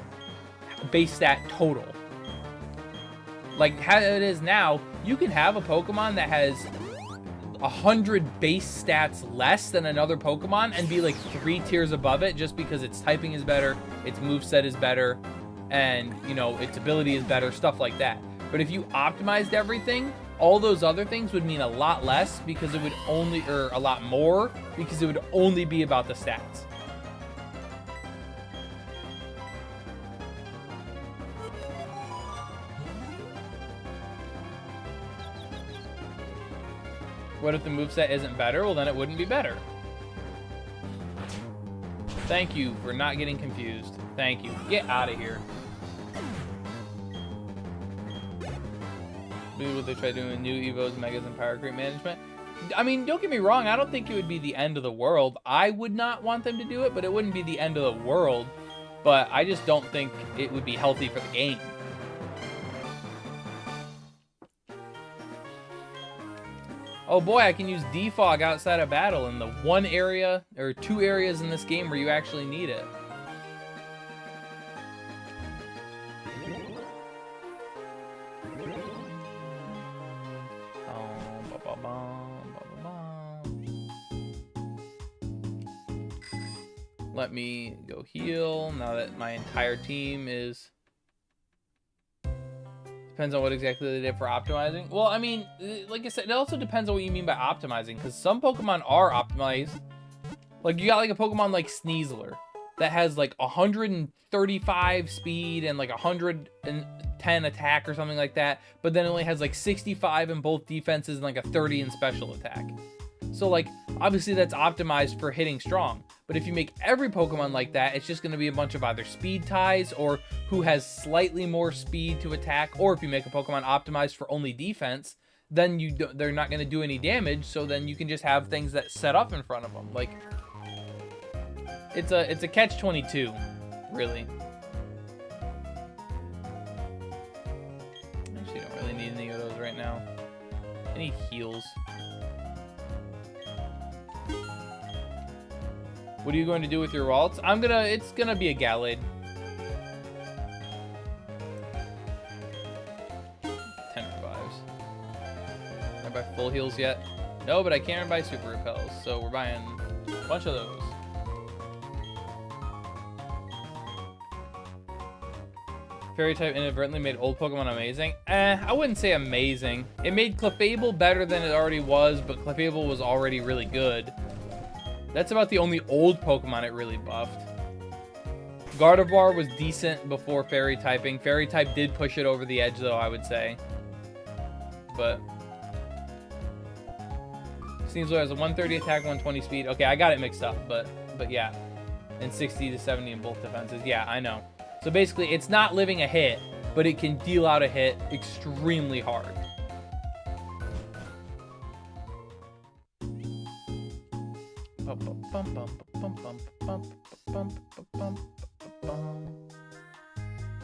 base stat total. Like how it is now, you can have a Pokemon that has 100 base stats less than another Pokemon and be like 3 tiers above it just because its typing is better, its moveset is better, and you know, its ability is better, stuff like that. But if you optimized everything, all those other things would mean a lot less because it would only, or a lot more, because it would only be about the stats. What if the moveset isn't better? Well, then it wouldn't be better. Thank you for not getting confused. Thank you. Get out of here. Maybe what they try doing with new Evos, Megas, and Power Creep management. I mean, don't get me wrong. I don't think it would be the end of the world. I would not want them to do it, but it wouldn't be the end of the world. But I just don't think it would be healthy for the game. Oh boy, I can use Defog outside of battle in the one area, or 2 areas in this game where you actually need it. Let me go heal now that my entire team is... Depends on what exactly they did for optimizing. Well, I mean, like I said, it also depends on what you mean by optimizing, because some Pokemon are optimized. Like, you got like a Pokemon like Sneasler that has like 135 speed and like 110 attack or something like that, but then it only has like 65 in both defenses and like a 30 in special attack. So like, obviously that's optimized for hitting strong. But if you make every Pokemon like that, it's just going to be a bunch of either speed ties or who has slightly more speed to attack. Or if you make a Pokemon optimized for only defense, then they're not going to do any damage. So then you can just have things that set up in front of them. Like, it's a catch-22, really. Actually, don't really need any of those right now. Any heals? What are you going to do with your Waltz? It's gonna be a Gallade. 10 revives. Can I buy full heals yet? No, but I can't buy super repels, so we're buying a bunch of those. Fairy type inadvertently made old Pokemon amazing? I wouldn't say amazing. It made Clefable better than it already was, but Clefable was already really good. That's about the only old Pokemon it really buffed. Gardevoir was decent before Fairy typing. Fairy type did push it over the edge, though, I would say. But Sneasler has a 130 attack, 120 speed. Okay, I got it mixed up, but yeah. And 60 to 70 in both defenses. Yeah, I know. So basically, it's not living a hit, but it can deal out a hit extremely hard.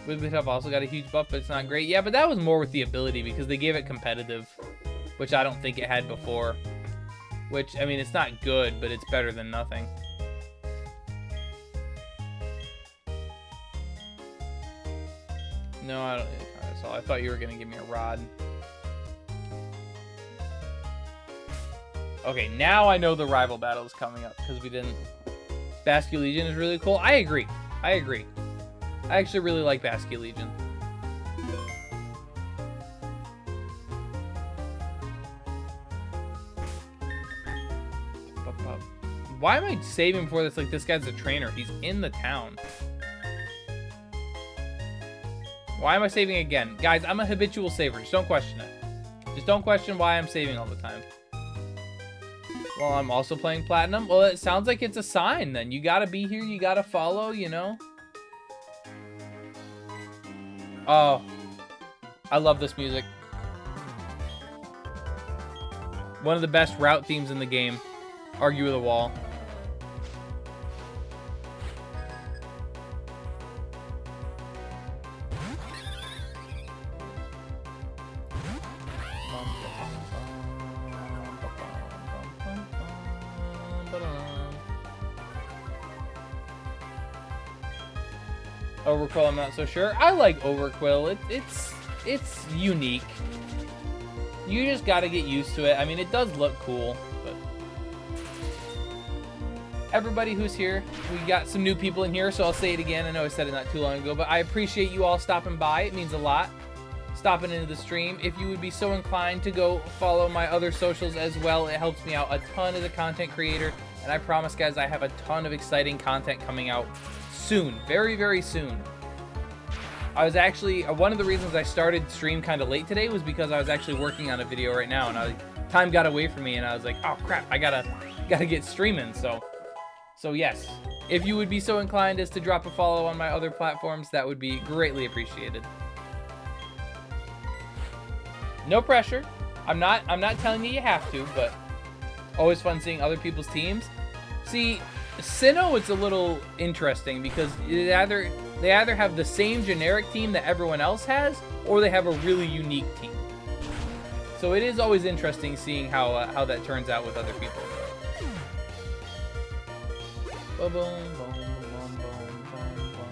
Wigglytuff also got a huge buff, but it's not great. Yeah, but that was more with the ability because they gave it competitive, which I don't think it had before. Which, I mean, it's not good, but it's better than nothing. No, I don't. So I thought you were gonna give me a rod. Okay, now I know the rival battle is coming up because we didn't. Basque Legion is really cool. I agree. I agree. I actually really like Basque Legion. Why am I saving for this? Like, this guy's a trainer. He's in the town. Why am I saving again? Guys, I'm a habitual saver. Just don't question it. Just don't question why I'm saving all the time. Well, I'm also playing Platinum. Well, it sounds like it's a sign then. You gotta be here. You gotta follow, you know? Oh. I love this music. One of the best route themes in the game. Argue with a wall. Overquill, I'm not so sure. I like Overquill. It's unique. You just got to get used to it. I mean, it does look cool, but everybody who's here, we got some new people in here, so I'll say it again. I know I said it not too long ago, but I appreciate you all stopping by. It means a lot. Stopping into the stream. If you would be so inclined to go follow my other socials as well, it helps me out a ton as a content creator. And I promise, guys, I have a ton of exciting content coming out soon. Very, very soon. I was actually, one of the reasons I started stream kind of late today was because I was actually working on a video right now, and time got away from me, and I was like, oh crap, I gotta get streaming. So yes, if you would be so inclined as to drop a follow on my other platforms, that would be greatly appreciated. No pressure. I'm not telling you have to, but always fun seeing other people's teams. See, Sinnoh, it's a little interesting because they either have the same generic team that everyone else has, or they have a really unique team. So it is always interesting seeing how that turns out with other people. Boom, boom, boom, boom, boom, boom, boom.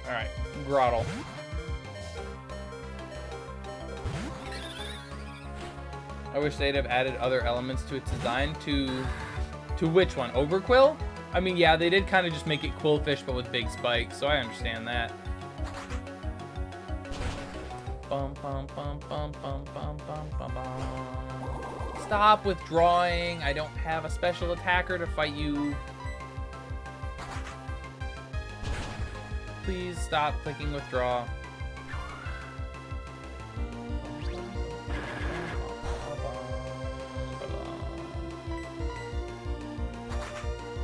All right, Grottle. I wish they'd have added other elements to its design. To which one? Overquill? I mean, yeah, they did kind of just make it Quillfish, but with big spikes, so I understand that. Bum, bum, bum, bum, bum, bum, bum, bum, bum. Stop withdrawing. I don't have a special attacker to fight you. Please stop clicking withdraw.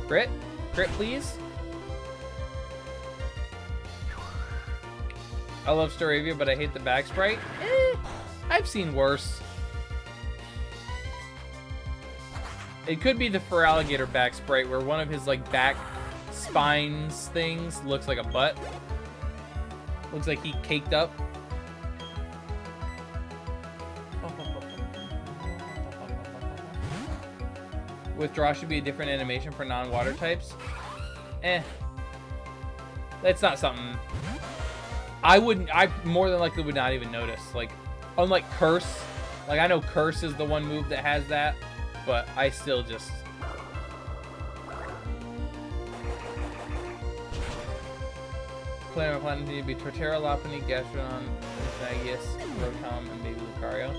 Crit? Crit, please? I love Staravia, but I hate the back sprite. I've seen worse. It could be the Feraligatr back sprite, where one of his, like, back spines things looks like a butt. Looks like he caked up. Withdraw should be a different animation for non-water types. That's not something I more than likely would not even notice. Like, unlike Curse, like, I know Curse is the one move that has that, but I still just... Platinum need to be Torterra, Lopunny, Gastrodon, Magius, Rotom, and maybe Lucario.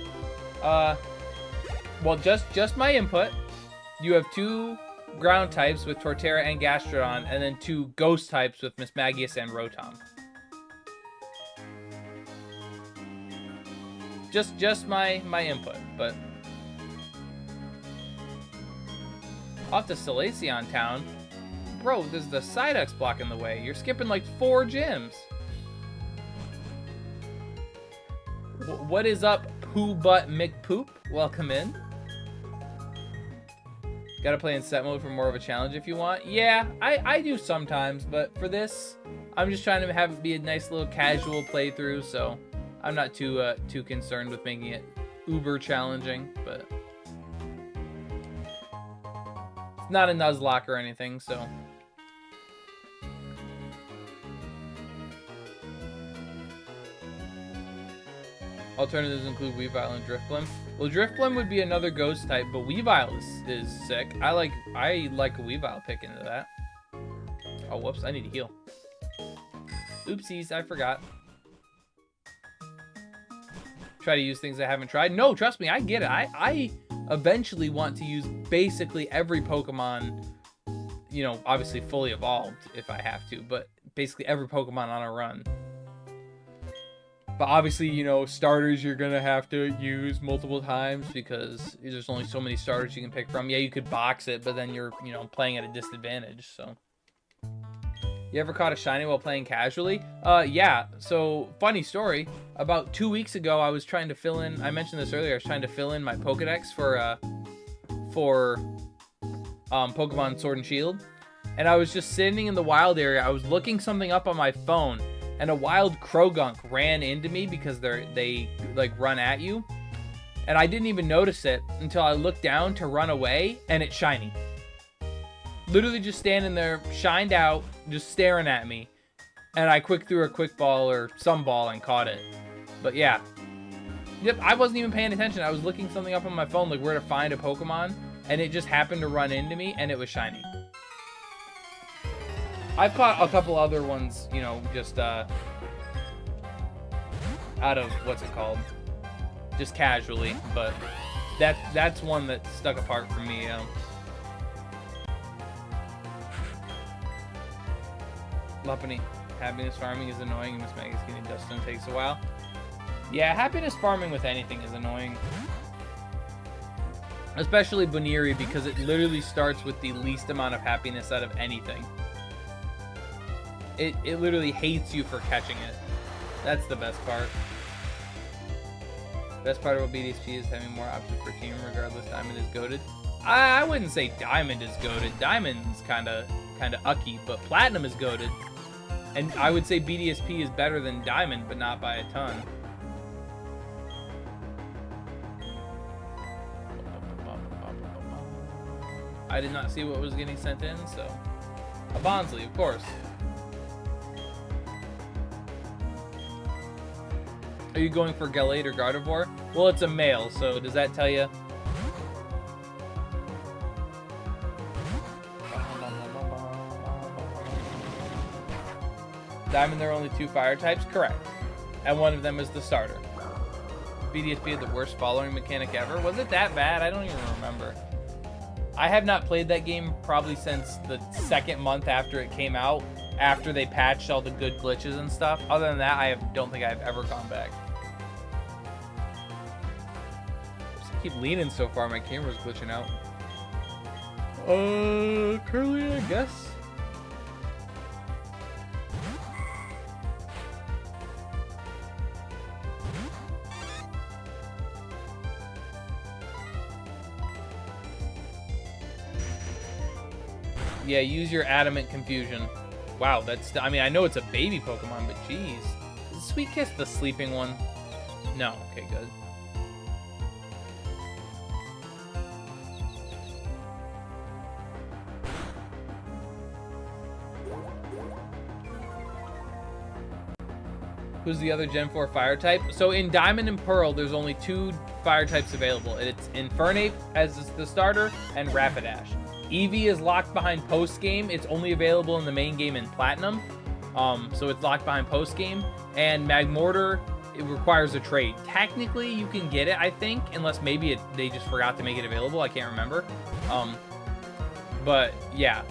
Well, just my input. You have 2 ground types with Torterra and Gastrodon, and then 2 ghost types with Mismagius and Rotom. Just my input, but off to Salacion Town. Bro, there's the Psyduck blocking the way. You're skipping like 4 gyms. What is up, Poo Butt McPoop? Welcome in. Gotta play in set mode for more of a challenge if you want. Yeah, I do sometimes, but for this, I'm just trying to have it be a nice little casual playthrough, so I'm not too concerned with making it uber challenging, but it's not a Nuzlocke or anything, so. Alternatives include Weavile and Drifblim. Well, Drifblim would be another ghost type, but Weavile is sick. I like a Weavile pick into that. Oh, whoops, I need to heal. Oopsies, I forgot. Try to use things I haven't tried. No, trust me, I get it. I eventually want to use basically every Pokemon, you know, obviously fully evolved if I have to, but basically every Pokemon on a run. But obviously, you know, starters you're going to have to use multiple times because there's only so many starters you can pick from. Yeah, you could box it, but then you're, you know, playing at a disadvantage, so. You ever caught a shiny while playing casually? Yeah. So, funny story. About 2 weeks ago, I was trying to fill in, I mentioned this earlier, I was trying to fill in my Pokedex for Pokemon Sword and Shield. And I was just sitting in the wild area. I was looking something up on my phone. And a wild Krogunk ran into me because they like run at you. And I didn't even notice it until I looked down to run away, and it's shiny. Literally just standing there, shined out, just staring at me. And I threw a quick ball or some ball and caught it. But yeah. Yep, I wasn't even paying attention. I was looking something up on my phone, like where to find a Pokemon. And it just happened to run into me, and it was shiny. I've caught a couple other ones, you know, just out of, what's it called? Just casually, but that's one that stuck apart for me. Lopunny, happiness farming is annoying, and Miss Maggie's getting Dustin takes a while. Yeah, happiness farming with anything is annoying. Especially Boniri, because it literally starts with the least amount of happiness out of anything. It literally hates you for catching it. That's the best part. Best part about BDSP is having more options for team, regardless. Diamond is goated. I wouldn't say Diamond is goated. Diamond's kind of ucky, but Platinum is goated. And I would say BDSP is better than Diamond, but not by a ton. I did not see what was getting sent in, so a Bonsley, of course. Are you going for Gallade or Gardevoir? Well, it's a male, so does that tell you? Diamond, there are only 2 fire types? Correct. And one of them is the starter. BDSP had the worst following mechanic ever? Was it that bad? I don't even remember. I have not played that game probably since the 2nd month after it came out, after they patched all the good glitches and stuff. Other than that, I don't think I've ever gone back. I keep leaning so far, my camera's glitching out. Curly, I guess. Yeah, use your Adamant Confusion. Wow, that's... I mean, I know it's a baby Pokemon, but jeez. Is Sweet Kiss the sleeping one? No. Okay, good. Who's the other Gen 4 fire type? So in Diamond and Pearl, there's only 2 fire types available. It's Infernape as the starter and Rapidash. Eevee is locked behind post-game. It's only available in the main game in Platinum. So it's locked behind post-game. And Magmortar, it requires a trade. Technically, you can get it, I think, unless maybe they just forgot to make it available. I can't remember. But, yeah.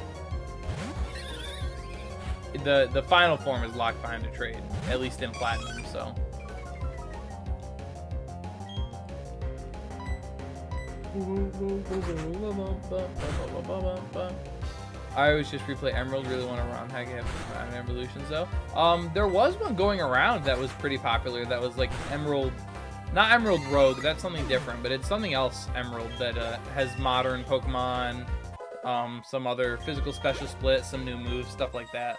The final form is locked behind a trade, at least in Platinum, so... I always just replay Emerald. Really want to run hack it on Evolutions though. There was one going around that was pretty popular. That was like Emerald, not Emerald Rogue. That's something different, but it's something else. Emerald that has modern Pokemon, some other physical special split, some new moves, stuff like that.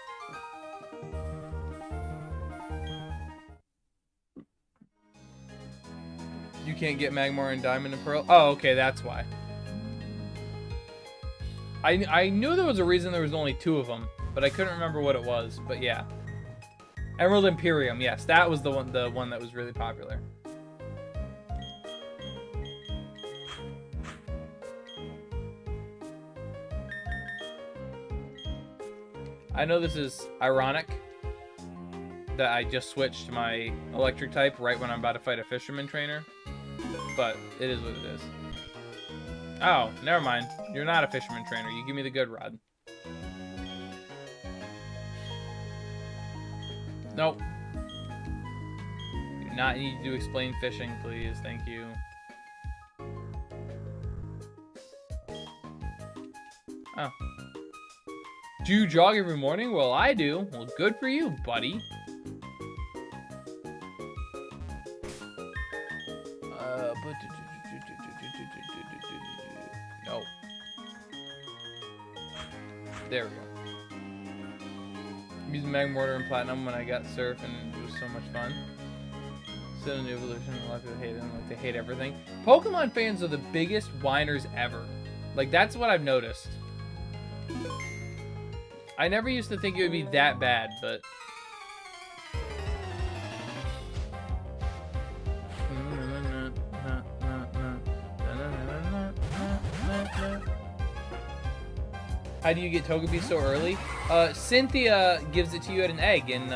You can't get Magmar and Diamond and Pearl? Oh, okay, that's why. I knew there was a reason there was only 2 of them, but I couldn't remember what it was. But yeah. Emerald Imperium, yes. That was the one that was really popular. I know this is ironic that I just switched to my electric type right when I'm about to fight a fisherman trainer, but it is what it is. Oh, never mind. You're not a fisherman trainer. You give me the good rod. Nope. Do not need to explain fishing, please. Thank you. Oh. Do you jog every morning? Well, I do. Well, good for you, buddy. No. There we go. I'm using Magmortar and Platinum when I got Surf, and it was so much fun. Still in the evolution, a lot of people hate them, like they hate everything. Pokemon fans are the biggest whiners ever. Like, that's what I've noticed. I never used to think it would be that bad, but... How do you get Togepi so early? Cynthia gives it to you at an egg in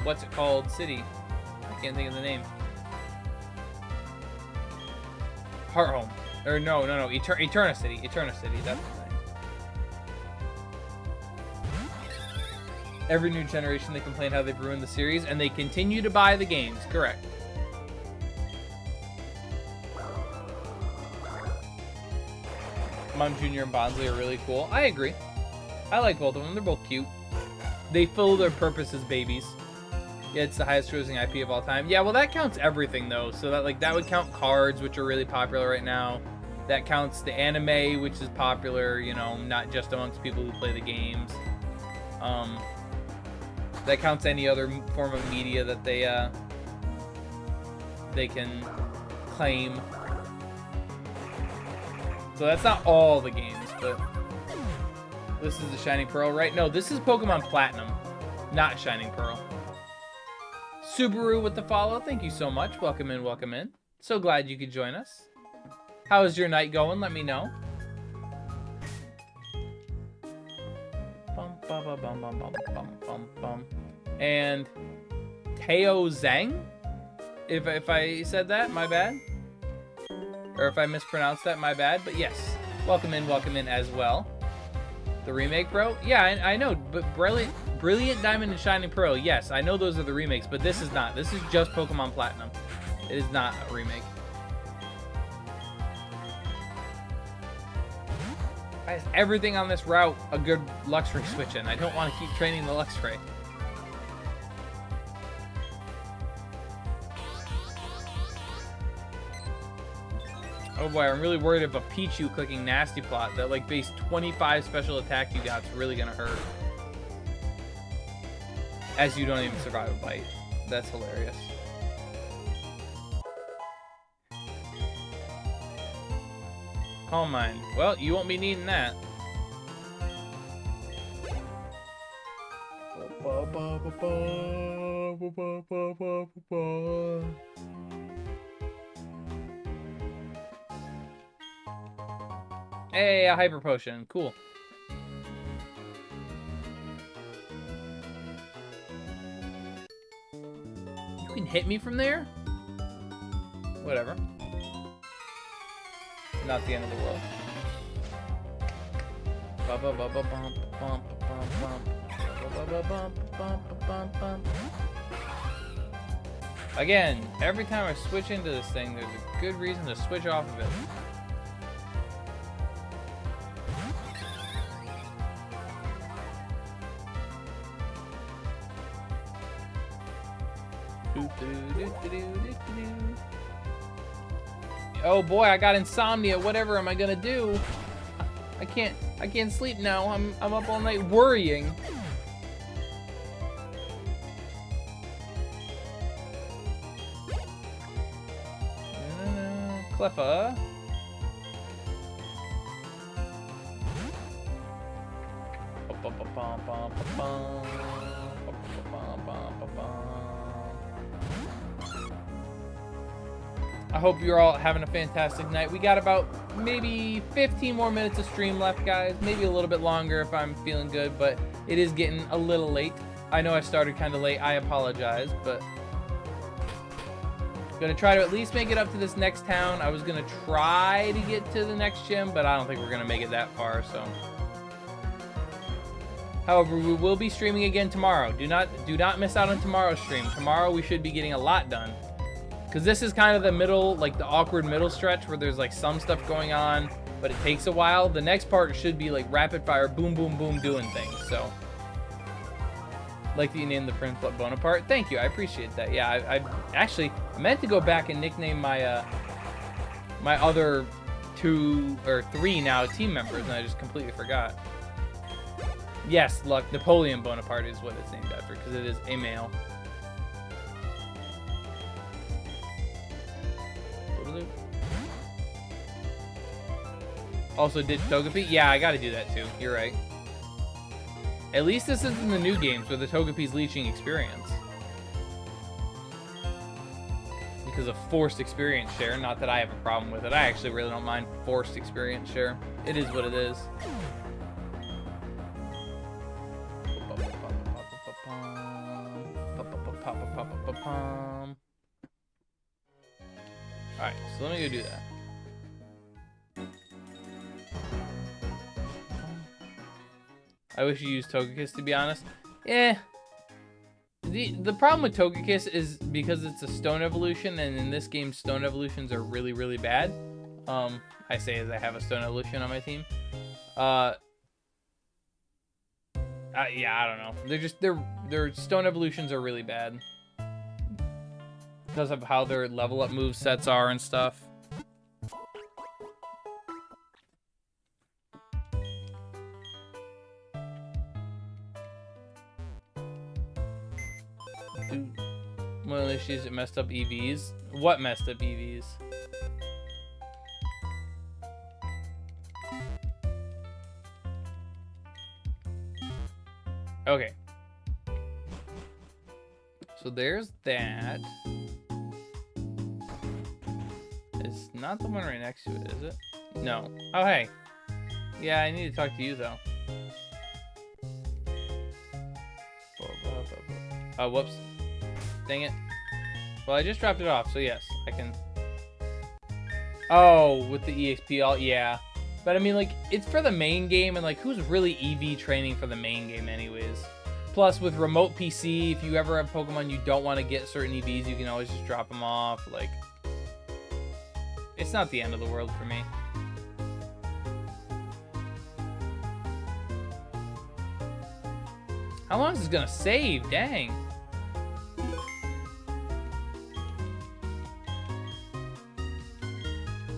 what's it called? City. I can't think of the name. Hearthome. Or no. Eterna City. Eterna City, that's the thing. Every new generation they complain how they've ruined the series, and they continue to buy the games. Correct. Mom Jr. and Bonsley are really cool. I agree. I like both of them. They're both cute. They fill their purpose as babies. Yeah, it's the highest grossing IP of all time. Yeah, well, that counts everything, though. So that would count cards, which are really popular right now. That counts the anime, which is popular, you know, not just amongst people who play the games. That counts any other form of media that they can claim. So that's not all the games, but this is the Shining Pearl, right? No, this is Pokemon Platinum, not Shining Pearl. Subaru with the follow. Thank you so much. Welcome in, welcome in. So glad you could join us. How is your night going? Let me know. And Teo Zhang, if I said that, my bad. Or if I mispronounced that, my bad. But yes, welcome in as well. The remake, bro? Yeah, I know, but Brilliant Diamond and Shining Pearl, yes, I know those are the remakes, but this is not. This is just Pokemon Platinum. It is not a remake. Why is everything on this route a good Luxray switch in? I don't want to keep training the Luxray. Oh boy, I'm really worried if a Pichu clicking Nasty Plot, that like base 25 special attack you got is really gonna hurt. As you don't even survive a bite. That's hilarious. Calm Mind. Well, you won't be needing that. Hey, a Hyper Potion. Cool. You can hit me from there? Whatever. Not the end of the world. Again, every time I switch into this thing, there's a good reason to switch off of it. Oh boy, I got insomnia. Whatever am I gonna do? I can't sleep now. I'm up all night worrying. Cleffa. I hope you're all having a fantastic night. We got about maybe 15 more minutes of stream left, guys. Maybe a little bit longer if I'm feeling good, but it is getting a little late. I know I started kind of late. I apologize, but gonna try to at least make it up to this next town. I was gonna try to get to the next gym, but I don't think we're gonna make it that far, so. However, we will be streaming again tomorrow. Do not miss out on tomorrow's stream. Tomorrow we should be getting a lot done. Because this is kind of the middle, like the awkward middle stretch where there's like some stuff going on, but it takes a while. The next part should be like rapid fire, boom, boom, boom, doing things. So, like that you named the Prince Bonaparte. Thank you, I appreciate that. Yeah, I actually meant to go back and nickname my my other 2 or 3 now team members, and I just completely forgot. Yes, look, Napoleon Bonaparte is what it's named after because it is a male. Also did Togepi? Yeah, I gotta do that too. You're right. At least this is in the new games where the Togepi's leeching experience. Because of forced experience share. Not that I have a problem with it. I actually really don't mind forced experience share. It is what it is. Alright, so let me go do that. I wish you used Togekiss, to be honest. Eh. The problem with Togekiss is because it's a stone evolution, and in this game, stone evolutions are really, really bad. I say as I have a stone evolution on my team. Yeah, I don't know. Their stone evolutions are really bad. Because of how their level up move sets are and stuff. One of the issues that messed up EVs. What messed up EVs? Okay. So there's that. It's not the one right next to it, is it? No. Oh, hey. Yeah, I need to talk to you, though. Oh, whoops. Dang it. Well, I just dropped it off, so yes, I can... Oh, with the EXP alt, yeah. But I mean, like, it's for the main game, and like, who's really EV training for the main game anyways? Plus, with remote PC, if you ever have Pokemon you don't want to get certain EVs, you can always just drop them off. Like, it's not the end of the world for me. How long is this gonna save? Dang.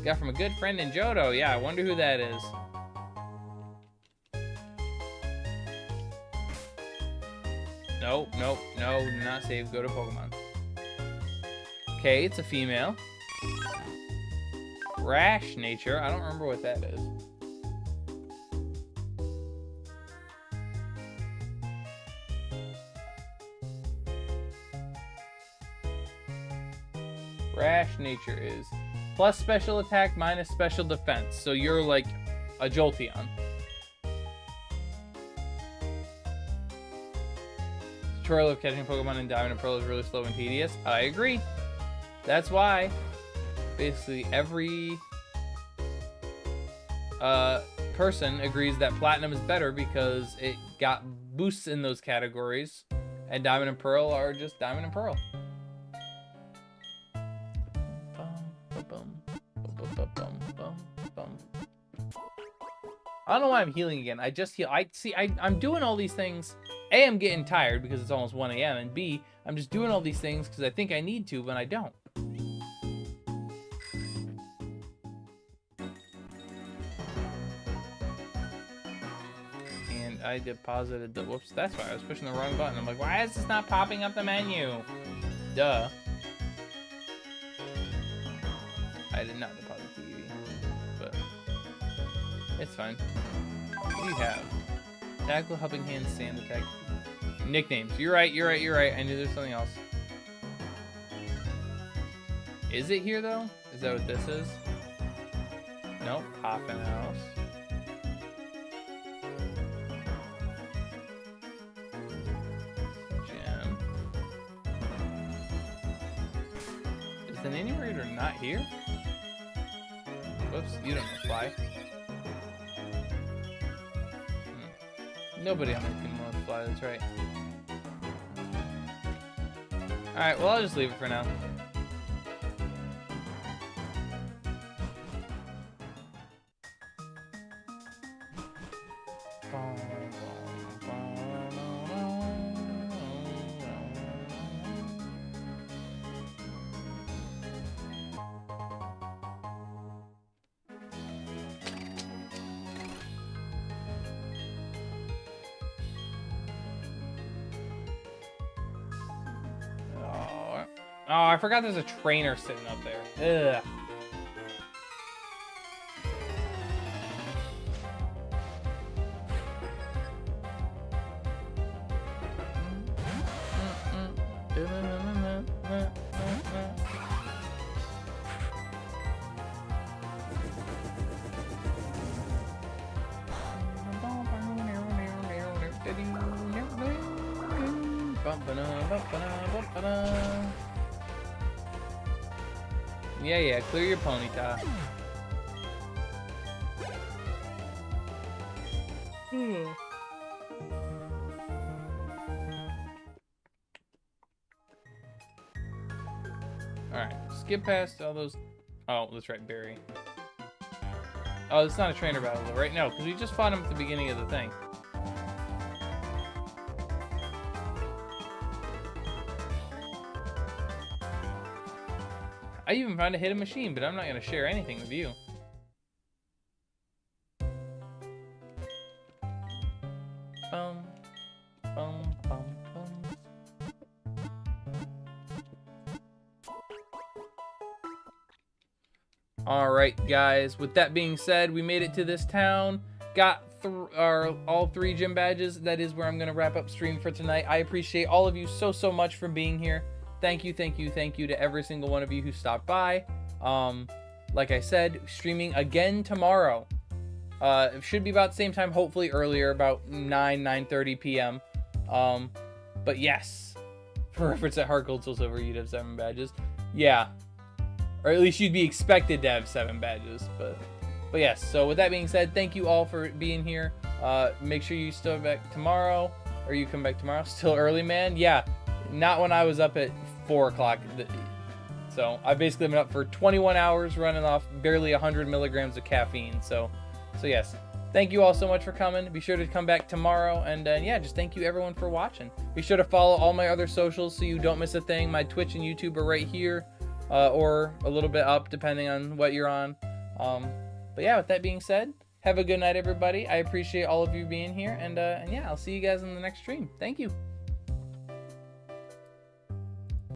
Got from a good friend in Johto. Yeah, I wonder who that is. Nope, nope, no, do not save. Go to Pokemon. Okay, it's a female. Rash nature. I don't remember what that is. Rash nature is plus special attack minus special defense. So you're like a Jolteon. Tutorial of catching Pokemon in Diamond and Pearl is really slow and tedious. I agree. That's why basically every person agrees that Platinum is better because it got boosts in those categories, and Diamond and Pearl are just Diamond and Pearl. I don't know why I'm healing again. I just heal. I'm doing all these things. A, I'm getting tired because it's almost 1 a.m. And B, I'm just doing all these things because I think I need to, but I don't. And I deposited the... Whoops, that's why I was pushing the wrong button. I'm like, why is this not popping up the menu? Duh. I did not deposit the TV, but it's fine. What do you have? Tackle, helping hand, stand attack. Nicknames. You're right. I knew there's something else. Is it here though? Is that what this is? Nope. House. Gym. Is the narrator not here? Whoops, you don't know fly. Nobody on the team wants to fly, that's right. Alright, well I'll just leave it for now. Oh, I forgot there's a trainer sitting up there. Ugh. Yeah, clear your ponyta. Alright, skip past all those. Oh, that's right, Barry. Oh, it's not a trainer battle, though, right? No, because we just fought him at the beginning of the thing. I even found a hidden machine, but I'm not going to share anything with you. Alright, guys. With that being said, we made it to this town. Got all 3 gym badges. That is where I'm going to wrap up stream for tonight. I appreciate all of you so much for being here. Thank you to every single one of you who stopped by. Like I said, streaming again tomorrow. It should be about the same time, hopefully earlier, about 9:30 p.m. But yes, for reference at Heart Gold, Soul Silver, you'd have 7 badges. Yeah, or at least you'd be expected to have 7 badges. But yes. So with that being said, thank you all for being here. Make sure you still back tomorrow, or you come back tomorrow. Still early, man. Yeah, not when I was up at 4 o'clock. So I've basically been up for 21 hours running off barely 100 milligrams of caffeine. So yes, thank you all so much for coming. Be sure to come back tomorrow. And yeah, just thank you everyone for watching. Be sure to follow all my other socials so you don't miss a thing. My Twitch and YouTube are right here, or a little bit up depending on what you're on. But yeah, with that being said, have a good night, everybody. I appreciate all of you being here. And yeah, I'll see you guys in the next stream. Thank you.